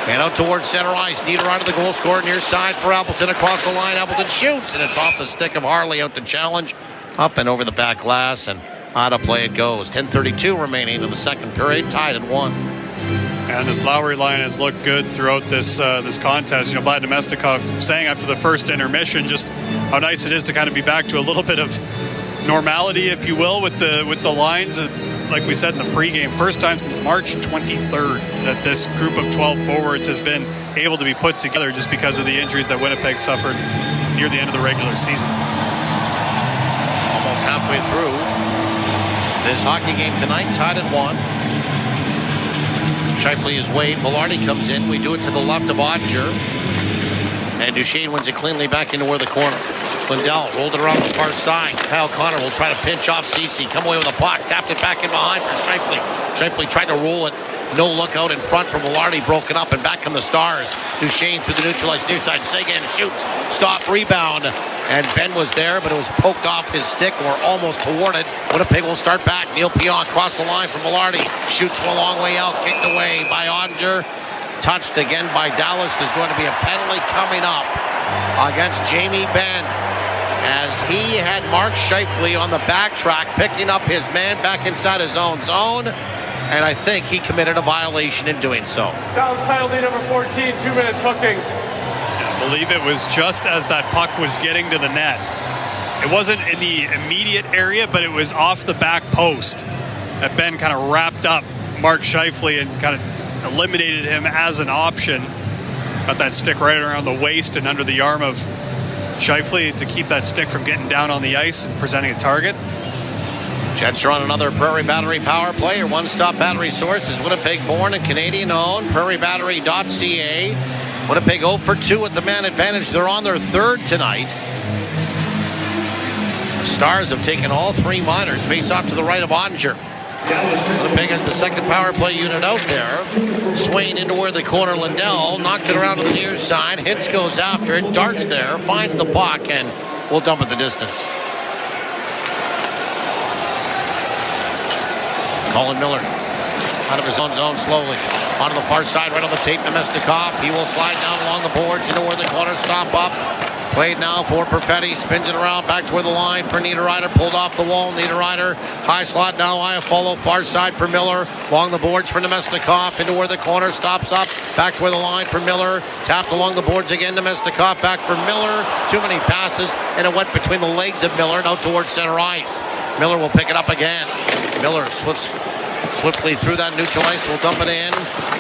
And out towards center ice. Niederreiter, the goal scorer, near side for Appleton. Across the line. Appleton shoots. And it's off the stick of Harley. Out to challenge. Up and over the back glass. And out of play it goes. 10:32 remaining in the second period. Tied at 1. And this Lowry line has looked good throughout this contest. Vlad Domestikov saying after the first intermission just how nice it is to kind of be back to a little bit of normality, if you will, with the lines. Like we said in the pregame, first time since March 23rd that this group of 12 forwards has been able to be put together just because of the injuries that Winnipeg suffered near the end of the regular season. Almost halfway through this hockey game tonight, tied at 1. Shifley is waved. Velarde comes in. We do it to the left of Ottinger. And Duchesne wins it cleanly back into the corner. Lindell rolled it around the far side. Kyle Connor will try to pinch off Ceci. Come away with a puck. Tapped it back in behind for Shifley. Shifley tried to roll it. No look out in front from Velarde. Broken up and back come the Stars. Duchesne through the neutralized near side. Seguin shoots. Stop. Rebound. And Ben was there, but it was poked off his stick or almost toward it. Winnipeg will start back. Neil Pion across the line from Velarde. Shoots from a long way out. Kicked away by Ottinger. Touched again by Dallas. There's going to be a penalty coming up against Jamie Benn, as he had Mark Shifley on the backtrack, picking up his man back inside his own zone. And I think he committed a violation in doing so. Dallas penalty number 14, 2 minutes hooking. I believe it was just as that puck was getting to the net. It wasn't in the immediate area, but it was off the back post that Ben kind of wrapped up Mark Shifley and kind of eliminated him as an option. Got that stick right around the waist and under the arm of Shifley to keep that stick from getting down on the ice and presenting a target. Jets are on another Prairie Battery power play. Your one-stop battery source is Winnipeg-born and Canadian-owned. PrairieBattery.ca. Winnipeg 0 for 2 at the man advantage. They're on their third tonight. The Stars have taken all 3 minors. Face off to the right of Ottinger. Winnipeg has the second power play unit out there. Swain into the corner. Lindell knocked it around to the near side. Hintz goes after it. Darts there. Finds the puck and will dump it the distance. Colin Miller out of his own zone slowly. Onto the far side, right on the tape, Domestikov. He will slide down along the boards into the corner. Stop up. Played now for Perfetti. Spins it around back toward the line for Niederreiter. Pulled off the wall. Niederreiter. High slot now. Iafallo. Far side for Miller. Along the boards for Domestikov. Into the corner. Stops up. Back toward the line for Miller. Tapped along the boards again. Domestikov back for Miller. Too many passes. And it went between the legs of Miller. Now towards center ice. Miller will pick it up again. Miller swiftly through that neutral ice. Will dump it in.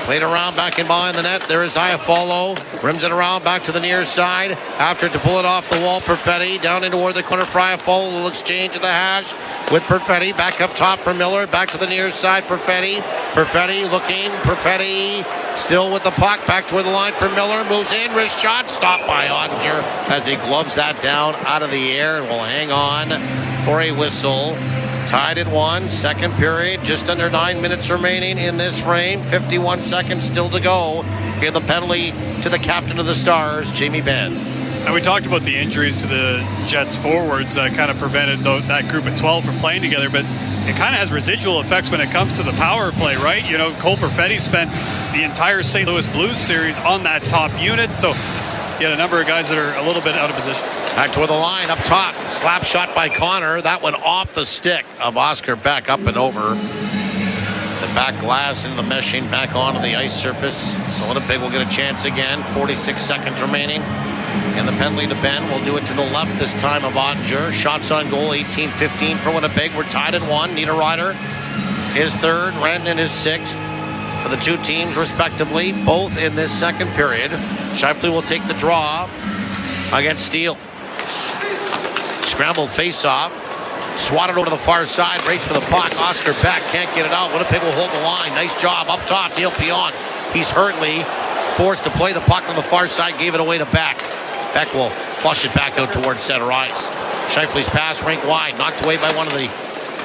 Played around back in behind the net. There is Iafallo. Rims it around back to the near side. After to pull it off the wall, Perfetti. Down into the corner for Iafallo. Will exchange at the hash with Perfetti. Back up top for Miller. Back to the near side, Perfetti. Perfetti looking. Perfetti still with the puck. Back toward the line for Miller. Moves in. Wrist shot. Stopped by Ottinger as he gloves that down out of the air and will hang on for a whistle. Tied at 1, second period, just under 9 minutes remaining in this frame. 51 seconds still to go. Give the penalty to the captain of the Stars, Jamie Benn. And we talked about the injuries to the Jets forwards that kind of prevented that group of 12 from playing together, but it kind of has residual effects when it comes to the power play, right? Cole Perfetti spent the entire St. Louis Blues series on that top unit, so you had a number of guys that are a little bit out of position. Back toward the line, up top. Slap shot by Connor. That went off the stick of Oscar Beck, up and over the back glass into the meshing, back onto the ice surface. So Winnipeg will get a chance again. 46 seconds remaining. And the penalty to Ben will do it to the left this time of Ottinger. Shots on goal, 18-15 for Winnipeg. We're tied at 1. Niederreiter, his third. Rantanen, his sixth. For the two teams, respectively, both in this second period. Shifley will take the draw against Steele. Scrambled face-off. Swatted over to the far side. Race for the puck. Oscar Beck can't get it out. Winnipeg will hold the line. Nice job up top. Neil Pion. He's hurriedly forced to play the puck on the far side. Gave it away to Beck. Beck will flush it back out towards center ice. Shifley's pass rink wide. Knocked away by one of the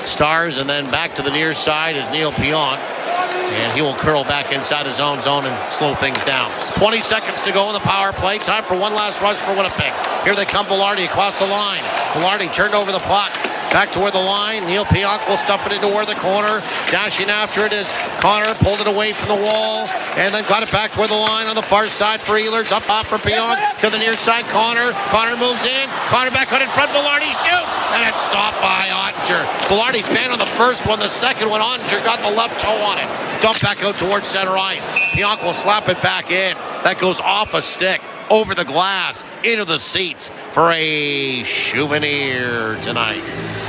Stars. And then back to the near side is Neil Pion. And he will curl back inside his own zone and slow things down. 20 seconds to go in the power play. Time for one last rush for Winnipeg. Here they come, Velarde across the line. Velarde turned over the puck. Back toward the line. Neil Pionk will stuff it into toward the corner. Dashing after it is Connor. Pulled it away from the wall. And then got it back toward the line on the far side for Ehlers. Up top for Pionk. To the near side, Connor. Connor moves in. Connor back out in front. Velarde shoot. And it's stopped by Ottinger. Velarde fan on the first one. The second one, Ottinger got the left toe on it. Dumped back out towards center ice. Pionk will slap it back in. That goes off a stick. Over the glass, into the seats for a souvenir tonight.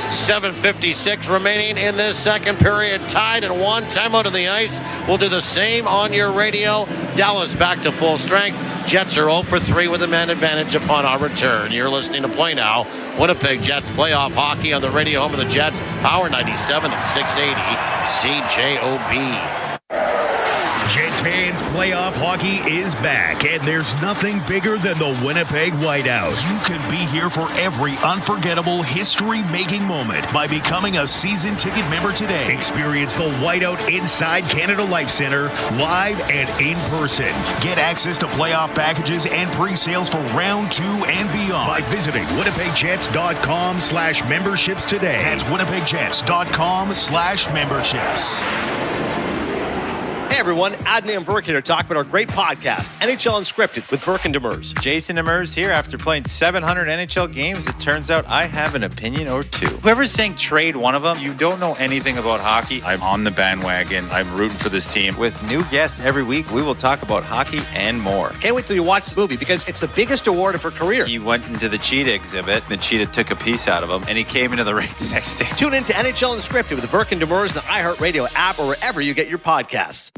7:56 remaining in this second period. Tied at 1. Timeout on the ice. We'll do the same on your radio. Dallas back to full strength. Jets are 0 for 3 with a man advantage upon our return. You're listening to Play Now. Winnipeg Jets playoff hockey on the radio home of the Jets. Power 97 and 680 CJOB. Jets fans, playoff hockey is back, and there's nothing bigger than the Winnipeg Whiteout. You can be here for every unforgettable history-making moment by becoming a season ticket member today. Experience the Whiteout inside Canada Life Center, live and in person. Get access to playoff packages and pre-sales for round 2 and beyond by visiting winnipegjets.com/memberships today. That's winnipegjets.com/memberships. Hey everyone, Adney and Verk here to talk about our great podcast, NHL Unscripted with Verk and Demers. Jason Demers here. After playing 700 NHL games, it turns out I have an opinion or two. Whoever's saying trade one of them, you don't know anything about hockey. I'm on the bandwagon. I'm rooting for this team. With new guests every week, we will talk about hockey and more. Can't wait till you watch the movie because it's the biggest award of her career. He went into the cheetah exhibit. The cheetah took a piece out of him, and he came into the ring the next day. Tune in to NHL Unscripted with Verk and Demers, the iHeartRadio app, or wherever you get your podcasts.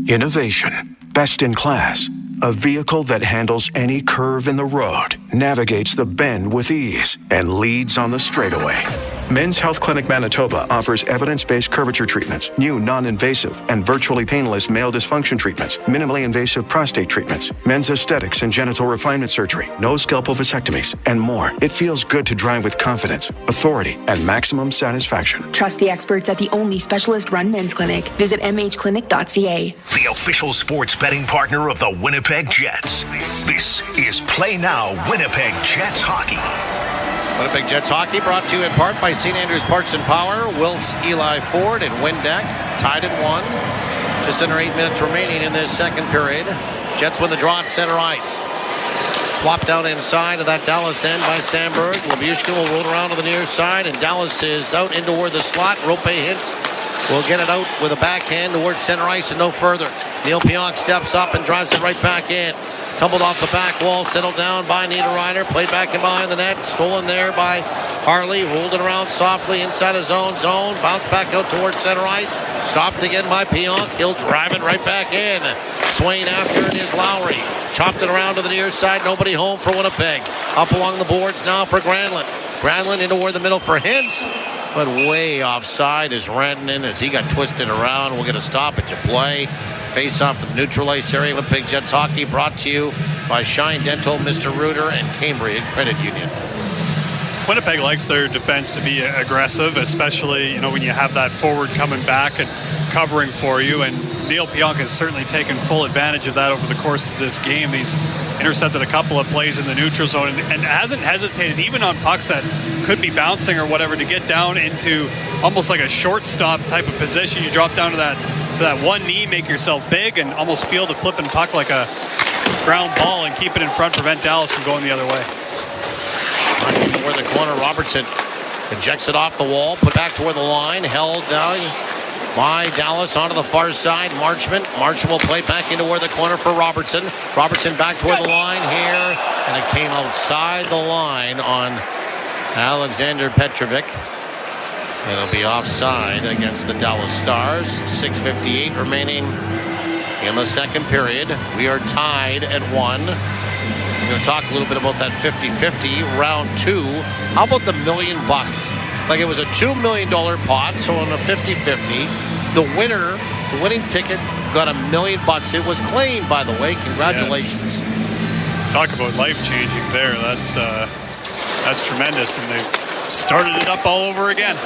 Innovation, best in class, a vehicle that handles any curve in the road, navigates the bend with ease, and leads on the straightaway. Men's Health Clinic Manitoba offers evidence-based curvature treatments, new non-invasive and virtually painless male dysfunction treatments, minimally invasive prostate treatments, men's aesthetics and genital refinement surgery, no scalpel vasectomies, and more. It feels good to drive with confidence, authority, and maximum satisfaction. Trust the experts at the only specialist-run men's clinic. Visit mhclinic.ca. The official sports betting partner of the Winnipeg Jets. This is Play Now Winnipeg Jets Hockey. Winnipeg Jets hockey brought to you in part by St. Andrews Parts and Power, Wilfs, Eli Ford, and Windeck. Tied at 1. Just under 8 minutes remaining in this second period. Jets with the draw at center ice. Flopped out inside of that Dallas end by Sandberg. Labushkin will roll around to the near side, and Dallas is out in toward the slot. Rope hits. Will get it out with a backhand towards center ice and no further. Neil Pionk steps up and drives it right back in. Tumbled off the back wall, settled down by Niederreiter. Played back in behind the net. Stolen there by Harley. Rolled it around softly inside his own zone. Bounced back out towards center ice. Stopped again by Pionk. He'll drive it right back in. Swain after it is Lowry. Chopped it around to the near side. Nobody home for Winnipeg. Up along the boards now for Granlund. Granlund into toward the middle for Hintz. But way offside is Rantanen as he got twisted around. We'll get a stoppage of play. Face off the neutral ice area. Winnipeg Jets hockey brought to you by Shine Dental, Mr. Reuter, and Cambria Credit Union. Winnipeg likes their defense to be aggressive, especially when you have that forward coming back and covering for you. And Neil Pionk has certainly taken full advantage of that over the course of this game. He's intercepted a couple of plays in the neutral zone and hasn't hesitated, even on pucks that could be bouncing or whatever, to get down into almost like a shortstop type of position. You drop down to that one knee, make yourself big, and almost feel the flipping puck like a ground ball and keep it in front, prevent Dallas from going the other way. Toward the corner, Robertson injects it off the wall, put back toward the line, held down by Dallas onto the far side. Marchment will play back into where the corner for Robertson. Robertson back toward the line here, and it came outside the line on Alexander Petrovic. It'll be offside against the Dallas Stars. 6:58 remaining in the second period. We are tied at 1. We're going to talk a little bit about that 50-50 round 2. How about the $1 million? Like it was a $2 million pot, so on a 50-50, the winning ticket got $1 million. It was claimed, by the way. Congratulations. Yes. Talk about life-changing there. That's tremendous, and they've started it up all over again.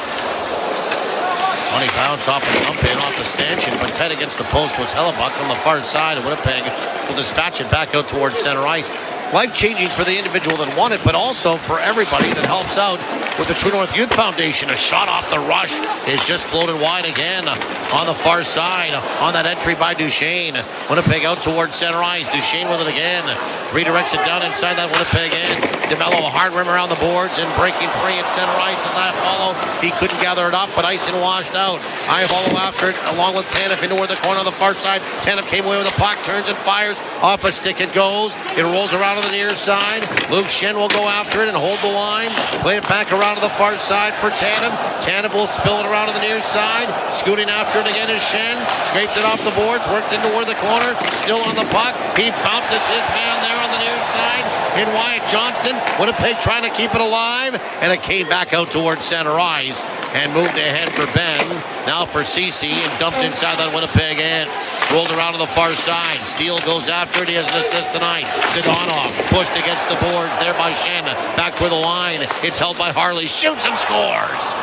20 pounds off the bump in off the stanchion, but tight against the post was Hellebuck on the far side of Winnipeg. Will dispatch it back out towards center ice. life-changing for the individual that won it, but also for everybody that helps out with the True North Youth Foundation. A shot off the rush is just floated wide again on the far side on that entry by Duchesne. Winnipeg out towards center ice. Duchesne with it again. Redirects it down inside that Winnipeg end. DeMello, a hard rim around the boards and breaking free at center ice as Iafallo. He couldn't gather it up, but icing washed out. Iafallo after it along with Tanev into where the corner on the far side. Tanev came away with a puck, turns and fires. Off a stick it goes. It rolls around to the near side. Luke Shen will go after it and hold the line. Play it back around to the far side for Tanev. Tanev will spill it around to the near side. Scooting after it again is Shen. Scraped it off the boards, worked into where the corner. Still on the puck. He bounces his man there on the near side. In Wyatt Johnston. Winnipeg trying to keep it alive. And it came back out towards center ice and moved ahead for Ben. Now for Ceci and dumped inside that Winnipeg end. Rolled around to the far side. Steele goes after it. He has an assist tonight. Zidonov pushed against the boards there by Shen. Back for the line. It's held by Harley. Shoots and scores.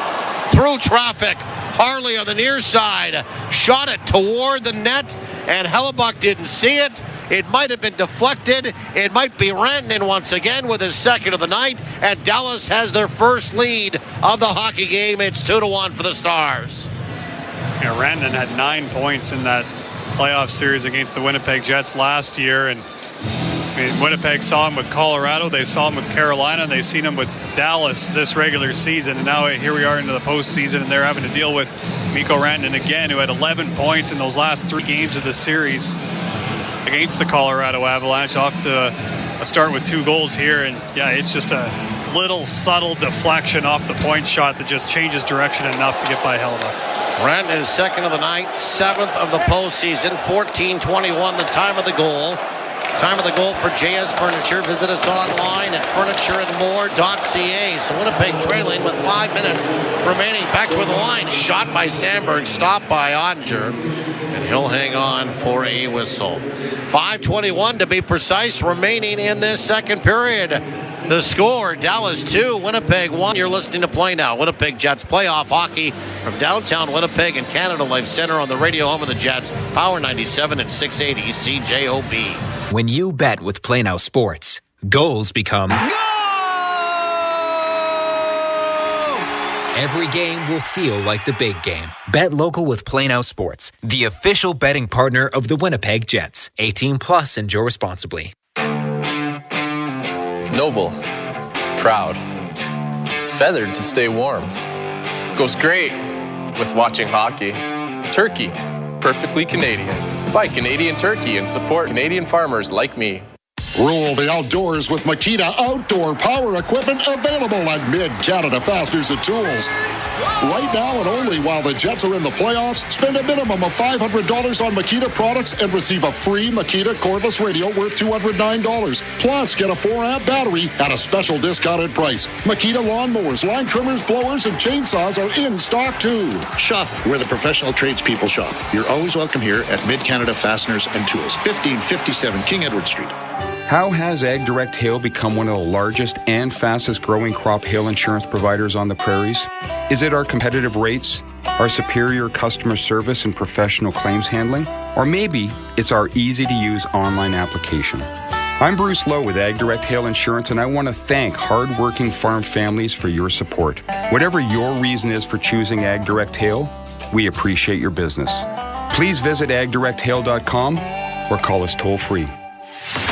Through traffic. Harley on the near side. Shot it toward the net. And Hellebuck didn't see it. It might have been deflected. It might be Rantanen once again with his second of the night. And Dallas has their first lead of the hockey game. It's 2-1 for the Stars. Yeah, Rantanen had 9 points in that playoff series against the Winnipeg Jets last year. And Winnipeg saw him with Colorado. They saw him with Carolina. And they've seen him with Dallas this regular season. And now here we are into the postseason. And they're having to deal with Mikko Rantanen again, who had 11 points in those last 3 games of the series against the Colorado Avalanche. Off to a start with 2 goals here. And yeah, it's just a little subtle deflection off the point shot that just changes direction enough to get by Hellebuck. Rantanen is second of the night, 7th of the postseason, 14:21 the time of the goal. Time of the goal for JS Furniture. Visit us online at furnitureandmore.ca. So Winnipeg trailing with 5 minutes remaining. Back with the line. Shot by Sandberg. Stopped by Ottinger. And he'll hang on for a whistle. 5:21 to be precise remaining in this second period. The score, Dallas 2, Winnipeg 1. You're listening to Play Now. Winnipeg Jets playoff hockey from downtown Winnipeg and Canada Life Center on the radio home of the Jets. Power 97 and 680 CJOB. When you bet with Play Now Sports, goals become... Every game will feel like the big game. Bet local with Play Now Sports, the official betting partner of the Winnipeg Jets. 18+, enjoy responsibly. Noble, proud, feathered to stay warm. Goes great with watching hockey. Turkey, perfectly Canadian. Buy Canadian turkey and support Canadian farmers like me. Rule the outdoors with Makita outdoor power equipment available at Mid-Canada Fasteners and Tools. Right now and only while the Jets are in the playoffs, spend a minimum of $500 on Makita products and receive a free Makita cordless radio worth $209. Plus, get a 4-amp battery at a special discounted price. Makita lawnmowers, line trimmers, blowers, and chainsaws are in stock too. Shop where the professional tradespeople shop. You're always welcome here at Mid-Canada Fasteners and Tools, 1557 King Edward Street. How has AgDirect Hail become one of the largest and fastest growing crop hail insurance providers on the prairies? Is it our competitive rates, our superior customer service and professional claims handling? Or maybe it's our easy-to-use online application? I'm Bruce Lowe with AgDirect Hail Insurance, and I want to thank hard-working farm families for your support. Whatever your reason is for choosing AgDirect Hail, we appreciate your business. Please visit agdirecthail.com or call us toll-free.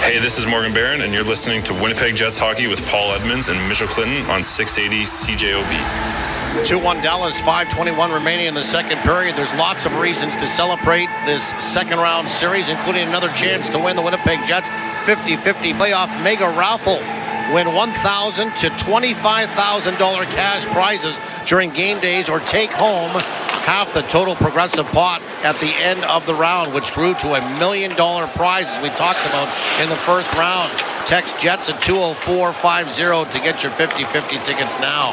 Hey, this is Morgan Barron, and you're listening to Winnipeg Jets Hockey with Paul Edmonds and Mitchell Clinton on 680 CJOB. 2-1 Dallas, 5:21 remaining in the second period. There's lots of reasons to celebrate this second round series, including another chance to win the Winnipeg Jets 50-50 playoff mega raffle. Win $1,000 to $25,000 cash prizes during game days, or take home half the total progressive pot at the end of the round, which grew to $1 million prize, as we talked about in the first round. Text Jets at 20450 to get your 50-50 tickets now.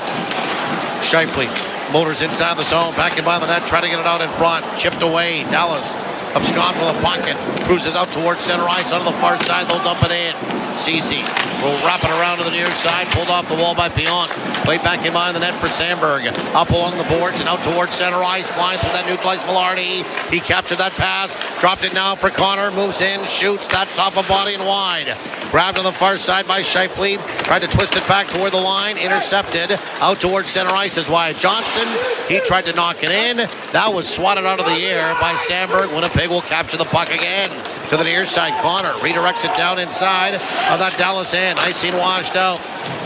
Shifley motors inside the zone, back in by the net, trying to get it out in front. Chipped away. Dallas abscond from the pocket, cruises out towards center ice onto the far side. They'll dump it in. Ceci will wrap it around to the near side. Pulled off the wall by Pion. Played back in behind the net for Sandberg. Up along the boards and out towards center ice. Flying through that neutralized Velarde. He captured that pass. Dropped it now for Connor. Moves in. Shoots. That's off a body and wide. Grabbed on the far side by Shifley. Tried to twist it back toward the line. Intercepted. Out towards center ice is Wyatt Johnston. He tried to knock it in. That was swatted out of the air by Sandberg. Winnipeg will capture the puck again. To the near side, Connor redirects it down inside of that Dallas end. Icing washed out.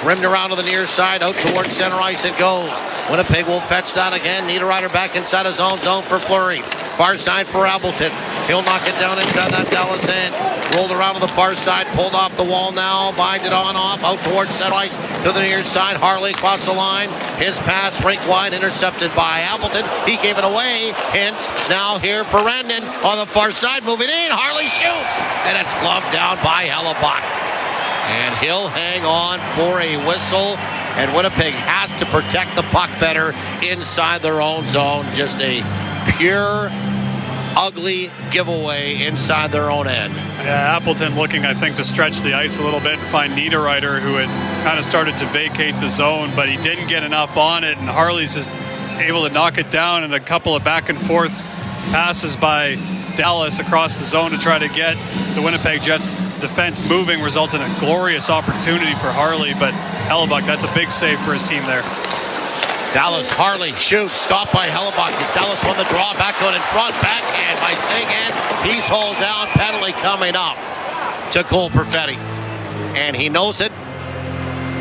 Rimmed around to the near side. Out towards center ice it goes. Winnipeg will fetch that again. Niederreiter back inside his own zone for Fleury. Far side for Appleton. He'll knock it down inside that Dallas end. Rolled around to the far side. Pulled off the wall now. Binded on off. Out towards center ice to the near side. Harley across the line. His pass rink wide. Intercepted by Appleton. He gave it away. Hintz now here for Rantanen on the far side. Moving in. Harley shoots. And it's gloved down by Hellebuck. And he'll hang on for a whistle. And Winnipeg has to protect the puck better inside their own zone. Just a pure, ugly giveaway inside their own end. Yeah, Appleton looking, I think, to stretch the ice a little bit and find Niederreiter, who had kind of started to vacate the zone, but he didn't get enough on it. And Harley's just able to knock it down, and a couple of back and forth passes by Dallas across the zone to try to get the Winnipeg Jets defense moving results in a glorious opportunity for Harley, but Hellebuck, that's a big save for his team there. Dallas, Harley shoots, stopped by Hellebuck as Dallas won the draw, back out in front, backhand by Seguin. He's hauled down, penalty coming up to Cole Perfetti. And he knows it,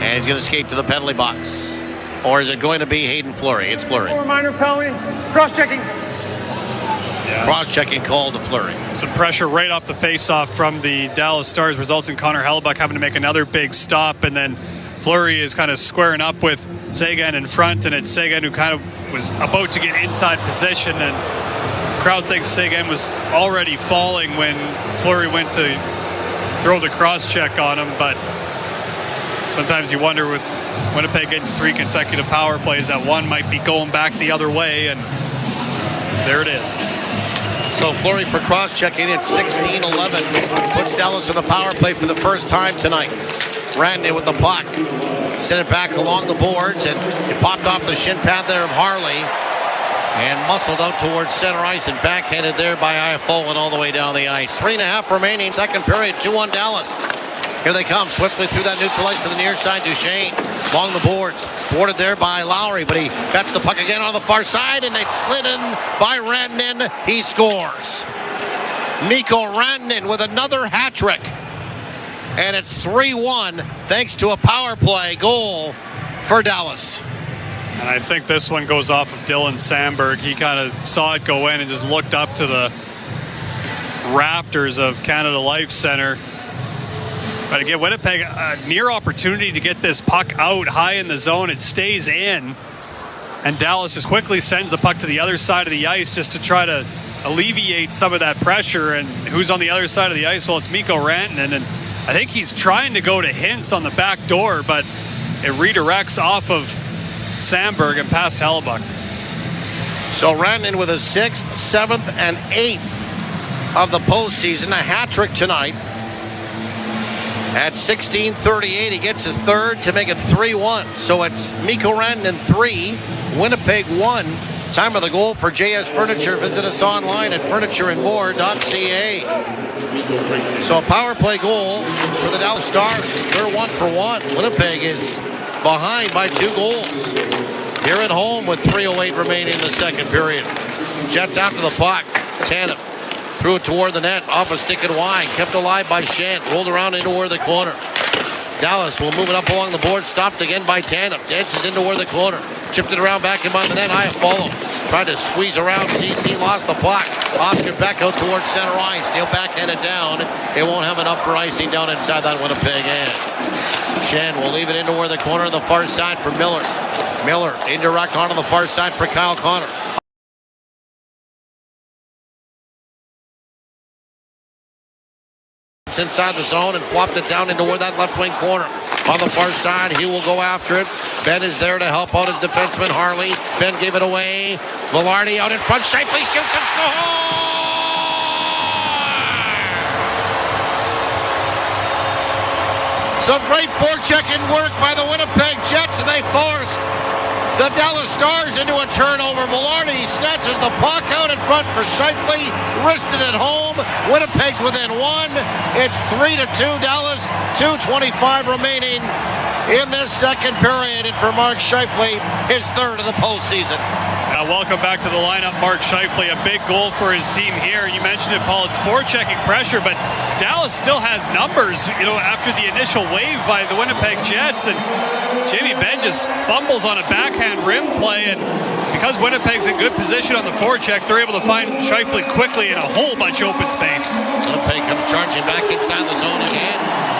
and he's going to skate to the penalty box. Or is it going to be Hayden Fleury? It's Fleury. Minor penalty, cross-checking. Yeah, cross-checking call to Fleury. Some pressure right off the face-off from the Dallas Stars results in Connor Hellebuck having to make another big stop, and then Fleury is kind of squaring up with Seguin in front, and it's Seguin who kind of was about to get inside position, and the crowd thinks Seguin was already falling when Fleury went to throw the cross-check on him, but sometimes you wonder with Winnipeg getting 3 consecutive power plays that one might be going back the other way, and there it is. So Fleury for cross-checking, it's 16-11. Puts Dallas in the power play for the first time tonight. Rantanen with the puck. Sent it back along the boards, and it popped off the shin pad there of Harley. And muscled out towards center ice and backhanded there by Iafo and all the way down the ice. 3.5 remaining, second period, 2-1 Dallas. Here they come, swiftly through that neutral ice to the near side. Duchesne along the boards. Thwarted there by Lowry, but he fetched the puck again on the far side, and it's slid in by Rantanen. He scores. Mikko Rantanen with another hat trick. And it's 3-1 thanks to a power play goal for Dallas. And I think this one goes off of Dylan Sandberg. He kind of saw it go in and just looked up to the rafters of Canada Life Center. But again, Winnipeg, a near opportunity to get this puck out high in the zone. It stays in. And Dallas just quickly sends the puck to the other side of the ice just to try to alleviate some of that pressure. And who's on the other side of the ice? Well, it's Mikko Rantanen. And I think he's trying to go to Hintz on the back door, but it redirects off of Sandberg and past Hellebuck. So Rantanen with his 6th, 7th, and 8th of the postseason. A hat trick tonight. At 16:38, he gets his 3rd to make it 3-1. So it's Mikko Rantanen 3, Winnipeg 1. Time of the goal for JS Furniture. Visit us online at furnitureandmore.ca. So a power play goal for the Dallas Stars. They're 1-for-1. Winnipeg is behind by 2 goals. Here at home with 3:08 remaining in the second period. Jets after the puck. Tanev threw it toward the net, off a stick and wide, kept alive by Shant, rolled around into where the corner. Dallas will move it up along the board, stopped again by Tanev, dances into where the corner, chipped it around back in by the net. Iafo tried to squeeze around. CC lost the puck. Oscar back out towards center ice. They'll backhand it down. It won't have enough for icing down inside that Winnipeg end. Shan will leave it into where the corner on the far side for Miller. Miller indirect onto the far side for Kyle Connor. Inside the zone and flopped it down into where that left wing corner. On the far side, he will go after it. Ben is there to help out his defenseman, Harley. Ben gave it away. Velarde out in front. Shifley shoots and scores! Some great forechecking work by the Winnipeg Jets, and they forced the Dallas Stars into a turnover. Velarde snatches the puck out in front for Shifley. Wristed at home. Winnipeg's within one. It's 3-2 Dallas. 2:25 remaining in this second period. And for Mark Shifley, his third of the postseason. Welcome back to the lineup, Mark Shifley. A big goal for his team here. You mentioned it, Paul. It's forechecking pressure, but Dallas still has numbers, after the initial wave by the Winnipeg Jets. And Jamie Benn just fumbles on a backhand rim play. And because Winnipeg's in good position on the forecheck, they're able to find Shifley quickly in a whole bunch of open space. Winnipeg comes charging back inside the zone again.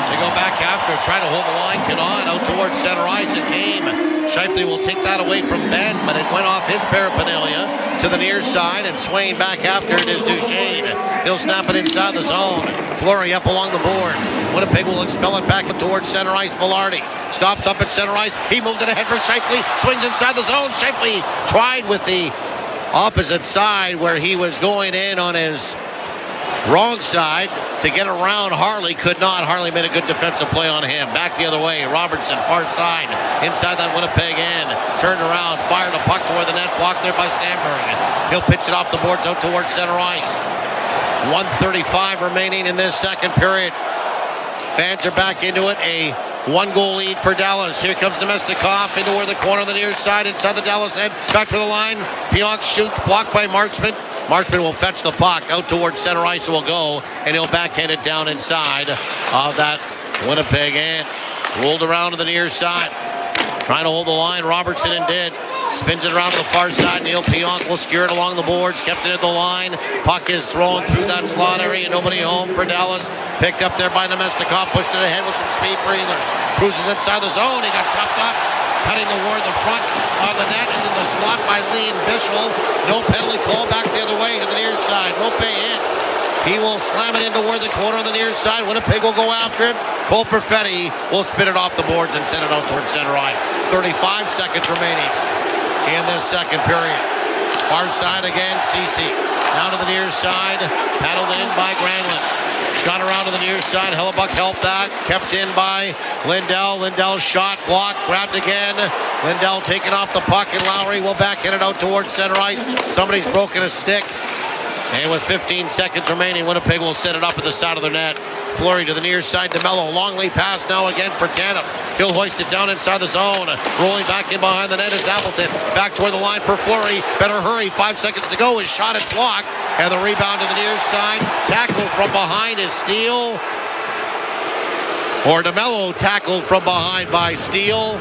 They go back after, try to hold the line. Cannot, out towards center ice it came. Shifley will take that away from Ben, but it went off his paraphernalia to the near side, and swaying back after it is Duchesne. He'll snap it inside the zone. Fleury up along the boards. Winnipeg will expel it back up towards center ice. Velarde stops up at center ice. He moved it ahead for Shifley. Swings inside the zone. Shifley tried with the opposite side where he was going in on his wrong side to get around Harley. Could not. Harley made a good defensive play on him. Back the other way. Robertson, far side. Inside that Winnipeg end. Turned around. Fired a puck toward the net. Blocked there by Sandberg. He'll pitch it off the boards out towards center ice. 1:35 remaining in this second period. Fans are back into it. A one-goal lead for Dallas. Here comes Nemestikov into where the corner of the near side. Inside the Dallas end. Back to the line. Pionk shoots. Blocked by Marchment. Marchment will fetch the puck out towards center ice. It will go, and he'll backhand it down inside of that Winnipeg end. Rolled around to the near side. Trying to hold the line. Robertson and did. Spins it around to the far side. Neil Pionk will secure it along the boards. Kept it at the line. Puck is thrown through that slot area. Nobody home for Dallas. Picked up there by Nemestikov. Pushed it ahead with some speed for Ehlers. Cruises inside the zone. He got chopped up. Cutting the front of the net, and then the slot by Lee and Bischel. No penalty call. Back the other way to the near side. Rope hits. He will slam it into where the corner on the near side. Winnipeg will go after it. Cole Perfetti will spin it off the boards and send it out towards center ice. 35 seconds remaining in this second period. Far side again, Ceci. Down to the near side. Paddled in by Granlund. Shot around to the near side. Hellebuck helped that. Kept in by Lindell. Lindell's shot blocked. Grabbed again. Lindell taking off the puck, and Lowry will backhand it out towards center ice. Somebody's broken a stick. And with 15 seconds remaining, Winnipeg will set it up at the side of the net. Fleury to the near side to Mello. Long lead pass now again for Tanev. He'll hoist it down inside the zone. Rolling back in behind the net is Appleton. Back toward the line for Fleury. Better hurry. 5 seconds to go. His shot is blocked. And the rebound to the near side. Tackle from behind is Steele. Or DeMello tackled from behind by Steele.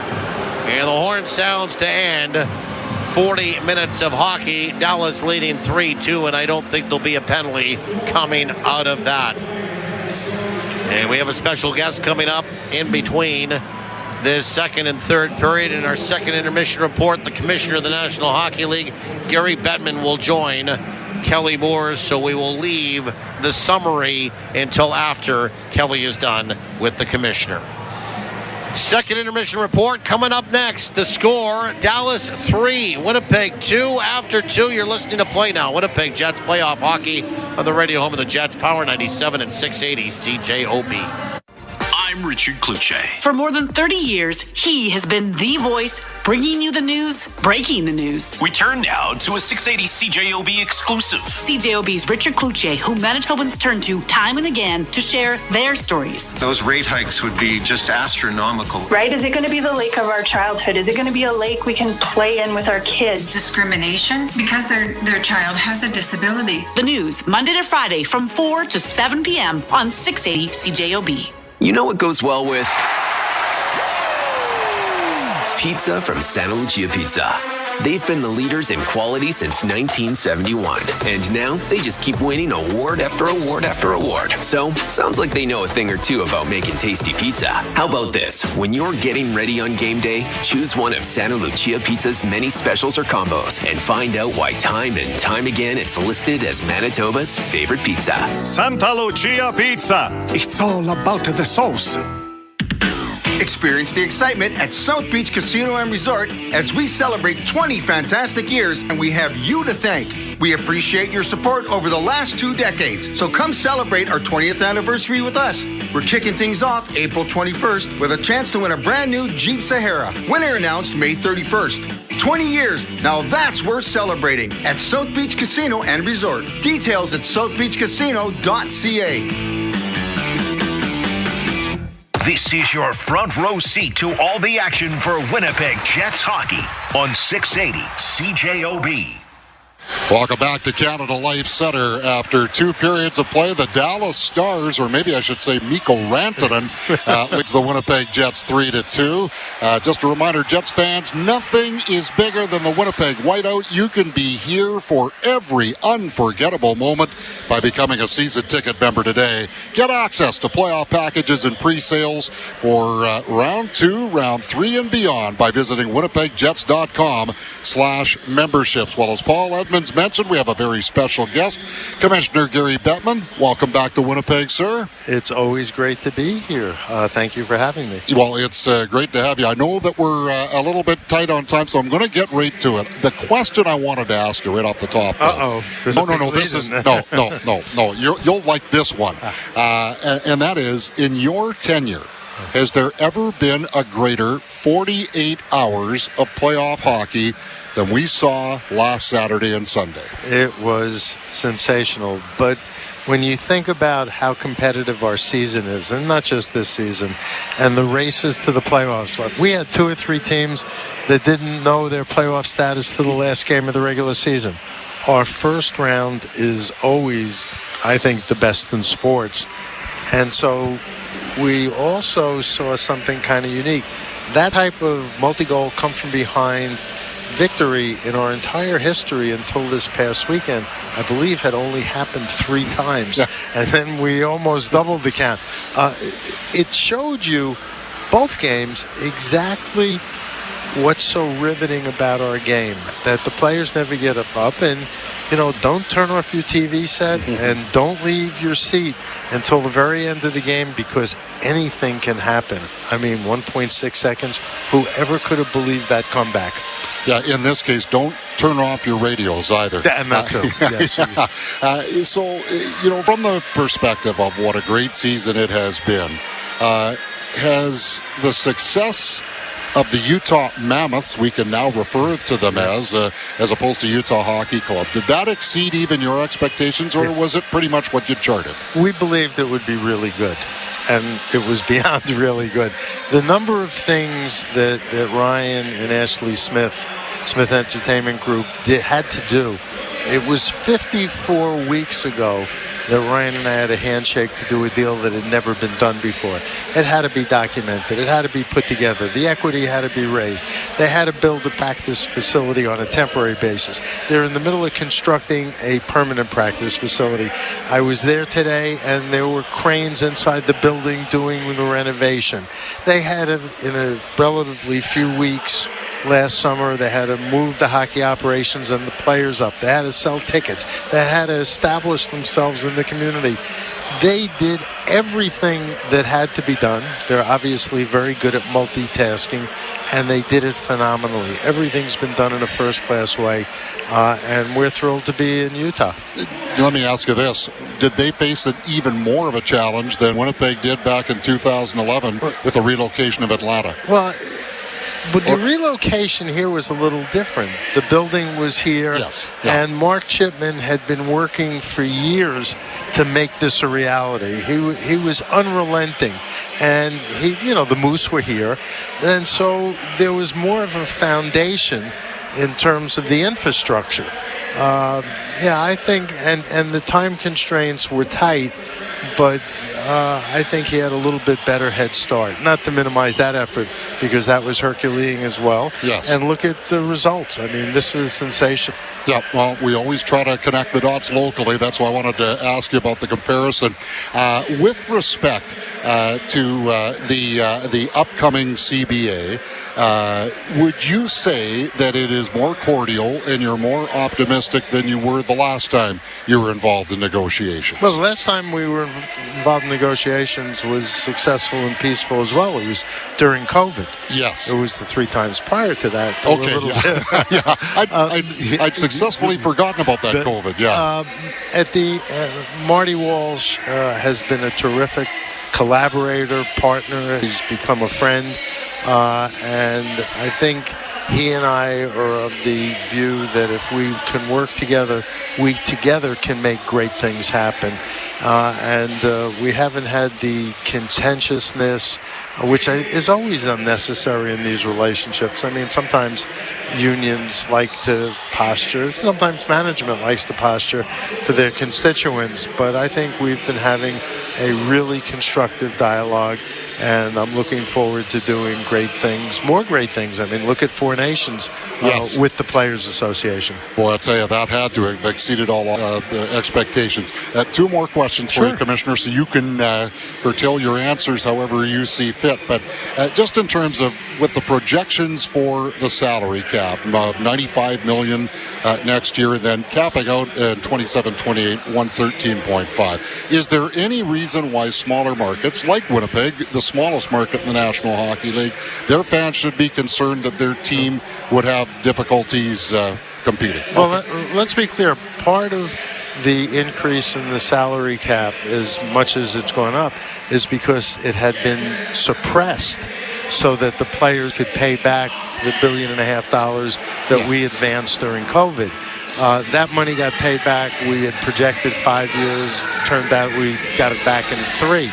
And the horn sounds to end 40 minutes of hockey. Dallas leading 3-2, and I don't think there'll be a penalty coming out of that. And we have a special guest coming up in between this second and third period. In our second intermission report, the commissioner of the National Hockey League, Gary Bettman, will join Kelly Moore, so we will leave the summary until after Kelly is done with the commissioner. Second intermission report coming up next. The score, Dallas 3, Winnipeg 2. After 2, you're listening to Play Now. Winnipeg Jets playoff hockey on the radio home of the Jets, Power 97 and 680 CJOB. I'm Richard Kluche. For more than 30 years, he has been the voice bringing you the news, breaking the news. We turn now to a 680 CJOB exclusive. CJOB's Richard Kluche, who Manitobans turn to time and again to share their stories. Those rate hikes would be just astronomical. Right? Is it going to be the lake of our childhood? Is it going to be a lake we can play in with our kids? Discrimination because their child has a disability. The news, Monday to Friday from 4 to 7 p.m. on 680 CJOB. You know what goes well with pizza from Santa Lucia Pizza. They've been the leaders in quality since 1971, and now they just keep winning award after award after award. So, sounds like they know a thing or two about making tasty pizza. How about this? When you're getting ready on game day, choose one of Santa Lucia Pizza's many specials or combos and find out why time and time again it's listed as Manitoba's favorite pizza. Santa Lucia Pizza. It's all about the sauce. Experience the excitement at South Beach Casino and Resort as we celebrate 20 fantastic years, and we have you to thank. We appreciate your support over the last 2 decades, so come celebrate our 20th anniversary with us. We're kicking things off April 21st with a chance to win a brand new Jeep Sahara. Winner announced May 31st. 20 years. Now that's worth celebrating at South Beach Casino and Resort. Details at southbeachcasino.ca. This is your front row seat to all the action for Winnipeg Jets hockey on 680 CJOB. Welcome back to Canada Life Center. After 2 periods of play, the Dallas Stars, or maybe I should say Mikko Rantanen, leads the Winnipeg Jets 3-2. Just a reminder, Jets fans, nothing is bigger than the Winnipeg Whiteout. You can be here for every unforgettable moment by becoming a season ticket member today. Get access to playoff packages and pre-sales for round 2, round 3, and beyond by visiting winnipegjets.com/memberships. Well, as Paul Edmonds mentioned, we have a very special guest, Commissioner Gary Bettman. Welcome back to Winnipeg, sir. It's always great to be here. Thank you for having me. Well, it's great to have you. I know that we're a little bit tight on time, so I'm going to get right to it. The question I wanted to ask you right off the top. No. This is no. You'll like this one, and that is, in your tenure, has there ever been a greater 48 hours of playoff hockey than we saw last Saturday and Sunday? It was sensational. But when you think about how competitive our season is, and not just this season, and the races to the playoffs, we had 2 or 3 teams that didn't know their playoff status to the last game of the regular season. Our first round is always, I think, the best in sports. And so we also saw something kind of unique. That type of multi-goal come from behind victory in our entire history until this past weekend, I believe, had only happened 3 times. And then we almost doubled the count. It showed you, both games, exactly what's so riveting about our game, that the players never get up and, don't turn off your TV set and don't leave your seat until the very end of the game, because anything can happen. I mean, 1.6 seconds, whoever could have believed that comeback? Yeah, in this case, don't turn off your radios either. And that too. Yes. So, from the perspective of what a great season it has been, has the success of the Utah Mammoths, we can now refer to them as opposed to Utah Hockey Club, did that exceed even your expectations, or was it pretty much what you charted? We believed it would be really good, and it was beyond really good. The number of things that Ryan and Ashley Smith Entertainment Group had to do. It was 54 weeks ago that Ryan and I had a handshake to do a deal that had never been done before. It had to be documented. It had to be put together. The equity had to be raised. They had to build a practice facility on a temporary basis. They're in the middle of constructing a permanent practice facility. I was there today, and there were cranes inside the building doing the renovation. They had, in a relatively few weeks, last summer, they had to move the hockey operations and the players up. They had to sell tickets. They had to establish themselves in the community. They did everything that had to be done. They're obviously very good at multitasking, and they did it phenomenally. Everything's been done in a first-class way, and we're thrilled to be in Utah. Let me ask you this. Did they face an even more of a challenge than Winnipeg did back in 2011 with the relocation of Atlanta? Well, but the relocation here was a little different. The building was here, and Mark Chipman had been working for years to make this a reality. He was unrelenting, and the Moose were here, and so there was more of a foundation in terms of the infrastructure. I think, and the time constraints were tight, but I think he had a little bit better head start. Not to minimize that effort, because that was Herculean as well. Yes. And look at the results. I mean, this is sensational. Yeah, well, we always try to connect the dots locally. That's why I wanted to ask you about the comparison. With respect to the upcoming CBA, would you say that it is more cordial and you're more optimistic than you were the last time you were involved in negotiations? Well, the last time we were involved in negotiations was successful and peaceful as well. It was during COVID. Yes. It was the 3 times prior to that. Okay, I'd successfully forgotten about that COVID, Marty Walsh has been a terrific collaborator, partner. He's become a friend. And I think he and I are of the view that if we can work together, we together can make great things happen. And we haven't had the contentiousness, which is always unnecessary in these relationships. I mean, sometimes unions like to posture, sometimes management likes to posture for their constituents, but I think we've been having a really constructive dialogue, and I'm looking forward to doing great things, more great things. I mean, look at Four Nations with the Players Association. Boy, I'll tell you, that had to have exceeded all expectations. Two more questions for you, Commissioner, so you can curtail your answers however you see fit. But just in terms of with the projections for the salary cap, $95 million next year, then capping out in 27-28, $113.5. Is there any reason why smaller markets like Winnipeg, the smallest market in the National Hockey League, their fans should be concerned that their team would have difficulties competing? Well, let's be clear. Part of the increase in the salary cap, as much as it's gone up, is because it had been suppressed so that the players could pay back the $1.5 billion that we advanced during COVID. That money got paid back. We had projected 5 years. Turned out we got it back in 3,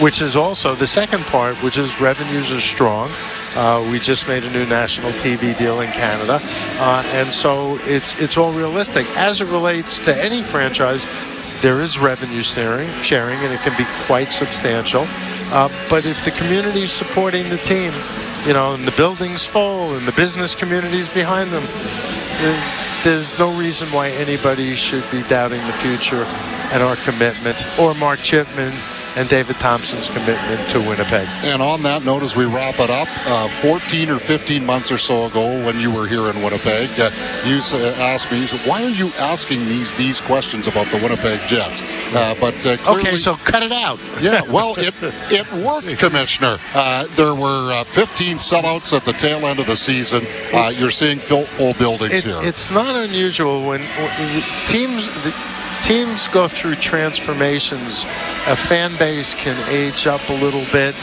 which is also the second part, which is revenues are strong. We just made a new national TV deal in Canada. And so it's all realistic. As it relates to any franchise, there is revenue sharing, and it can be quite substantial. But if the community is supporting the team, and the building's full and the business community's behind them, there's no reason why anybody should be doubting the future and our commitment, or Mark Chipman and David Thompson's commitment to Winnipeg. And on that note, as we wrap it up, 14 or 15 months or so ago when you were here in Winnipeg, you asked me, why are you asking these questions about the Winnipeg Jets? But clearly, okay, so cut it out. Yeah, well, it worked, Commissioner. There were 15 sellouts at the tail end of the season. You're seeing full buildings here. It's not unusual when teams go through transformations. A fan base can age up a little bit,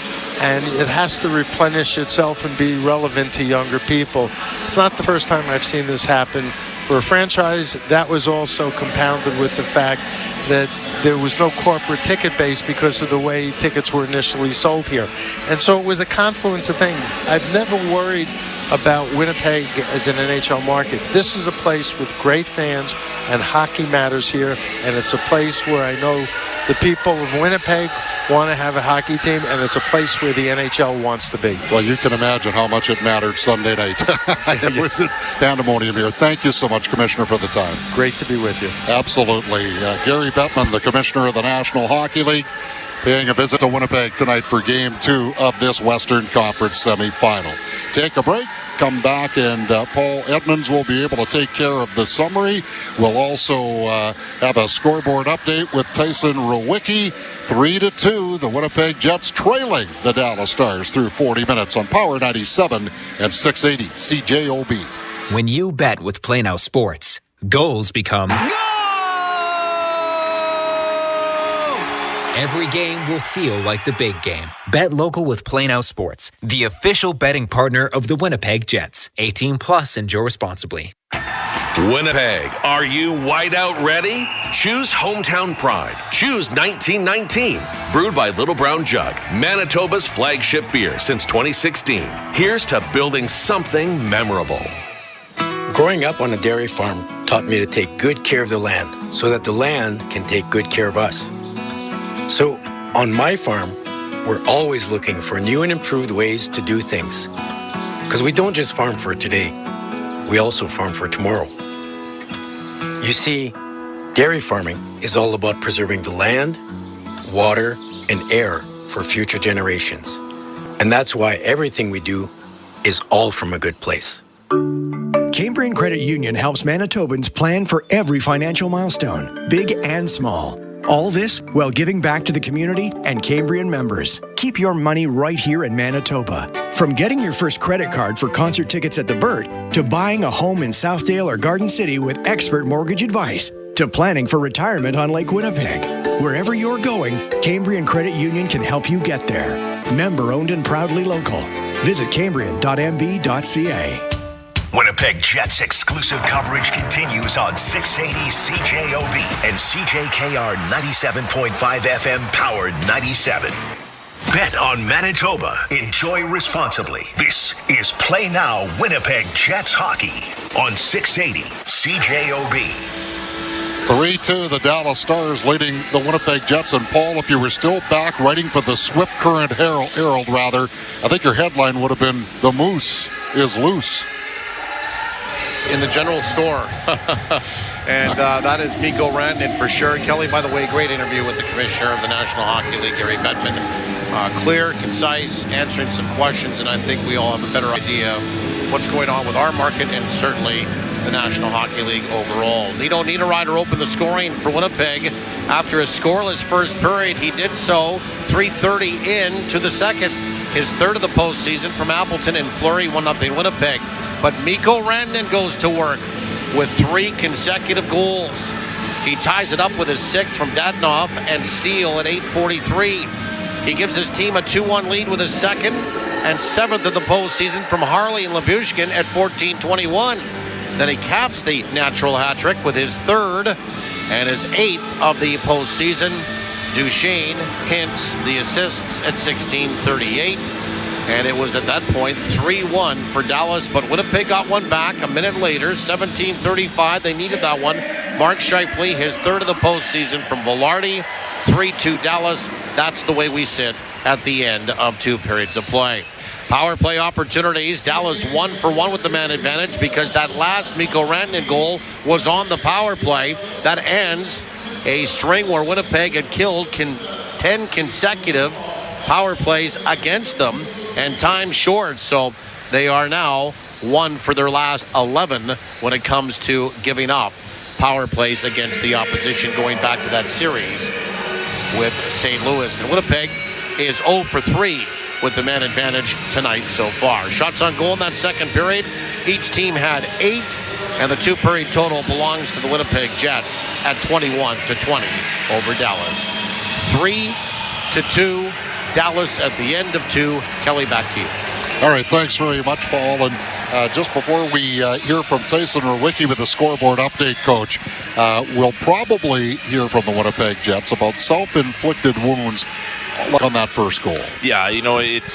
and it has to replenish itself and be relevant to younger people. It's not the first time I've seen this happen for a franchise. That was also compounded with the fact that there was no corporate ticket base because of the way tickets were initially sold here. And so it was a confluence of things. I've never worried about Winnipeg as an NHL market. This is a place with great fans, and hockey matters here, and it's a place where I know the people of Winnipeg want to have a hockey team, and it's a place where the NHL wants to be. Well, you can imagine how much it mattered Sunday night. It was pandemonium here. Thank you so much, Commissioner, for the time. Great to be with you. Absolutely. Gary Bettman, the Commissioner of the National Hockey League, paying a visit to Winnipeg tonight for Game 2 of this Western Conference semifinal. Take a break, come back, and Paul Edmonds will be able to take care of the summary. We'll also have a scoreboard update with Tyson Rowicki. 3-2, the Winnipeg Jets trailing the Dallas Stars through 40 minutes on Power 97 and 680 CJOB. When you bet with Play Now Sports, goals become... Every game will feel like the big game. Bet local with Play Now Sports, the official betting partner of the Winnipeg Jets. 18 plus, enjoy responsibly. Winnipeg, are you whiteout ready? Choose Hometown Pride. Choose 1919. Brewed by Little Brown Jug, Manitoba's flagship beer since 2016. Here's to building something memorable. Growing up on a dairy farm taught me to take good care of the land so that the land can take good care of us. So, on my farm, we're always looking for new and improved ways to do things. Because we don't just farm for today, we also farm for tomorrow. You see, dairy farming is all about preserving the land, water, and air for future generations. And that's why everything we do is all from a good place. Cambrian Credit Union helps Manitobans plan for every financial milestone, big and small. All this while giving back to the community and Cambrian members. Keep your money right here in Manitoba. From getting your first credit card for concert tickets at the Burt, to buying a home in Southdale or Garden City with expert mortgage advice, to planning for retirement on Lake Winnipeg. Wherever you're going, Cambrian Credit Union can help you get there. Member owned and proudly local. Visit cambrian.mb.ca. Winnipeg Jets exclusive coverage continues on 680 CJOB and CJKR 97.5 FM Powered 97. Bet on Manitoba. Enjoy responsibly. This is Play Now Winnipeg Jets Hockey on 680 CJOB. 3-2, the Dallas Stars leading the Winnipeg Jets. And Paul, if you were still back writing for the Swift Current Herald, I think your headline would have been "The Moose is Loose." In the general store. And that is Mikko Rantanen for sure. Kelly, by the way, great interview with the commissioner of the National Hockey League, Gary Bettman. Clear, concise, answering some questions, and I think we all have a better idea of what's going on with our market and certainly the National Hockey League overall. Nino Niederreiter opened the scoring for Winnipeg after a scoreless first period. He did so 3:30 into the second. His third of the postseason from Appleton and Fleury, 1-0 Winnipeg. But Mikko Rantanen goes to work with 3 consecutive goals. He ties it up with his 6th from Dadonov and Steele at 8:43. He gives his team a 2-1 lead with his 2nd and 7th of the postseason from Harley and Lyubushkin at 14:21. Then he caps the natural hat trick with his 3rd and his 8th of the postseason. Duchesne hints the assists at 16:38. And it was at that point 3-1 for Dallas, but Winnipeg got one back a minute later, 17:35. They needed that one. Mark Scheifele, his 3rd of the postseason from Velarde, 3-2 Dallas. That's the way we sit at the end of 2 periods of play. Power play opportunities. Dallas 1 for 1 with the man advantage because that last Mikko Rantanen goal was on the power play. That ends a string where Winnipeg had killed 10 consecutive power plays against them and time short. So they are now 1 for their last 11 when it comes to giving up power plays against the opposition going back to that series with St. Louis. And Winnipeg is 0 for 3 with the man advantage tonight so far. Shots on goal in that second period. Each team had 8, and the 2-period total belongs to the Winnipeg Jets at 21-20 over Dallas. 3-2 Dallas at the end of 2. Kelly, back to you. All right, thanks very much, Paul. And just before we hear from Tyson Rowicki with the scoreboard update, Coach, we'll probably hear from the Winnipeg Jets about self-inflicted wounds on that first goal. Yeah, it's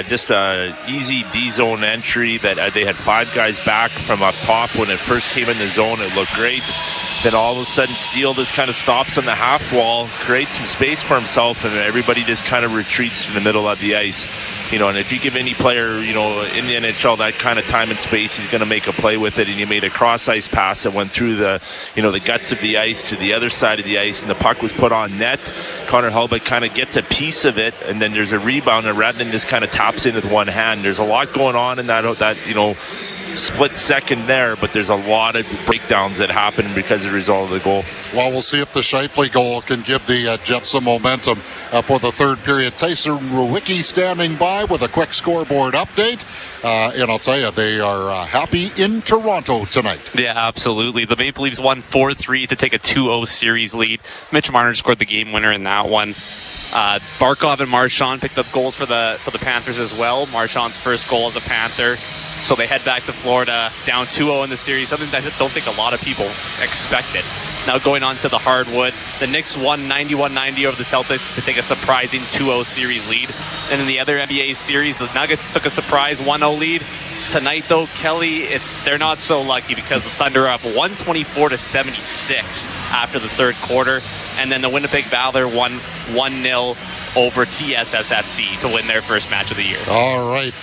just a easy D-zone entry that they had 5 guys back from up top. When it first came in the zone, it looked great. Then all of a sudden, Steele just kind of stops on the half wall, creates some space for himself, and everybody just kind of retreats to the middle of the ice. And if you give any player, in the NHL that kind of time and space, he's going to make a play with it. And he made a cross-ice pass that went through the guts of the ice to the other side of the ice, and the puck was put on net. Connor Hellebuyck kind of gets a piece of it, and then there's a rebound, and Rantanen just kind of taps in with one hand. There's a lot going on in that split second there, but there's a lot of breakdowns that happen because of the result of the goal. Well, we'll see if the Scheifele goal can give the Jets some momentum for the third period. Tyson Rowicki standing by with a quick scoreboard update. And I'll tell you, they are happy in Toronto tonight. Yeah, absolutely. The Maple Leafs won 4-3 to take a 2-0 series lead. Mitch Marner scored the game winner in that one. Barkov and Marchand picked up goals for the Panthers as well. Marchand's first goal as a Panther. So they head back to Florida, down 2-0 in the series, something that I don't think a lot of people expected. Now going on to the hardwood, the Knicks won 91-90 over the Celtics to take a surprising 2-0 series lead. And in the other NBA series, the Nuggets took a surprise 1-0 lead. Tonight, though, Kelly, they're not so lucky because the Thunder are up 124-76 after the third quarter. And then the Winnipeg Valor won 1-0 over TSSFC to win their first match of the year. All right.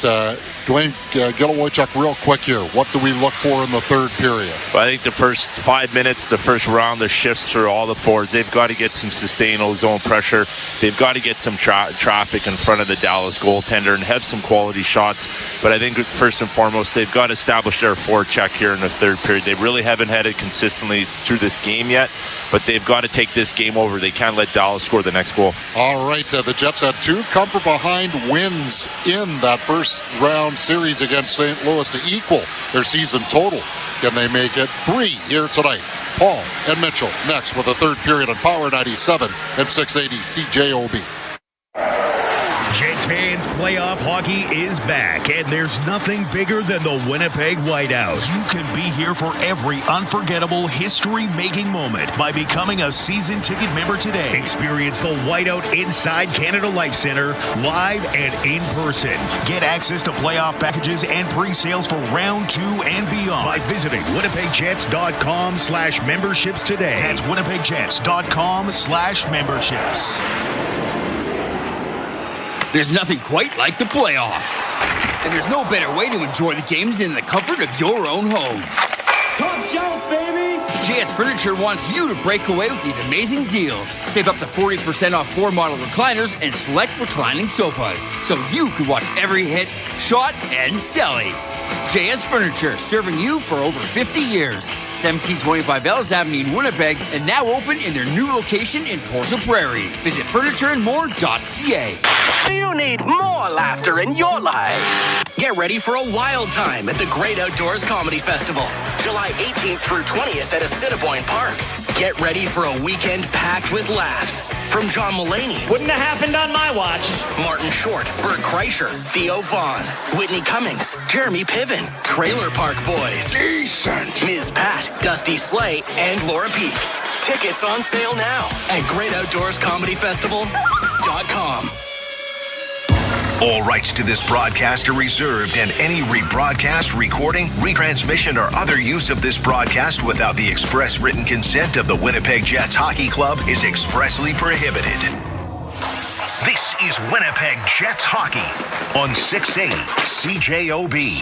Dwayne Gilowaychuk, real quick here. What do we look for in the third period? Well, I think the first 5 minutes, the first round, the shifts for all the forwards. They've got to get some sustained zone pressure. They've got to get some traffic in front of the Dallas goaltender and have some quality shots. But I think first and foremost, they've got to establish their forecheck here in the third period. They really haven't had it consistently through this game yet, but they've got to take this game over. They can't let Dallas score the next goal. All right. The Jets had 2 come-from-behind wins in that first round 2-game series against St. Louis to equal their season total. Can they make it 3 here tonight? Paul and Mitchell next with a third period on Power 97 and 680 CJOB. Jets fans, playoff hockey is back, and there's nothing bigger than the Winnipeg Whiteout. You can be here for every unforgettable history-making moment by becoming a season ticket member today. Experience the Whiteout inside Canada Life Center, live and in person. Get access to playoff packages and pre-sales for round 2 and beyond by visiting winnipegjets.com/memberships today. That's winnipegjets.com/memberships. There's nothing quite like the playoffs. And there's no better way to enjoy the games than in the comfort of your own home. Top shelf, baby! JS Furniture wants you to break away with these amazing deals. Save up to 40% off 4-model recliners and select reclining sofas, so you can watch every hit, shot, and celly. JS Furniture, serving you for over 50 years. 1725 Ellis Avenue in Winnipeg, and now open in their new location in Porzel Prairie. Visit furnitureandmore.ca. Do you need more laughter in your life? Get ready for a wild time at the Great Outdoors Comedy Festival, July 18th through 20th at Assiniboine Park. Get ready for a weekend packed with laughs from John Mulaney. Wouldn't have happened on my watch. Martin Short, Bert Kreischer, Theo Vaughn, Whitney Cummings, Jeremy Piven, Trailer Park Boys, Decent, Ms. Pat, Dusty Slay, and Laura Peak. Tickets on sale now at GreatOutdoorsComedyFestival.com. All rights to this broadcast are reserved, and any rebroadcast, recording, retransmission, or other use of this broadcast without the express written consent of the Winnipeg Jets Hockey Club is expressly prohibited. This is Winnipeg Jets Hockey on 680 CJOB.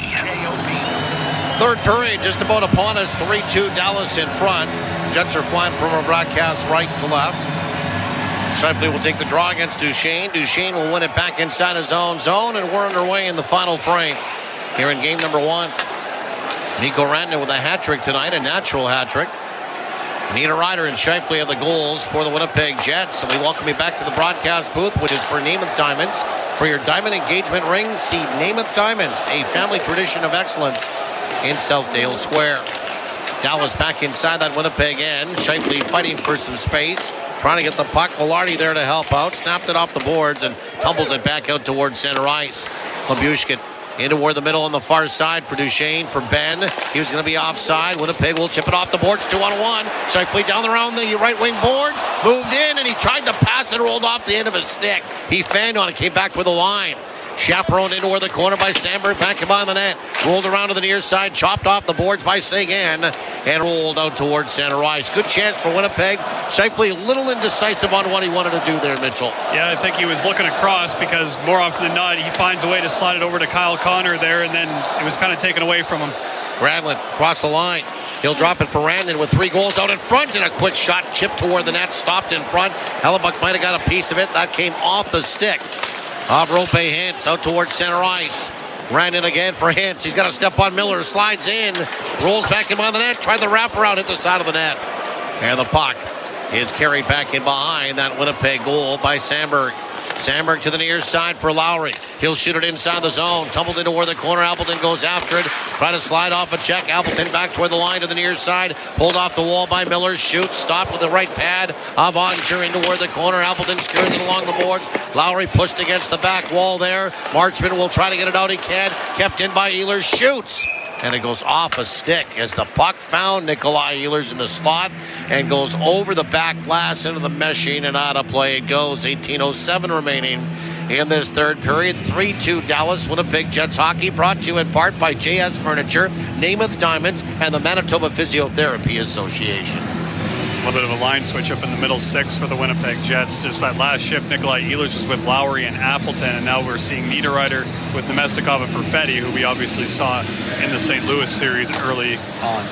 Third period just about upon us, 3-2 Dallas in front. Jets are flying from our broadcast right to left. Scheifele will take the draw against Duchesne. Duchesne will win it back inside his own zone, and we're underway in the final frame here in game number 1. Nico Rantanen with a hat trick tonight, a natural hat trick. Nita Ryder and Scheifele have the goals for the Winnipeg Jets. And we welcome you back to the broadcast booth, which is for Namath Diamonds. For your diamond engagement ring, see Namath Diamonds, a family tradition of excellence in Southdale Square. Dallas back inside that Winnipeg end. Scheifele fighting for some space, trying to get the puck. Velarde there to help out. Snapped it off the boards and tumbles it back out towards center ice. Labushkin into toward the middle on the far side for Duchesne, for Ben. He was going to be offside. Winnipeg will chip it off the boards, 2-on-1. Scheifele down around the right wing boards. Moved in, and he tried to pass it, rolled off the end of his stick. He fanned on it, came back with a line. Chaperoned into where the corner by Sandberg, back behind the net. Rolled around to the near side, chopped off the boards by Seguin, and rolled out towards center ice. Good chance for Winnipeg. Scheifele a little indecisive on what he wanted to do there, Mitchell. Yeah, I think he was looking across, because more often than not, he finds a way to slide it over to Kyle Connor there, and then it was kind of taken away from him. Granlund across the line. He'll drop it for Rantanen with 3 goals out in front, and a quick shot chipped toward the net, stopped in front. Hellebuck might have got a piece of it. That came off the stick of Rope Hintz out towards center ice. Rantanen again for Hintz. He's got to step on Miller. Slides in. Rolls back in behind the net. Tried the wraparound. Hit the side of the net. And the puck is carried back in behind that Winnipeg goal by Sandberg. Sandberg to the near side for Lowry. He'll shoot it inside the zone. Tumbled into where the corner. Appleton goes after it. Trying to slide off a check. Appleton back toward the line to the near side. Pulled off the wall by Miller. Shoots. Stopped with the right pad of Onger into where the corner. Appleton skirts it along the boards. Lowry pushed against the back wall there. Marchman will try to get it out. He can. Kept in by Ehlers. Shoots. And it goes off a stick as the puck found Nikolai Ehlers in the slot and goes over the back glass into the meshing and out of play it goes. 18:07 remaining in this third period. 3-2 Dallas. Winnipeg Jets hockey brought to you in part by JS Furniture, Namath Diamonds, and the Manitoba Physiotherapy Association. A little bit of a line switch up in the middle 6 for the Winnipeg Jets. Just that last shift, Nikolai Ehlers was with Lowry and Appleton, and now we're seeing Niederreiter with Nemestikov and Perfetti, who we obviously saw in the St. Louis series early on.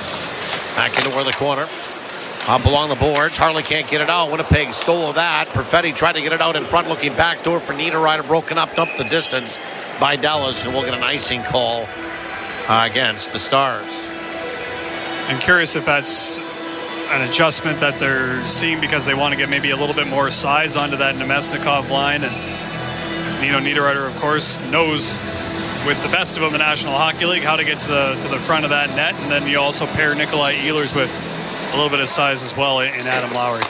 Back into where the corner. Up along the boards. Harley can't get it out. Winnipeg stole that. Perfetti tried to get it out in front, looking back door for Niederreiter. Broken up the distance by Dallas, and we'll get an icing call against the Stars. I'm curious if that's an adjustment that they're seeing because they want to get maybe a little bit more size onto that Nemestikov line. And Nino Niederreiter, of course, knows with the best of them in the National Hockey League, how to get to the front of that net. And then you also pair Nikolai Ehlers with a little bit of size as well in Adam Lowry.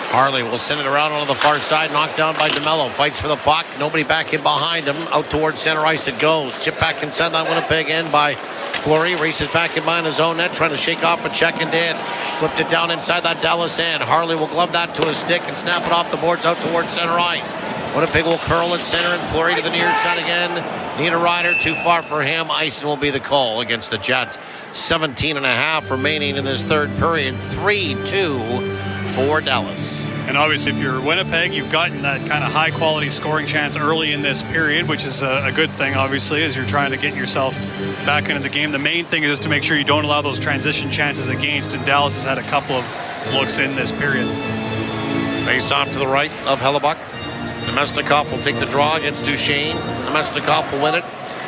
Harley will send it around on the far side, knocked down by DeMello. Fights for the puck. Nobody back in behind him. Out towards center ice it goes. Chip back inside on Winnipeg end by Fleury. Races back in behind his own net, trying to shake off a check and did. Flipped it down inside that Dallas end. Harley will glove that to his stick and snap it off the boards out towards center ice. Winnipeg will curl at center and Fleury to the near side again. Niederreiter too far for him. Icing will be the call against the Jets. 17.5 remaining in this third period. 3-2 for Dallas. And obviously, if you're Winnipeg, you've gotten that kind of high-quality scoring chance early in this period, which is a good thing, obviously, as you're trying to get yourself back into the game. The main thing is just to make sure you don't allow those transition chances against, and Dallas has had a couple of looks in this period. Face off to the right of Hellebuck. Nemesnikov will take the draw against Duchesne. Nemesnikov will win it.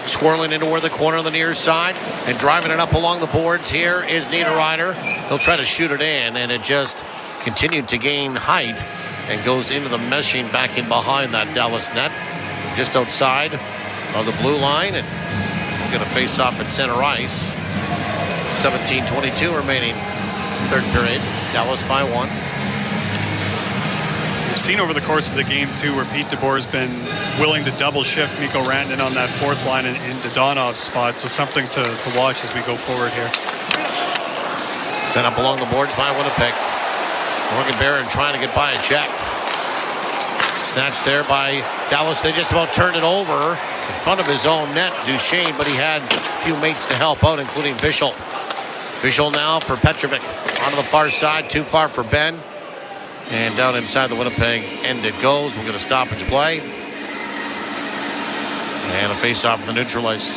Squirreling into where the corner on the near side and driving it up along the boards. Here is Niederreiter. He'll try to shoot it in, and it just continued to gain height and goes into the meshing back in behind that Dallas net. Just outside of the blue line, and we're going to face off at center ice. 17:22 remaining third period. Dallas by 1. We've seen over the course of the game, too, where Pete DeBoer has been willing to double shift Mikko Rantanen on that fourth line in Dodonov's spot. So something to watch as we go forward here. Set up along the boards by Winnipeg. Morgan Barron trying to get by a check. Snatched there by Dallas. They just about turned it over in front of his own net, Duchesne, but he had a few mates to help out, including Bichel. Bichel now for Petrovic. Onto the far side, too far for Ben. And down inside the Winnipeg end it goes. We'll get a stoppage play. And a face-off in the neutral ice.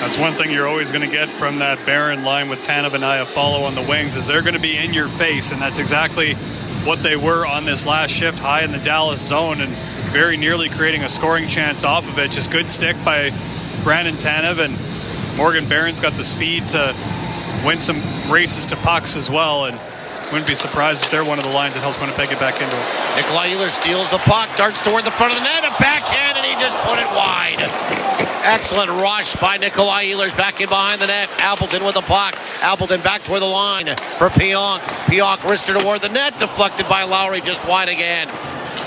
That's one thing you're always going to get from that Barron line with Tanev and Iafallo on the wings, is they're going to be in your face, and that's exactly what they were on this last shift, high in the Dallas zone and very nearly creating a scoring chance off of it. Just good stick by Brandon Tanev, and Morgan Barron's got the speed to win some races to pucks as well, and wouldn't be surprised if they're one of the lines that helps Winnipeg get back into it. Nikolai Ehlers steals the puck, darts toward the front of the net, a backhand, and he just put it wide. Excellent rush by Nikolai Ehlers back in behind the net. Appleton with the puck. Appleton back toward the line for Pionk. Pionk wristed toward the net, deflected by Lowry, just wide again.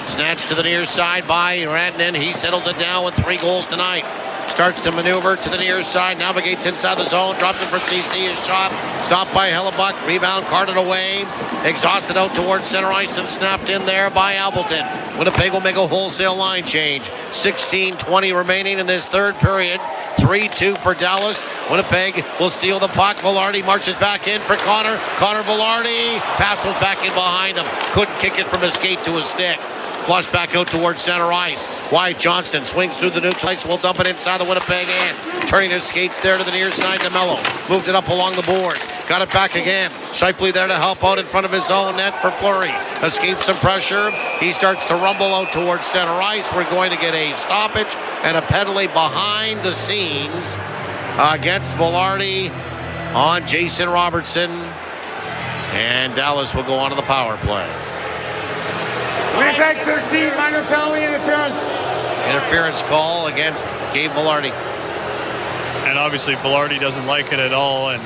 Snatched to the near side by Rantanen. He settles it down with 3 goals tonight. Starts to maneuver to the near side, navigates inside the zone, drops it for CC, his shot, stopped by Hellebuck, rebound, carted away, exhausted out towards center ice and snapped in there by Appleton. Winnipeg will make a wholesale line change. 16:20 remaining in this third period. 3-2 for Dallas. Winnipeg will steal the puck. Velarde marches back in for Connor. Connor Velarde, pass was back in behind him. Couldn't kick it from his skate to his stick. Flush back out towards center ice. Wyatt Johnston swings through the neutral ice. Will dump it inside the Winnipeg end. Turning his skates there to the near side to Mello. Moved it up along the boards. Got it back again. Shipley there to help out in front of his own net for Fleury. Escapes some pressure. He starts to rumble out towards center ice. We're going to get a stoppage and a penalty behind the scenes against Velarde on Jason Robertson. And Dallas will go on to the power play. Winnipeg 13, minor penalty interference. Interference call against Gabe Velarde. And obviously Velarde doesn't like it at all, and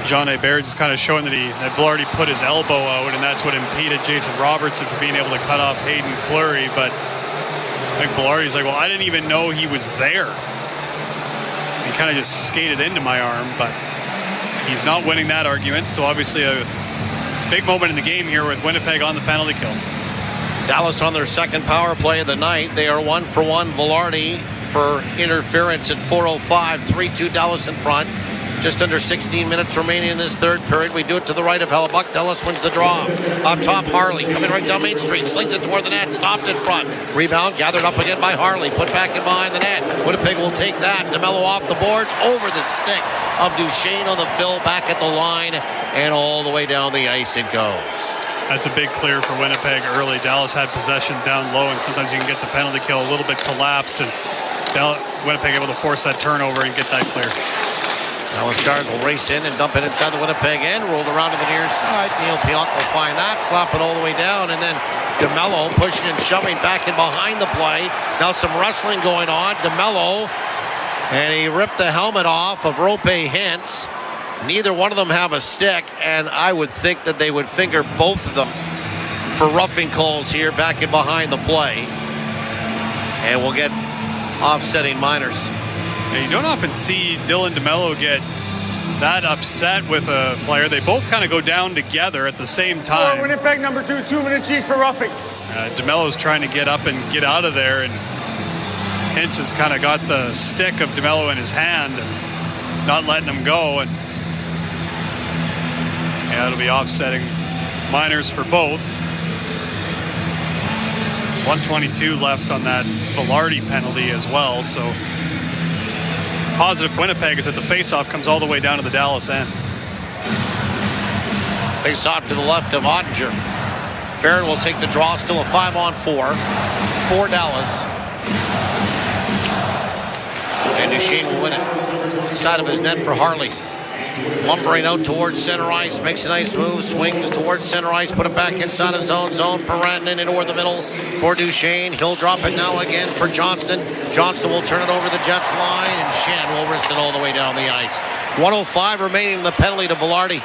John Hebert is kind of showing that Velarde put his elbow out, and that's what impeded Jason Robertson from being able to cut off Hayden Fleury. But I think Velarde's like, well, I didn't even know he was there. He kind of just skated into my arm, but he's not winning that argument. So obviously a big moment in the game here with Winnipeg on the penalty kill. Dallas on their second power play of the night. They are 1-for-1. Velarde for interference at 4:05. 3-2 Dallas in front. Just under 16 minutes remaining in this third period. We do it to the right of Hellebuck. Dallas wins the draw. Up top, Harley coming right down Main Street. Slings it toward the net. Stopped in front. Rebound gathered up again by Harley. Put back in behind the net. Winnipeg will take that. DeMello off the boards. Over the stick of Duchesne on the fill. Back at the line. And all the way down the ice it goes. That's a big clear for Winnipeg early. Dallas had possession down low, and sometimes you can get the penalty kill a little bit collapsed, and Winnipeg able to force that turnover and get that clear. Now the Stars will race in and dump it inside the Winnipeg end. Rolled around to the near side. Neil Pionk will find that. Slap it all the way down. And then DeMello pushing and shoving back in behind the play. Now some wrestling going on. DeMello. And he ripped the helmet off of Rope Hintz. Neither one of them have a stick. And I would think that they would finger both of them for roughing calls here back in behind the play. And we'll get offsetting minors. You don't often see Dylan DeMello get that upset with a player. They both kind of go down together at the same time. Winnipeg number 2, 2-minute cheese for roughing. DeMello's trying to get up and get out of there, and Hintz has kind of got the stick of DeMello in his hand and not letting him go. And yeah, it'll be offsetting minors for both. 1:22 left on that Velarde penalty as well, so positive Winnipeg is that the face-off comes all the way down to the Dallas end. Face-off to the left of Ottinger. Barron will take the draw, still a 5-on-4 for Dallas. And Duchesne will win it. Side of his net for Harley. Lumbering out towards center ice, makes a nice move, swings towards center ice, put it back inside his own zone for Rantanen, and over the middle for Duchesne. He'll drop it now again for Johnston. Johnston will turn it over the Jets line, and Shen will wrist it all the way down the ice. 1:05 remaining in the penalty to Velarde.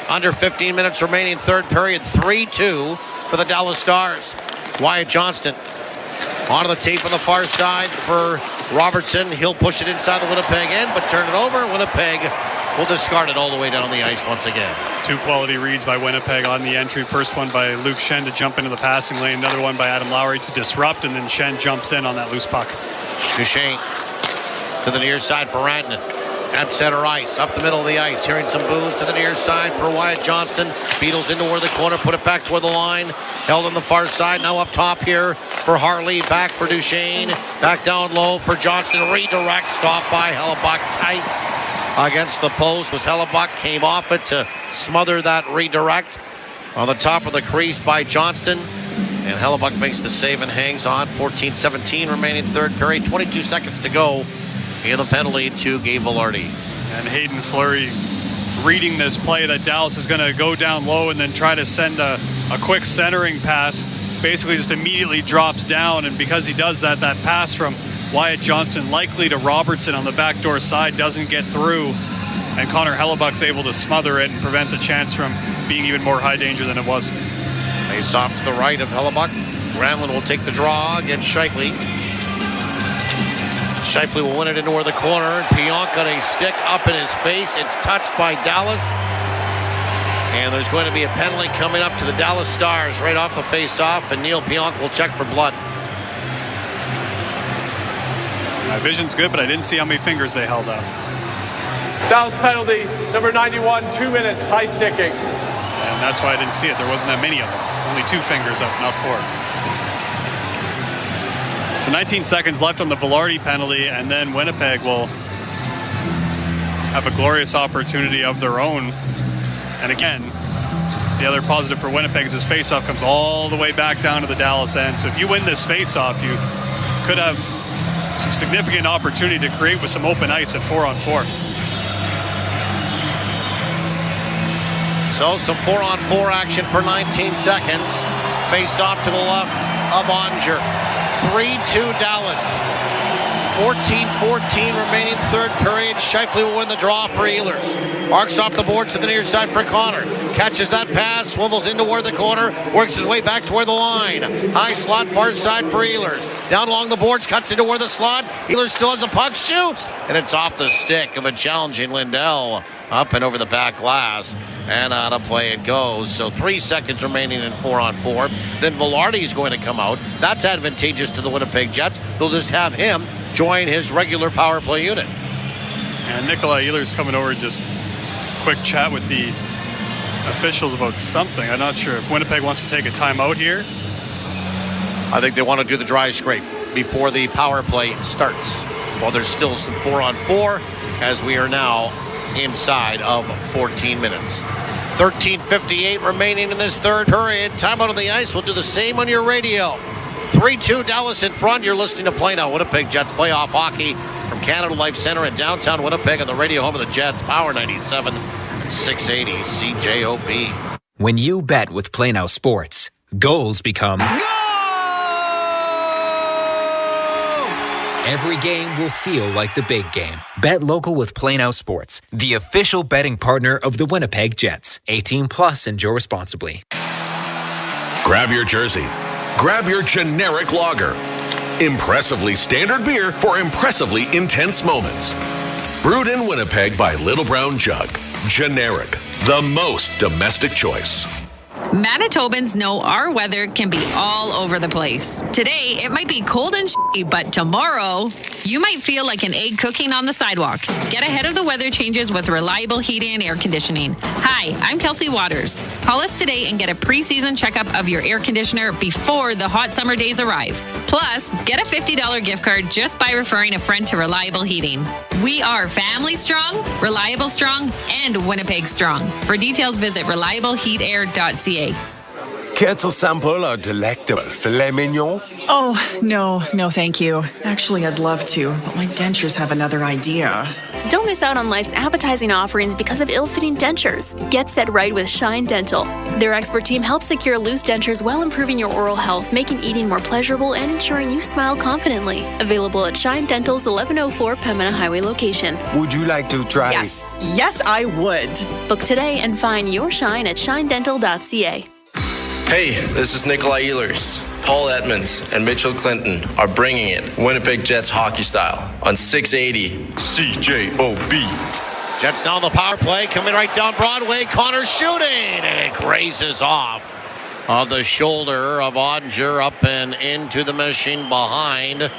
Under 15 minutes remaining, third period, 3-2 for the Dallas Stars. Wyatt Johnston onto the tape on the far side for Robertson. He'll push it inside the Winnipeg end, but turn it over. Winnipeg will discard it all the way down the ice once again. Two quality reads by Winnipeg on the entry. First one by Luke Shen to jump into the passing lane. Another one by Adam Lowry to disrupt, and then Shen jumps in on that loose puck. Duchesne to the near side for Rantanen. At center ice, up the middle of the ice, hearing some boos to the near side for Wyatt Johnston. Beatles into where the corner, put it back toward the line. Held on the far side, now up top here for Harley. Back for Duchesne. Back down low for Johnston. Redirect, stopped by Hellebuck. Tight against the post was Hellebuck. Came off it to smother that redirect on the top of the crease by Johnston. And Hellebuck makes the save and hangs on. 14-17 remaining third period. 22 seconds to go. In the penalty to Gabe Velarde. And Hayden Fleury reading this play that Dallas is going to go down low and then try to send a quick centering pass. Basically just immediately drops down, and because he does that, that pass from Wyatt Johnston likely to Robertson on the backdoor side doesn't get through, and Connor Hellebuck's able to smother it and prevent the chance from being even more high danger than it was. Face off to the right of Hellebuck. Granlund will take the draw against Scheifele. Scheifele will win it into the corner. Pionk got a stick up in his face. It's touched by Dallas. And there's going to be a penalty coming up to the Dallas Stars right off the face-off, and Neil Pionk will check for blood. My vision's good, but I didn't see how many fingers they held up. Dallas penalty, number 91, 2 minutes, high sticking. And that's why I didn't see it. There wasn't that many of them. Only 2 fingers up, not 4. So 19 seconds left on the Velarde penalty, and then Winnipeg will have a glorious opportunity of their own. And again, the other positive for Winnipeg is this faceoff comes all the way back down to the Dallas end. So if you win this faceoff, you could have some significant opportunity to create with some open ice at 4-on-4. So some 4-on-4 action for 19 seconds. Face-off to the left of Onger. 3-2 Dallas. 14-14 remaining third period. Scheifele will win the draw for Ehlers. Arcs off the boards to the near side for Connor. Catches that pass, swivels into where the corner, works his way back toward the line. High slot, far side for Ehlers. Down along the boards, cuts into where the slot. Ehlers still has a puck, shoots, and it's off the stick of a challenging Lindell. Up and over the back glass, and out of play it goes. So 3 seconds remaining in 4-on-4. Then Velarde is going to come out. That's advantageous to the Winnipeg Jets. They'll just have him join his regular power play unit. And Nikolai Ehlers coming over, just quick chat with the officials about something. I'm not sure if Winnipeg wants to take a timeout here. I think they want to do the dry scrape before the power play starts. While there's still some 4-on-4, as we are now inside of 14 minutes. 13:58 remaining in this third period. Timeout on the ice. We'll do the same on your radio. 3-2 Dallas in front. You're listening to Play Now. Winnipeg Jets playoff hockey from Canada Life Center in downtown Winnipeg on the radio home of the Jets, Power 97 and 680 CJOB. When you bet with Play Now Sports, goals become... Every game will feel like the big game. Bet local with Play Now Sports, the official betting partner of the Winnipeg Jets. 18 plus, enjoy responsibly. Grab your jersey. Grab your generic lager. Impressively standard beer for impressively intense moments. Brewed in Winnipeg by Little Brown Jug. Generic, the most domestic choice. Manitobans know our weather can be all over the place. Today, it might be cold and shitty, but tomorrow, you might feel like an egg cooking on the sidewalk. Get ahead of the weather changes with reliable heating and air conditioning. Hi, I'm Kelsey Waters. Call us today and get a preseason checkup of your air conditioner before the hot summer days arrive. Plus, get a $50 gift card just by referring a friend to Reliable Heating. We are family strong, reliable strong, and Winnipeg strong. For details, visit reliableheatair.ca. Kettle sample or delectable filet mignon? Oh, no, thank you. Actually, I'd love to, but my dentures have another idea. Don't miss out on life's appetizing offerings because of ill-fitting dentures. Get set right with Shine Dental. Their expert team helps secure loose dentures while improving your oral health, making eating more pleasurable and ensuring you smile confidently. Available at Shine Dental's 1104 Pembina Highway location. Would you like to try? Yes, I would. Book today and find your shine at shinedental.ca. Hey, this is Nikolai Ehlers. Paul Edmonds and Mitchell Clinton are bringing it Winnipeg Jets hockey style on 680 CJOB. Jets now on the power play, coming right down Broadway. Connor shooting, and it grazes off of the shoulder of Ottinger up and into the machine behind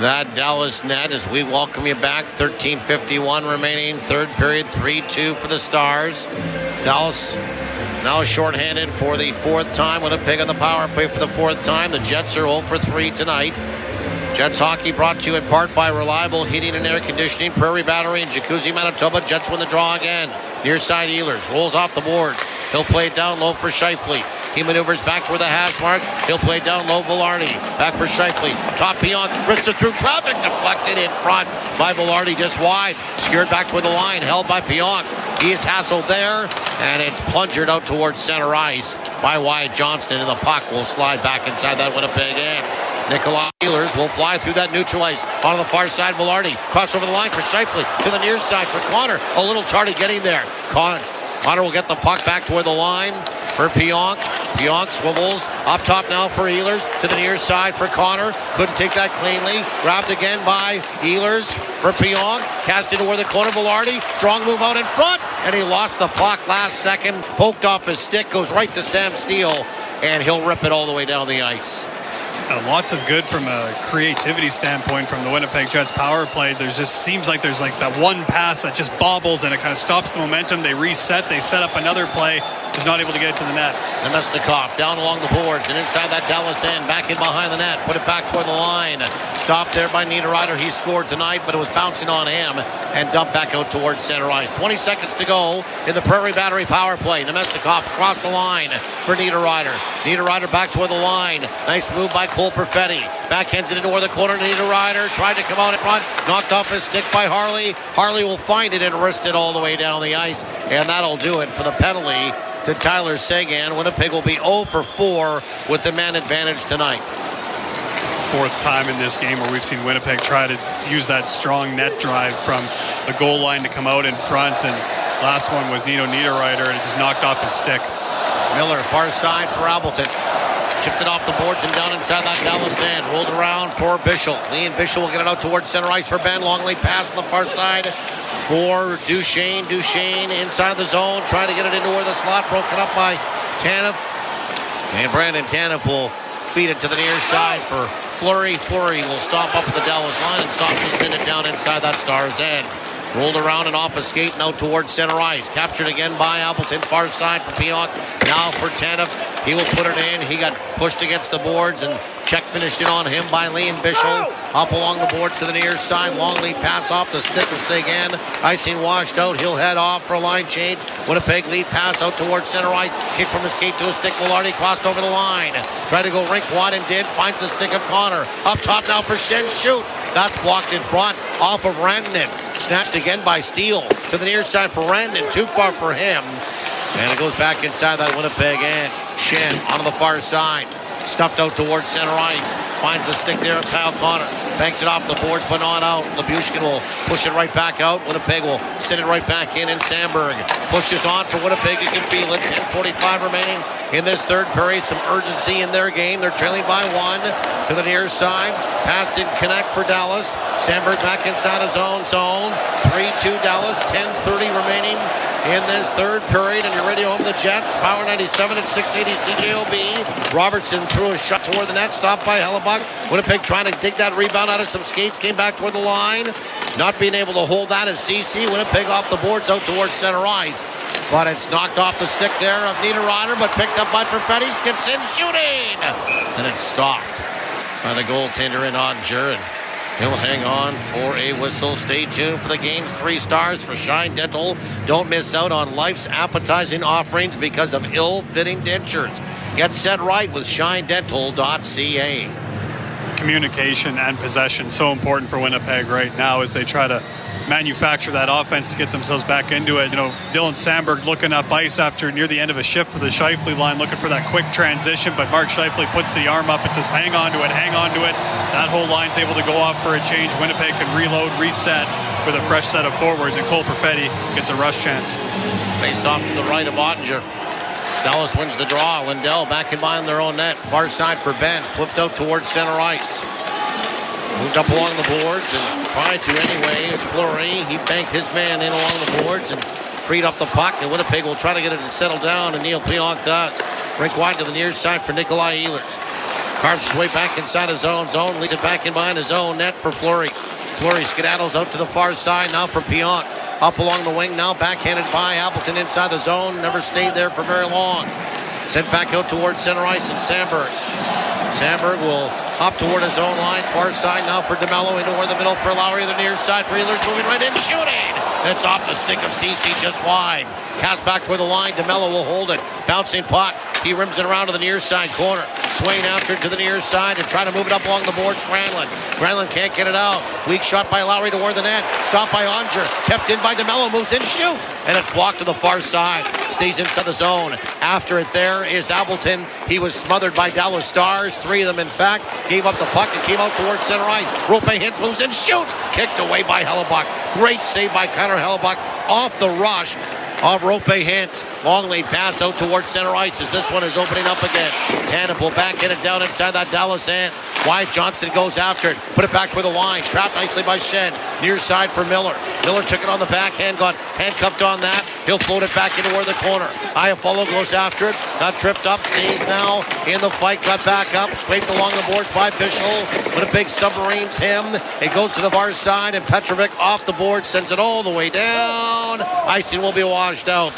that Dallas net as we welcome you back. 13:51 remaining, third period, 3-2 for the Stars. Dallas now shorthanded for the fourth time. Winnipeg on the power play for the fourth time. The Jets are 0 for 3 tonight. Jets hockey brought to you in part by Reliable Heating and Air Conditioning, Prairie Battery, and Jacuzzi, Manitoba. Jets win the draw again. Near side Ehlers rolls off the board. He'll play it down low for Scheifele. He maneuvers back toward the hash marks. He'll play it down low, Velarde. Back for Scheifele. Top beyond. Wristed through traffic. Deflected in front by Velarde, just wide. Scared back toward the line. Held by Pionk. He is hassled there, and it's plungered out towards center ice by Wyatt Johnston, and the puck will slide back inside that Winnipeg end. Nikolai Ehlers will fly through that neutral ice. On the far side, Velarde. Cross over the line for Scheifele. To the near side for Connor. A little tardy getting there. Connor will get the puck back toward the line for Pionk. Pionk swivels up top now for Ehlers. To the near side for Connor. Couldn't take that cleanly. Grabbed again by Ehlers for Pionk. Cast into where the corner. Velarde. Strong move out in front. And he lost the puck last second. Poked off his stick. Goes right to Sam Steele. And he'll rip it all the way down the ice. Lots of good from a creativity standpoint from the Winnipeg Jets power play. There's just seems like there's like that one pass that just bobbles and it kind of stops the momentum. They reset. They set up another play. Is not able to get it to the net. Nemestikov down along the boards and inside that Dallas end. Back in behind the net. Put it back toward the line. Stopped there by Niederreiter. He scored tonight, but it was bouncing on him and dumped back out towards center ice. 20 seconds to go in the Prairie Battery power play. Nemestikov across the line for Niederreiter. Niederreiter back toward the line. Nice move by Cole Perfetti. Backhands it into where the corner. Niederreiter tried to come out in front. Knocked off his stick by Harley. Harley will find it and wrist it all the way down the ice. And that'll do it for the penalty to Tyler Seguin. Winnipeg will be 0 for 4 with the man advantage tonight. Fourth time in this game where we've seen Winnipeg try to use that strong net drive from the goal line to come out in front. And last one was Nino Niederreiter, and it just knocked off his stick. Miller, far side for Appleton. Chipped it off the boards and down inside that Dallas end. Rolled around for Bischel. Lee and Bischel will get it out towards center ice for Ben. Long lead pass on the far side for Duchesne. Duchesne inside the zone. Trying to get it into where the slot. Broken up by Tanev. And Brandon Tanev will feed it to the near side for Fleury. Fleury will stop up at the Dallas line and stop and send it down inside that Stars end. Rolled around and off a skate and out towards center ice. Captured again by Appleton. Far side for Pionk. Now for Tanev. He will put it in. He got pushed against the boards and check finished in on him by Lee and Bischel. Up along the boards to the near side. Long lead pass off the stick of Seguin. Icing washed out. He'll head off for a line change. Winnipeg lead pass out towards center ice. Kick from a skate to a stick. Velarde crossed over the line. Tried to go rink wide and did. Finds the stick of Connor. Up top now for Shen. Shoot. That's blocked in front off of Rantanen. Snatched again by Steele to the near side for Rantanen. Too far for him. And it goes back inside that Winnipeg end. Shen onto the far side. Stuffed out towards center ice. Finds the stick there of Kyle Connor. Banks it off the boards, but not out. Labushkin will push it right back out. Winnipeg will send it right back in Sandberg pushes on for Winnipeg. You can feel it. 10:45 remaining in this third period. Some urgency in their game. They're trailing by 1 to the near side. Pass didn't connect for Dallas. Sandberg back inside his own zone. 3-2 Dallas. 10:30 remaining in this third period. And you're radio home the Jets. Power 97 at 680 CJOB. Robertson threw a shot toward the net. Stopped by Hellebuck. Winnipeg trying to dig that rebound out of some skates. Came back toward the line. Not being able to hold that as CC. Winnipeg off the boards out towards center ice. But it's knocked off the stick there of Niederreiter, but picked up by Perfetti. Skips in, shooting! And it's stopped by the goaltender in Ottinger. And he'll hang on for a whistle. Stay tuned for the game's 3 stars for Shine Dental. Don't miss out on life's appetizing offerings because of ill-fitting dentures. Get set right with shinedental.ca. Communication and possession so important for Winnipeg right now as they try to manufacture that offense to get themselves back into it. You know, Dylan Sandberg looking up ice after near the end of a shift for the Scheifele line, looking for that quick transition, but Mark Scheifele puts the arm up and says, hang on to it. That whole line's able to go off for a change. Winnipeg can reload, reset with a fresh set of forwards, and Cole Perfetti gets a rush chance. Face off to the right of Ottinger. Dallas wins the draw. Lindell back in behind their own net. Far side for Ben. Flipped out towards center ice. Moved up along the boards and tried to anyway. It's Fleury. He banked his man in along the boards and freed up the puck. And Winnipeg will try to get it to settle down, and Neil Pionk does. Rink wide to the near side for Nikolai Ehlers. Carves his way back inside his own zone. Leads it back in behind his own net for Fleury. Fleury skedaddles out to the far side now for Pionk. Up along the wing now, backhanded by Appleton inside the zone. Never stayed there for very long. Sent back out towards center ice and Sandberg. Sandberg will up toward his own line. Far side now for DeMello. Into the middle for Lowry. The near side for Ehlers. Moving right in. Shooting. It's off the stick of CC just wide. Cast back toward the line. DeMello will hold it. Bouncing puck. He rims it around to the near side corner. Swain after it to the near side and trying to move it up along the boards. Granlund can't get it out. Weak shot by Lowry toward the net. Stopped by Ottinger. Kept in by DeMello. Moves in. Shoot. And it's blocked to the far side. Stays inside the zone. After it there is Appleton. He was smothered by Dallas Stars. 3 of them, in fact. Gave up the puck and came out towards center ice. Rope hits, moves in, shoots. Kicked away by Hellebuck. Great save by Connor Hellebuck off the rush of Rope Hintz. Long lead pass out towards center ice as this one is opening up again. Tannen will back hit it down inside that Dallas end. Wyatt Johnston goes after it. Put it back for the line. Trapped nicely by Shen. Near side for Miller. Miller took it on the backhand. Got handcuffed on that. He'll float it back into where the corner. Iafallo goes after it. Got tripped up. Stays now in the fight. Got back up. Scraped along the boards by Fischl. Winnipeg submarines him. It goes to the far side. And Petrovic off the board. Sends it all the way down. Icing will be washed out.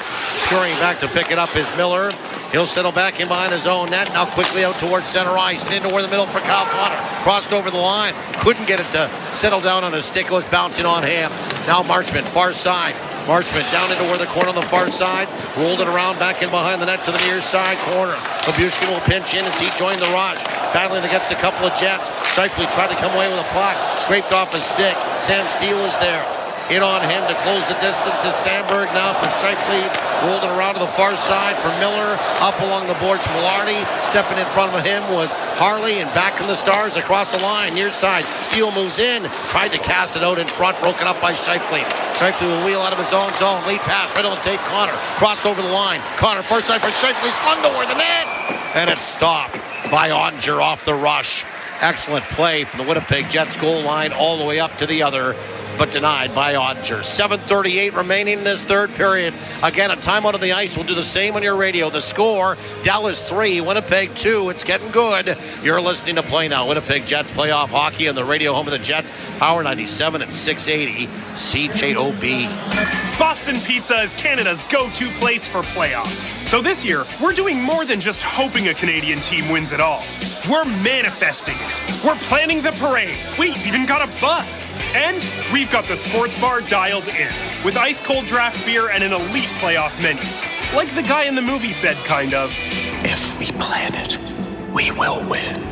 Scurrying back to pick it up is Miller. He'll settle back in behind his own net. Now quickly out towards center ice. And into where the middle for Kyle Connor. Crossed over the line. Couldn't get it to settle down on his stick. It was bouncing on him. Now Marchment, far side. Marchment down into where the corner on the far side. Rolled it around back in behind the net to the near side corner. Labushkin will pinch in as he joined the rush. Battling against a couple of Jets. Scheifele tried to come away with a puck. Scraped off his stick. Sam Steele is there. In on him to close the distance is Sandberg now for Scheifele. Rolled it around to the far side for Miller. Up along the boards for Lardy. Stepping in front of him was Harley, and back from the Stars across the line. Near side. Steele moves in. Tried to cast it out in front. Broken up by Scheifele. Scheifele will wheel out of his own zone. Lead pass. Right on the tape. Connor. Cross over the line. Connor far side for Scheifele. Slung toward the net. And it's stopped by Ottinger off the rush. Excellent play from the Winnipeg Jets goal line all the way up to the other, but denied by Ottinger. 7:38 remaining in this third period. Again, a timeout on the ice. We'll do the same on your radio. The score, Dallas 3, Winnipeg 2. It's getting good. You're listening to Play Now. Winnipeg Jets playoff hockey on the radio home of the Jets. Power 97 at 680 CJOB. Boston Pizza is Canada's go-to place for playoffs. So this year, we're doing more than just hoping a Canadian team wins it all. We're manifesting it. We're planning the parade. We even got a bus. And we've got the sports bar dialed in, with ice-cold draft beer and an elite playoff menu. Like the guy in the movie said, kind of. If we plan it, we will win.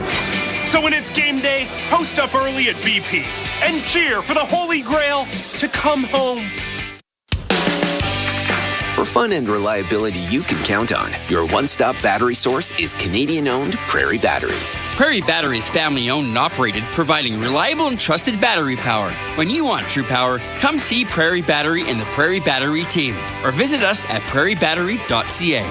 So when it's game day, post up early at BP. and cheer for the Holy Grail to come home. For fun and reliability you can count on, your one-stop battery source is Canadian-owned Prairie Battery. Prairie Battery is family-owned and operated, providing reliable and trusted battery power. When you want true power, come see Prairie Battery and the Prairie Battery team, or visit us at prairiebattery.ca.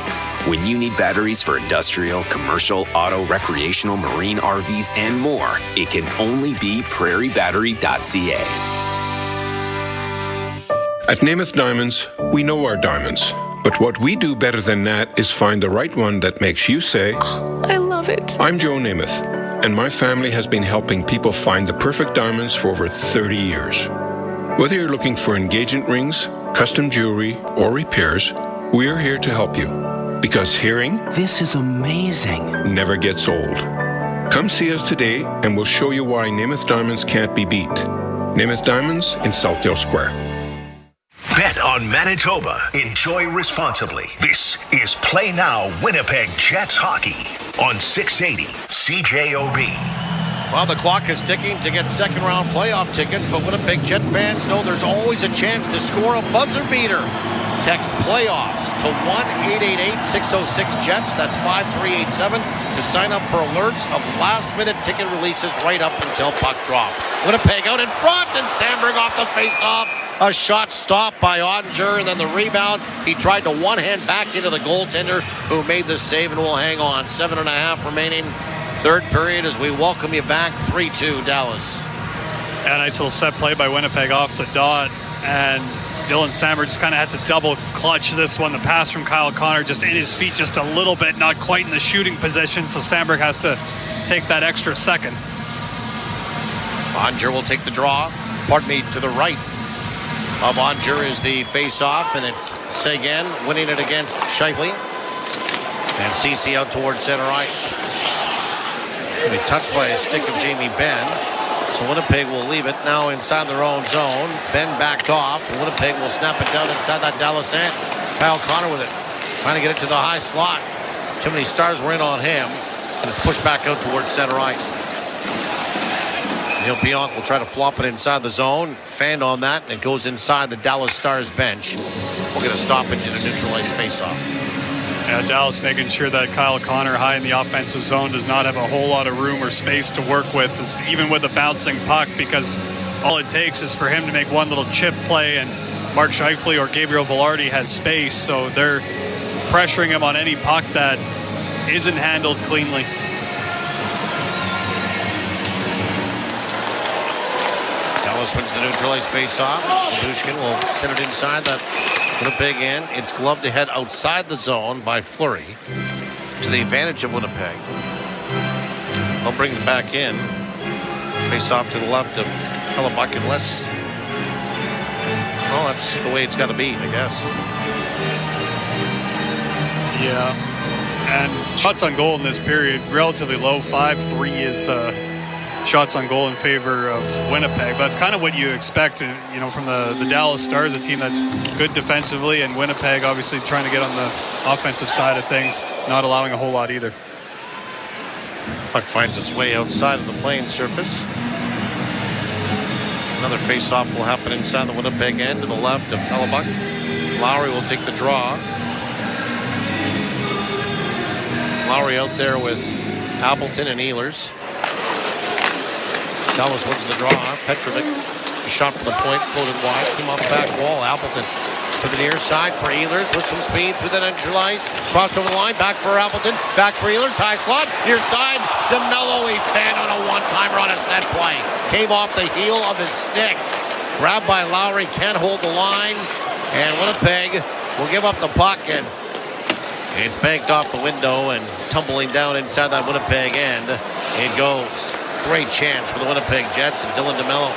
When you need batteries for industrial, commercial, auto, recreational, marine, RVs, and more, it can only be prairiebattery.ca. At Namath Diamonds, we know our diamonds. But what we do better than that is find the right one that makes you say, "Oh, I love it." I'm Joe Namath, and my family has been helping people find the perfect diamonds for over 30 years. Whether you're looking for engagement rings, custom jewelry, or repairs, we're here to help you. Because hearing, "This is amazing," never gets old. Come see us today, and we'll show you why Namath Diamonds can't be beat. Namath Diamonds in Southdale Square. Bet on Manitoba. Enjoy responsibly. This is Play Now Winnipeg Jets Hockey on 680 CJOB. Well, the clock is ticking to get second-round playoff tickets, but Winnipeg Jet fans know there's always a chance to score a buzzer beater. Text playoffs to 1-888-606-JETS. That's 5387 to sign up for alerts of last-minute ticket releases right up until puck drop. Winnipeg out in front, and Sandberg off the face-off. A shot stopped by Ottinger, and then the rebound. He tried to one-hand back into the goaltender, who made the save and will hang on. 7.5 remaining. Third period as we welcome you back. 3-2 Dallas. Yeah, nice little set play by Winnipeg off the dot, and Dylan Sandberg just kind of had to double clutch this one. The pass from Kyle Connor just in his feet just a little bit, not quite in the shooting position, so Sandberg has to take that extra second. Ottinger will take the draw. Pardon me, to the right of Ottinger is the face-off, and it's Seguin winning it against Scheifele. And CC out towards center ice. Be touched by a stick of Jamie Benn. So Winnipeg will leave it now inside their own zone. Benn backed off, and Winnipeg will snap it down inside that Dallas end. Kyle Connor with it, trying to get it to the high slot. Too many stars were in on him, and it's pushed back out towards center ice. Neil Pionk will try to flop it inside the zone. Fanned on that, and it goes inside the Dallas Stars bench. We'll get a stoppage in a neutralized faceoff. Yeah, Dallas making sure that Kyle Connor high in the offensive zone does not have a whole lot of room or space to work with, even with a bouncing puck, because all it takes is for him to make one little chip play, and Mark Scheifele or Gabriel Velarde has space, so they're pressuring him on any puck that isn't handled cleanly. Dallas wins the neutralized faceoff. Babushkin will send it inside that Winnipeg end. It's gloved ahead outside the zone by Fleury to the advantage of Winnipeg. They'll bring it back in. Face off to the left of Hellebuck, unless, well, that's the way it's got to be, I guess. Yeah, and shots on goal in this period relatively low. 5-3 is the shots on goal in favor of Winnipeg. But it's kind of what you expect, you know, from the Dallas Stars, a team that's good defensively, and Winnipeg obviously trying to get on the offensive side of things, not allowing a whole lot either. Puck finds its way outside of the playing surface. Another face-off will happen inside the Winnipeg end to the left of Hellebuck. Lowry will take the draw. Lowry out there with Appleton and Ehlers. Dallas wins the draw. Petrovic, a shot from the point, floated wide, came off the back wall. Appleton to the near side for Ehlers with some speed through the neutralized. Crossed over the line, back for Appleton, back for Ehlers, high slot, near side. DeMello, he fanned on a one-timer on a set play. Came off the heel of his stick. Grabbed by Lowry, can't hold the line. And Winnipeg will give up the puck, and it's banked off the window and tumbling down inside that Winnipeg end. It goes. Great chance for the Winnipeg Jets, and Dylan DeMello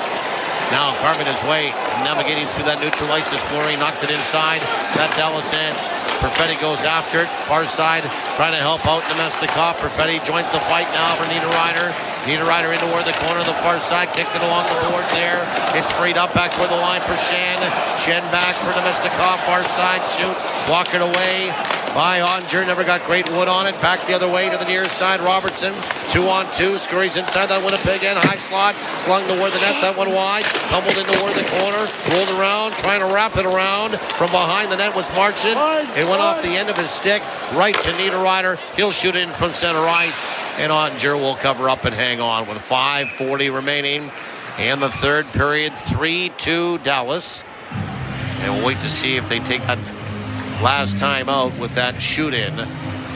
now carving his way, navigating through that neutral ice. Fleury knocked it inside that Dallas end. Perfetti goes after it, far side, trying to help out Nemestikov. Perfetti joins the fight now for Niederreiter. Niederreiter into where the corner of the far side, kicked it along the board there. It's freed up back toward the line for Shen. Shen back for Nemestikov, far side, shoot, walk it away. by Onger. Never got great wood on it. Back the other way to the near side. Robertson, 2-on-2. Scurries inside that Winnipeg end. High slot. Slung toward the net. That one wide. Tumbled into toward the corner. Rolled around. Trying to wrap it around. From behind the net was Marchand. It went off the end of his stick. Right to Niederreiter. He'll shoot in from center ice. And Onger will cover up and hang on with 5:40 remaining. And the third period, 3-2 Dallas. And we'll wait to see if they take that last time out with that shoot-in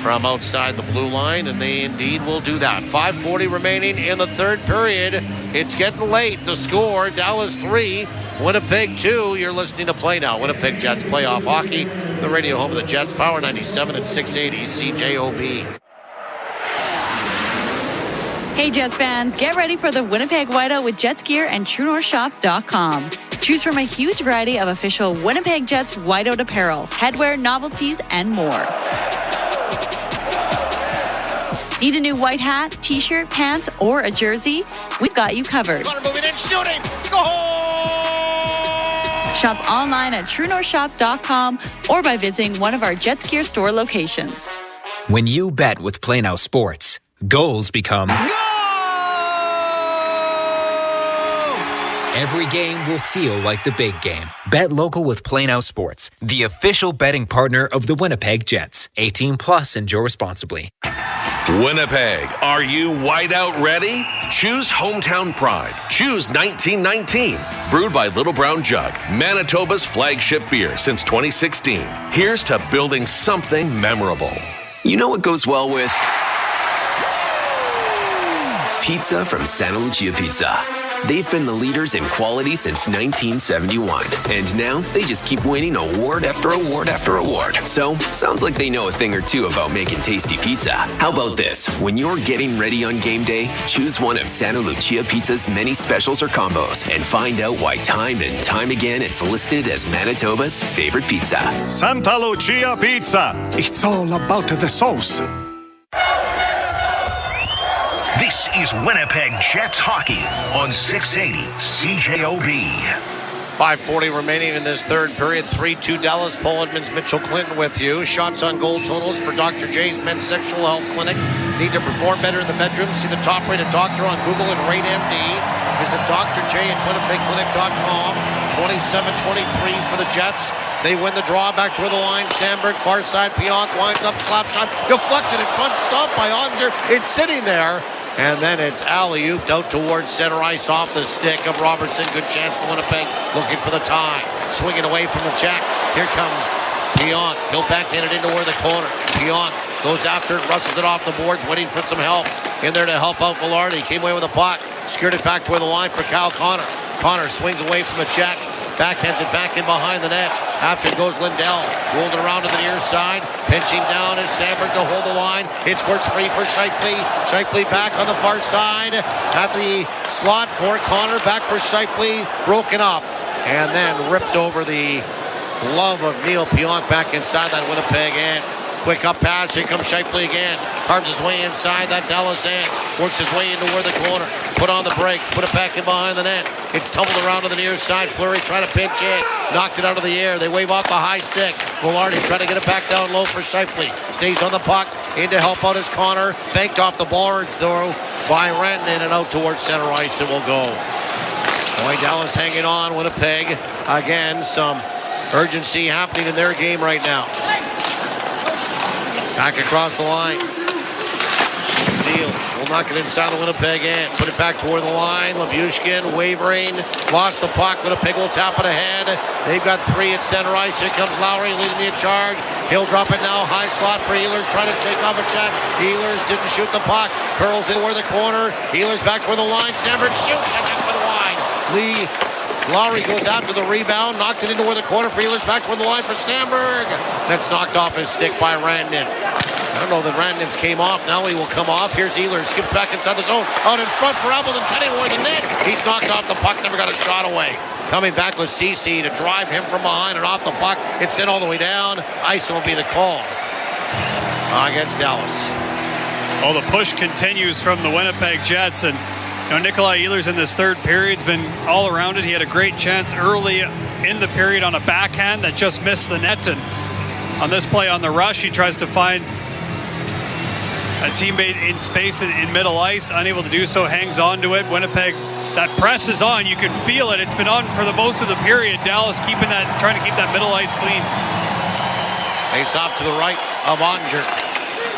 from outside the blue line, and they indeed will do that. 5:40 remaining in the third period. It's getting late. The score, Dallas 3, Winnipeg 2. You're listening to Play Now. Winnipeg Jets playoff hockey. The radio home of the Jets, Power 97 and 680 CJOB. Hey Jets fans, get ready for the Winnipeg Whiteout with Jets gear and TrueNorthShop.com. Choose from a huge variety of official Winnipeg Jets Whiteout apparel, headwear, novelties, and more. Need a new white hat, t-shirt, pants, or a jersey? We've got you covered. Moving in, shooting, score! Shop online at TrueNorthShop.com or by visiting one of our Jets gear store locations. When you bet with Play Now Sports, goals become... Every game will feel like the big game. Bet local with Play Now Sports, the official betting partner of the Winnipeg Jets. 18 plus, enjoy responsibly. Winnipeg, are you whiteout ready? Choose Hometown Pride. Choose 1919. Brewed by Little Brown Jug, Manitoba's flagship beer since 2016. Here's to building something memorable. You know what goes well with pizza from Santa Lucia Pizza. They've been the leaders in quality since 1971, and now they just keep winning award after award after award. So, sounds like they know a thing or two about making tasty pizza. How about this? When you're getting ready on game day, choose one of Santa Lucia Pizza's many specials or combos and find out why time and time again it's listed as Manitoba's favorite pizza. Santa Lucia Pizza. It's all about the sauce. This is Winnipeg Jets hockey on 680 CJOB. 5:40 remaining in this third period. 3-2 Dallas. Paul Edmonds, Mitchell Clinton with you. Shots on goal totals for Dr. J's Men's Sexual Health Clinic. Need to perform better in the bedroom? See the top-rated doctor on Google and rate MD. Visit Dr. J at WinnipegClinic.com. 27-23 for the Jets. They win the draw back toward the line. Sandberg, far side. Pionk winds up, slap shot. Deflected in front, stopped by Onger. It's sitting there. And then it's alley-ooped out towards center ice off the stick of Robertson. Good chance for Winnipeg, looking for the tie. Swinging away from the check. Here comes Pionk. He'll backhand it into where the corner. Pionk goes after it, wrestles it off the boards, waiting for some help. In there to help out Velarde. Came away with a puck. Skirted back toward the line for Kyle Connor. Connor swings away from the check. Backhands it back in behind the net. After it goes Lindell. Rolled around to the near side. Pinching down is Sandberg to hold the line. It squirts free for Shifley. Shifley back on the far side. At the slot for Connor. Back for Shifley. Broken up. And then ripped over the glove of Neil Pionk back inside that Winnipeg end. Quick up pass. Here comes Shifley again. Carves his way inside that Dallas end. Works his way into where the corner. Put on the brakes. Put it back in behind the net. It's tumbled around to the near side. Fleury trying to pinch in. Knocked it out of the air. They wave off the high stick. Velarde trying to get it back down low for Shifley. Stays on the puck. In to help out his Connor. Banked off the boards though by Rantanen and out towards center ice. It will go. Boy, Dallas hanging on. Winnipeg. Again, some urgency happening in their game right now. Back across the line. Steele will knock it inside the Winnipeg end. Put it back toward the line. Labushkin wavering. Lost the puck. Winnipeg will tap it ahead. They've got three at center ice. Here comes Lowry leading the charge. He'll drop it now. High slot for Ehlers. Trying to take off a check. Ehlers didn't shoot the puck. Curls in where the corner. Ehlers back toward the line. Sandberg shoots. And that's for the line. Lowry goes after the rebound. Knocked it into where the corner for Ehlers. Back toward the line for Sandberg. That's knocked off his stick by Rantanen. I don't know that Rantanen's came off. Now he will come off. Here's Ehlers. Skips back inside the zone. Out in front for Appleton. Cutting toward the net. He's knocked off the puck. Never got a shot away. Coming back with CC to drive him from behind and off the puck. It's sent all the way down. Ice will be the call against Dallas. Well, the push continues from the Winnipeg Jets. And Nikolai Ehlers in this third period has been all around it. He had a great chance early in the period on a backhand that just missed the net. And On this play on the rush, he tries to find a teammate in space in middle ice, unable to do so, hangs on to it. Winnipeg, that press is on. You can feel it. It's been on for the most of the period. Dallas trying to keep that middle ice clean. Face off to the right of Ottinger.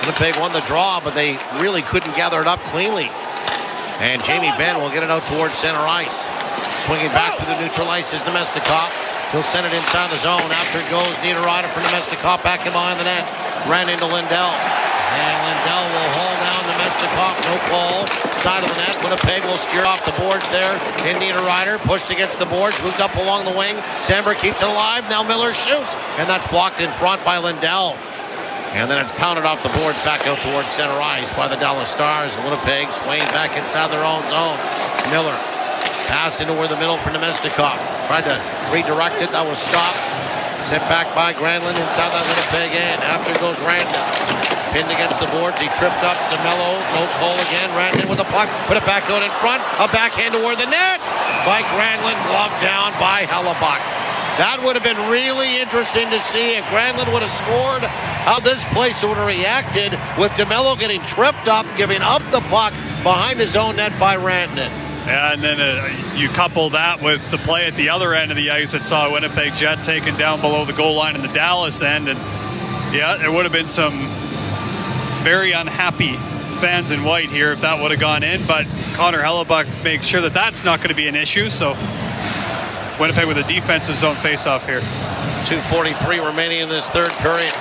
Winnipeg won the draw, but they really couldn't gather it up cleanly. And Jamie Benn will get it out towards center ice. Swinging back to the neutral ice is Nemestikov. He'll send it inside the zone. After it goes, Niederreiter for Nemestikov back in behind the net. Ran into Lindell. And Lindell will haul down Nemestikov. No call. Side of the net. Winnipeg will steer off the boards there. In Niederreiter. Pushed against the boards. Moved up along the wing. Sandberg keeps it alive. Now Miller shoots. And that's blocked in front by Lindell. And then it's pounded off the boards back out towards center ice by the Dallas Stars. And Winnipeg swaying back inside their own zone. It's Miller. Pass into where the middle for Nemestikov. Tried to redirect it. That was stopped. Sent back by Granlund inside that Winnipeg end. After goes Randall. Pinned against the boards. He tripped up DeMello. No call again. Randall with the puck. Put it back out in front. A backhand toward the net by Granlund. Gloved down by Hellebuck. That would have been really interesting to see if Granlund would have scored. How this place would have reacted with DeMello getting tripped up, giving up the puck behind his own net by Rantanen. Yeah, and then you couple that with the play at the other end of the ice that saw a Winnipeg Jet taken down below the goal line in the Dallas end. And yeah, there would have been some very unhappy fans in white here if that would have gone in. But Connor Hellebuck makes sure that that's not going to be an issue. So Winnipeg with a defensive zone faceoff here. 2:43 remaining in this third period.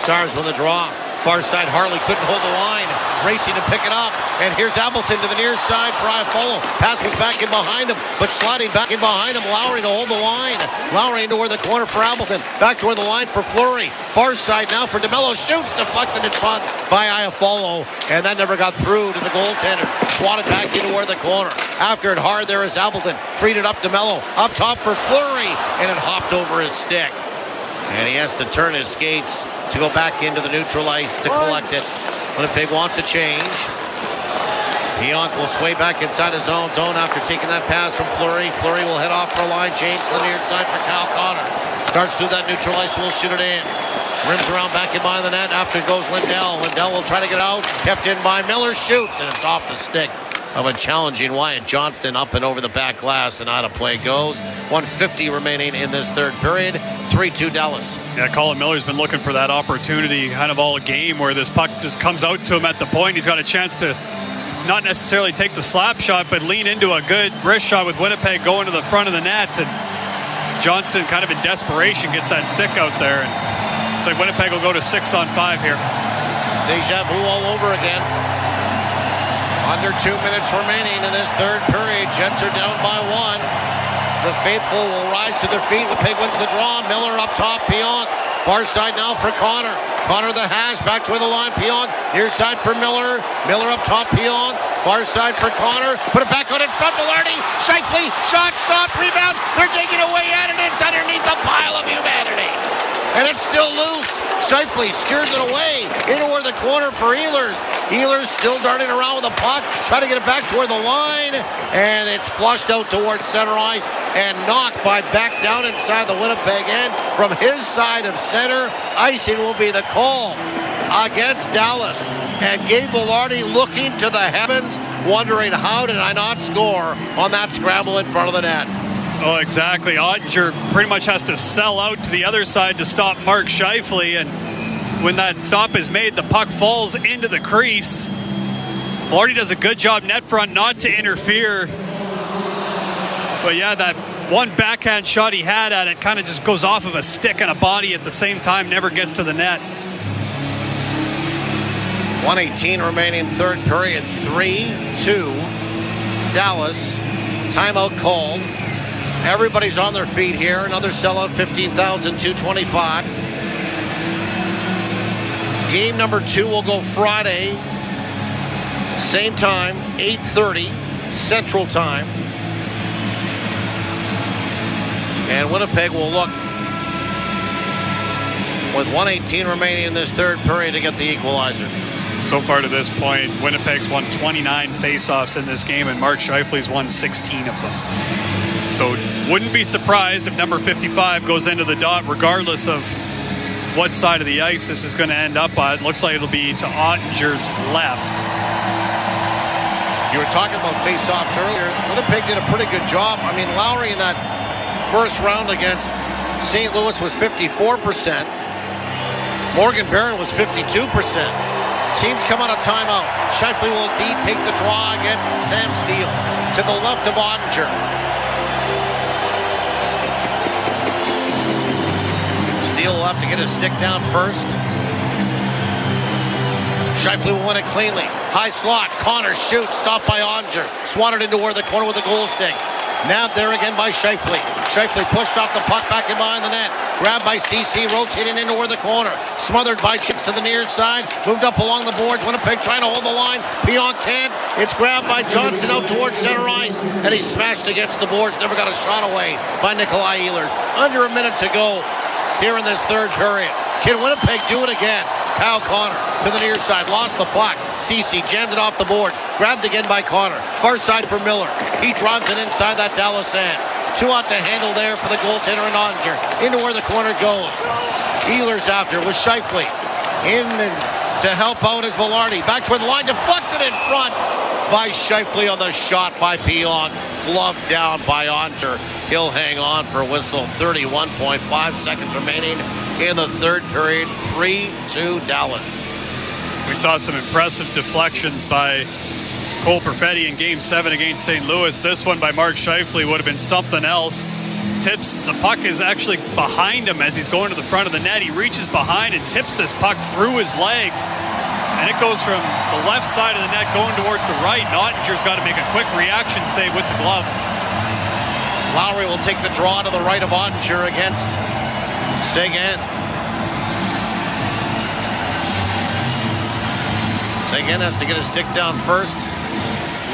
Stars win the draw. Far side, Harley couldn't hold the line. Racing to pick it up. And here's Appleton to the near side for Iafallo. Pass was back in behind him, but sliding back in behind him. Lowry to hold the line. Lowry into where the corner for Appleton. Back to where the line for Fleury. Far side now for DeMello. Shoots, deflected in front by Iafallo. And that never got through to the goaltender. Swatted back into where the corner. After it hard, there is Appleton. Freed it up DeMello. Up top for Fleury. And it hopped over his stick. And he has to turn his skates to go back into the neutral ice to collect it. Winnipeg wants a change. Pionk will sway back inside his own zone after taking that pass from Fleury. Fleury will head off for a line change to the near side for Kyle Connor. Starts through that neutral ice, will shoot it in. Rims around back in behind the net. After it goes Lindell. Lindell will try to get out. Kept in by Miller. Shoots, and it's off the stick of a challenging Wyatt Johnston up and over the back glass, and out of play goes. 1:50 remaining in this third period. 3-2 Dallas. Yeah, Colin Miller's been looking for that opportunity kind of all game where this puck just comes out to him at the point. He's got a chance to not necessarily take the slap shot, but lean into a good wrist shot with Winnipeg going to the front of the net. And Johnston kind of in desperation gets that stick out there. And it's like Winnipeg will go to 6-on-5 here. Deja vu all over again. Under 2 minutes remaining in this third period. Jets are down by 1. The faithful will rise to their feet. Winnipeg wins the draw. Miller up top. Pionk. Far side now for Connor. Connor the hash. Back to the line. Pionk. Near side for Miller. Miller up top. Pionk. Far side for Connor. Put it back out in front. Velarde. Shifley. Shot. Stop. Rebound. They're taking away at it. It's underneath a pile of humanity. And it's still loose. Shifley skewers it away into where the corner for Ehlers. Ehlers still darting around with the puck, trying to get it back toward the line, and it's flushed out towards center ice and knocked back down inside the Winnipeg end from his side of center. Icing will be the call against Dallas, and Gabe Velarde looking to the heavens, wondering how did I not score on that scramble in front of the net. Oh, exactly. Ottinger pretty much has to sell out to the other side to stop Mark Shifley, and when that stop is made, the puck falls into the crease. Velarde does a good job net front not to interfere. But yeah, that one backhand shot he had at it kind of just goes off of a stick and a body at the same time, never gets to the net. 1:18 remaining third period. 3-2 Dallas. Timeout called. Everybody's on their feet here. Another sellout, 15,225. Game number 2 will go Friday. Same time, 8:30 Central Time. And Winnipeg will look with 1:18 remaining in this third period to get the equalizer. So far to this point, Winnipeg's won 29 faceoffs in this game, and Mark Shifley's won 16 of them. So wouldn't be surprised if number 55 goes into the dot regardless of what side of the ice this is going to end up on. It looks like it'll be to Ottinger's left. You were talking about face-offs earlier. Winnipeg did a pretty good job. I mean, Lowry in that first round against St. Louis was 54%. Morgan Barron was 52%. Teams come on a timeout. Scheifele will indeed take the draw against Sam Steele to the left of Ottinger. Steele will have to get his stick down first. Scheifele will win it cleanly. High slot. Connor shoots. Stopped by Ottinger. Swatted into where the corner with the goal stick. Now there again by Scheifele. Scheifele pushed off the puck back in behind the net. Grabbed by CC, rotating into where the corner. Smothered by Chips to the near side. Moved up along the boards. Winnipeg trying to hold the line. Pionk can't. It's grabbed by Johnston out towards center ice. And he smashed against the boards. Never got a shot away by Nikolai Ehlers. Under a minute to go here in this third period. Can Winnipeg do it again? Kyle Connor to the near side. Lost the puck. CC jammed it off the board. Grabbed again by Connor. Far side for Miller. He drives it inside that Dallas end. 2 out to handle there for the goaltender and Ottinger. Into where the corner goes. Ehlers after with Scheifele. In and to help out is Velarde. Back toward the line. Deflected in front by Scheifele on the shot by Pionk. Gloved down by Ottinger. He'll hang on for a whistle. 31.5 seconds remaining in the third period. 3-2 Dallas. We saw some impressive deflections by Cole Perfetti in Game 7 against St. Louis. This one by Mark Scheifele would have been something else. Tips, the puck is actually behind him as he's going to the front of the net. He reaches behind and tips this puck through his legs. And it goes from the left side of the net going towards the right. Ottinger's got to make a quick reaction save with the glove. Lowry will take the draw to the right of Ottinger against Seguin. Seguin has to get his stick down first.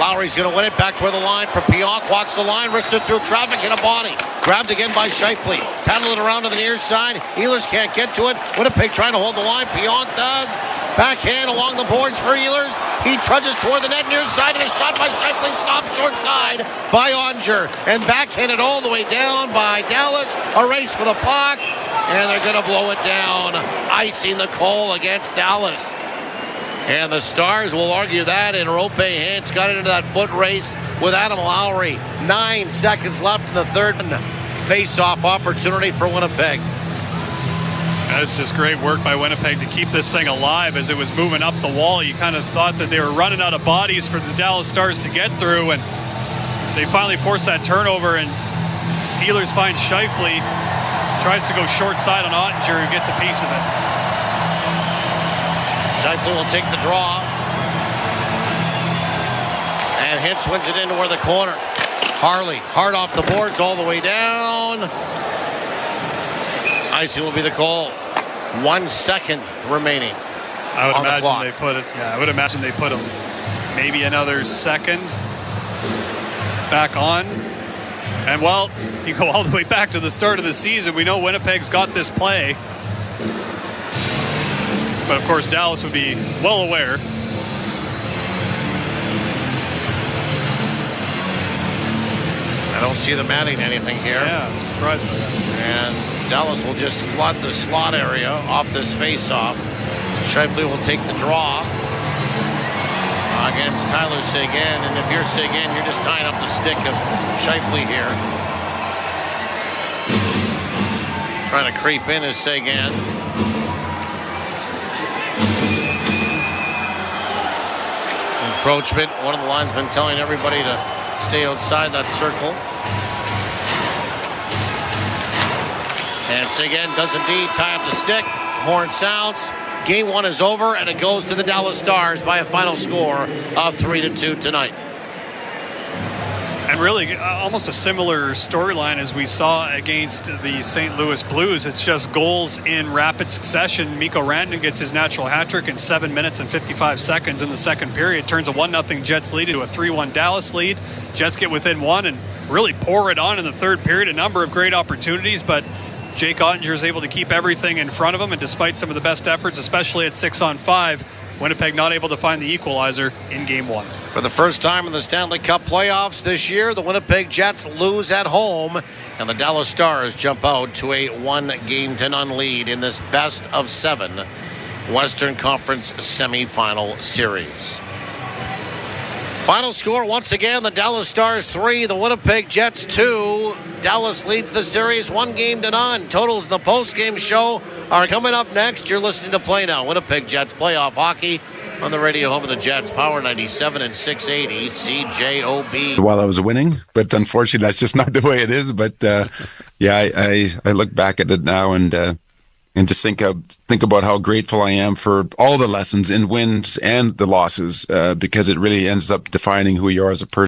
Lowry's going to win it back toward the line for Pionk. Walks the line, wrists it through traffic, hit a body. Grabbed again by Scheifele. Paddle it around to the near side. Ehlers can't get to it. Winnipeg trying to hold the line. Pionk does. Backhand along the boards for Ehlers. He trudges toward the net near side and a shot by Scheifele. Stopped short side by Ottinger. And backhanded all the way down by Dallas. A race for the puck. And they're going to blow it down. Icing the call against Dallas. And the Stars will argue that, and Rope Hintz got into that foot race with Adam Lowry. 9 seconds left in the third. Face-off opportunity for Winnipeg. That's just great work by Winnipeg to keep this thing alive as it was moving up the wall. You kind of thought that they were running out of bodies for the Dallas Stars to get through, and they finally forced that turnover, and Ehlers finds Scheifele, tries to go short side on Ottinger, who gets a piece of it. Scheifele will take the draw. And Hintz wins it into where the corner. Harley, hard off the boards all the way down. Icing will be the call. 1 second remaining. I would imagine they put it. Yeah, I would imagine they put maybe another second back on. And well, you go all the way back to the start of the season. We know Winnipeg's got this play. But of course, Dallas would be well aware. I don't see them adding anything here. Yeah, I'm surprised by that. And Dallas will just flood the slot area off this face-off. Scheifele will take the draw against Tyler Seguin. And if you're Seguin, you're just tying up the stick of Scheifele here. Trying to creep in is Seguin. Encroachment. One of the linesmen telling everybody to stay outside that circle. And Seguin does indeed tie up the stick. Horn sounds. Game 1 is over, and it goes to the Dallas Stars by a final score of 3-2 tonight. And really, almost a similar storyline as we saw against the St. Louis Blues. It's just goals in rapid succession. Mikko Rantanen gets his natural hat trick in 7 minutes and 55 seconds in the second period. Turns a 1-0 Jets lead into a 3-1 Dallas lead. Jets get within one and really pour it on in the third period. A number of great opportunities, but Jake Ottinger is able to keep everything in front of him. And despite some of the best efforts, especially at 6-on-5, Winnipeg not able to find the equalizer in Game 1. For the first time in the Stanley Cup playoffs this year, the Winnipeg Jets lose at home, and the Dallas Stars jump out to a 1-0 lead in this best-of-7 Western Conference semifinal series. Final score, once again, the Dallas Stars 3, the Winnipeg Jets 2. Dallas leads the series 1-0. Totals in the post-game show are coming up next. You're listening to Play Now, Winnipeg Jets playoff hockey on the radio home of the Jets, Power 97 and 680 CJOB. While I was winning, but unfortunately that's just not the way it is. But I look back at it now and just think about how grateful I am for all the lessons in wins and the losses, because it really ends up defining who you are as a person.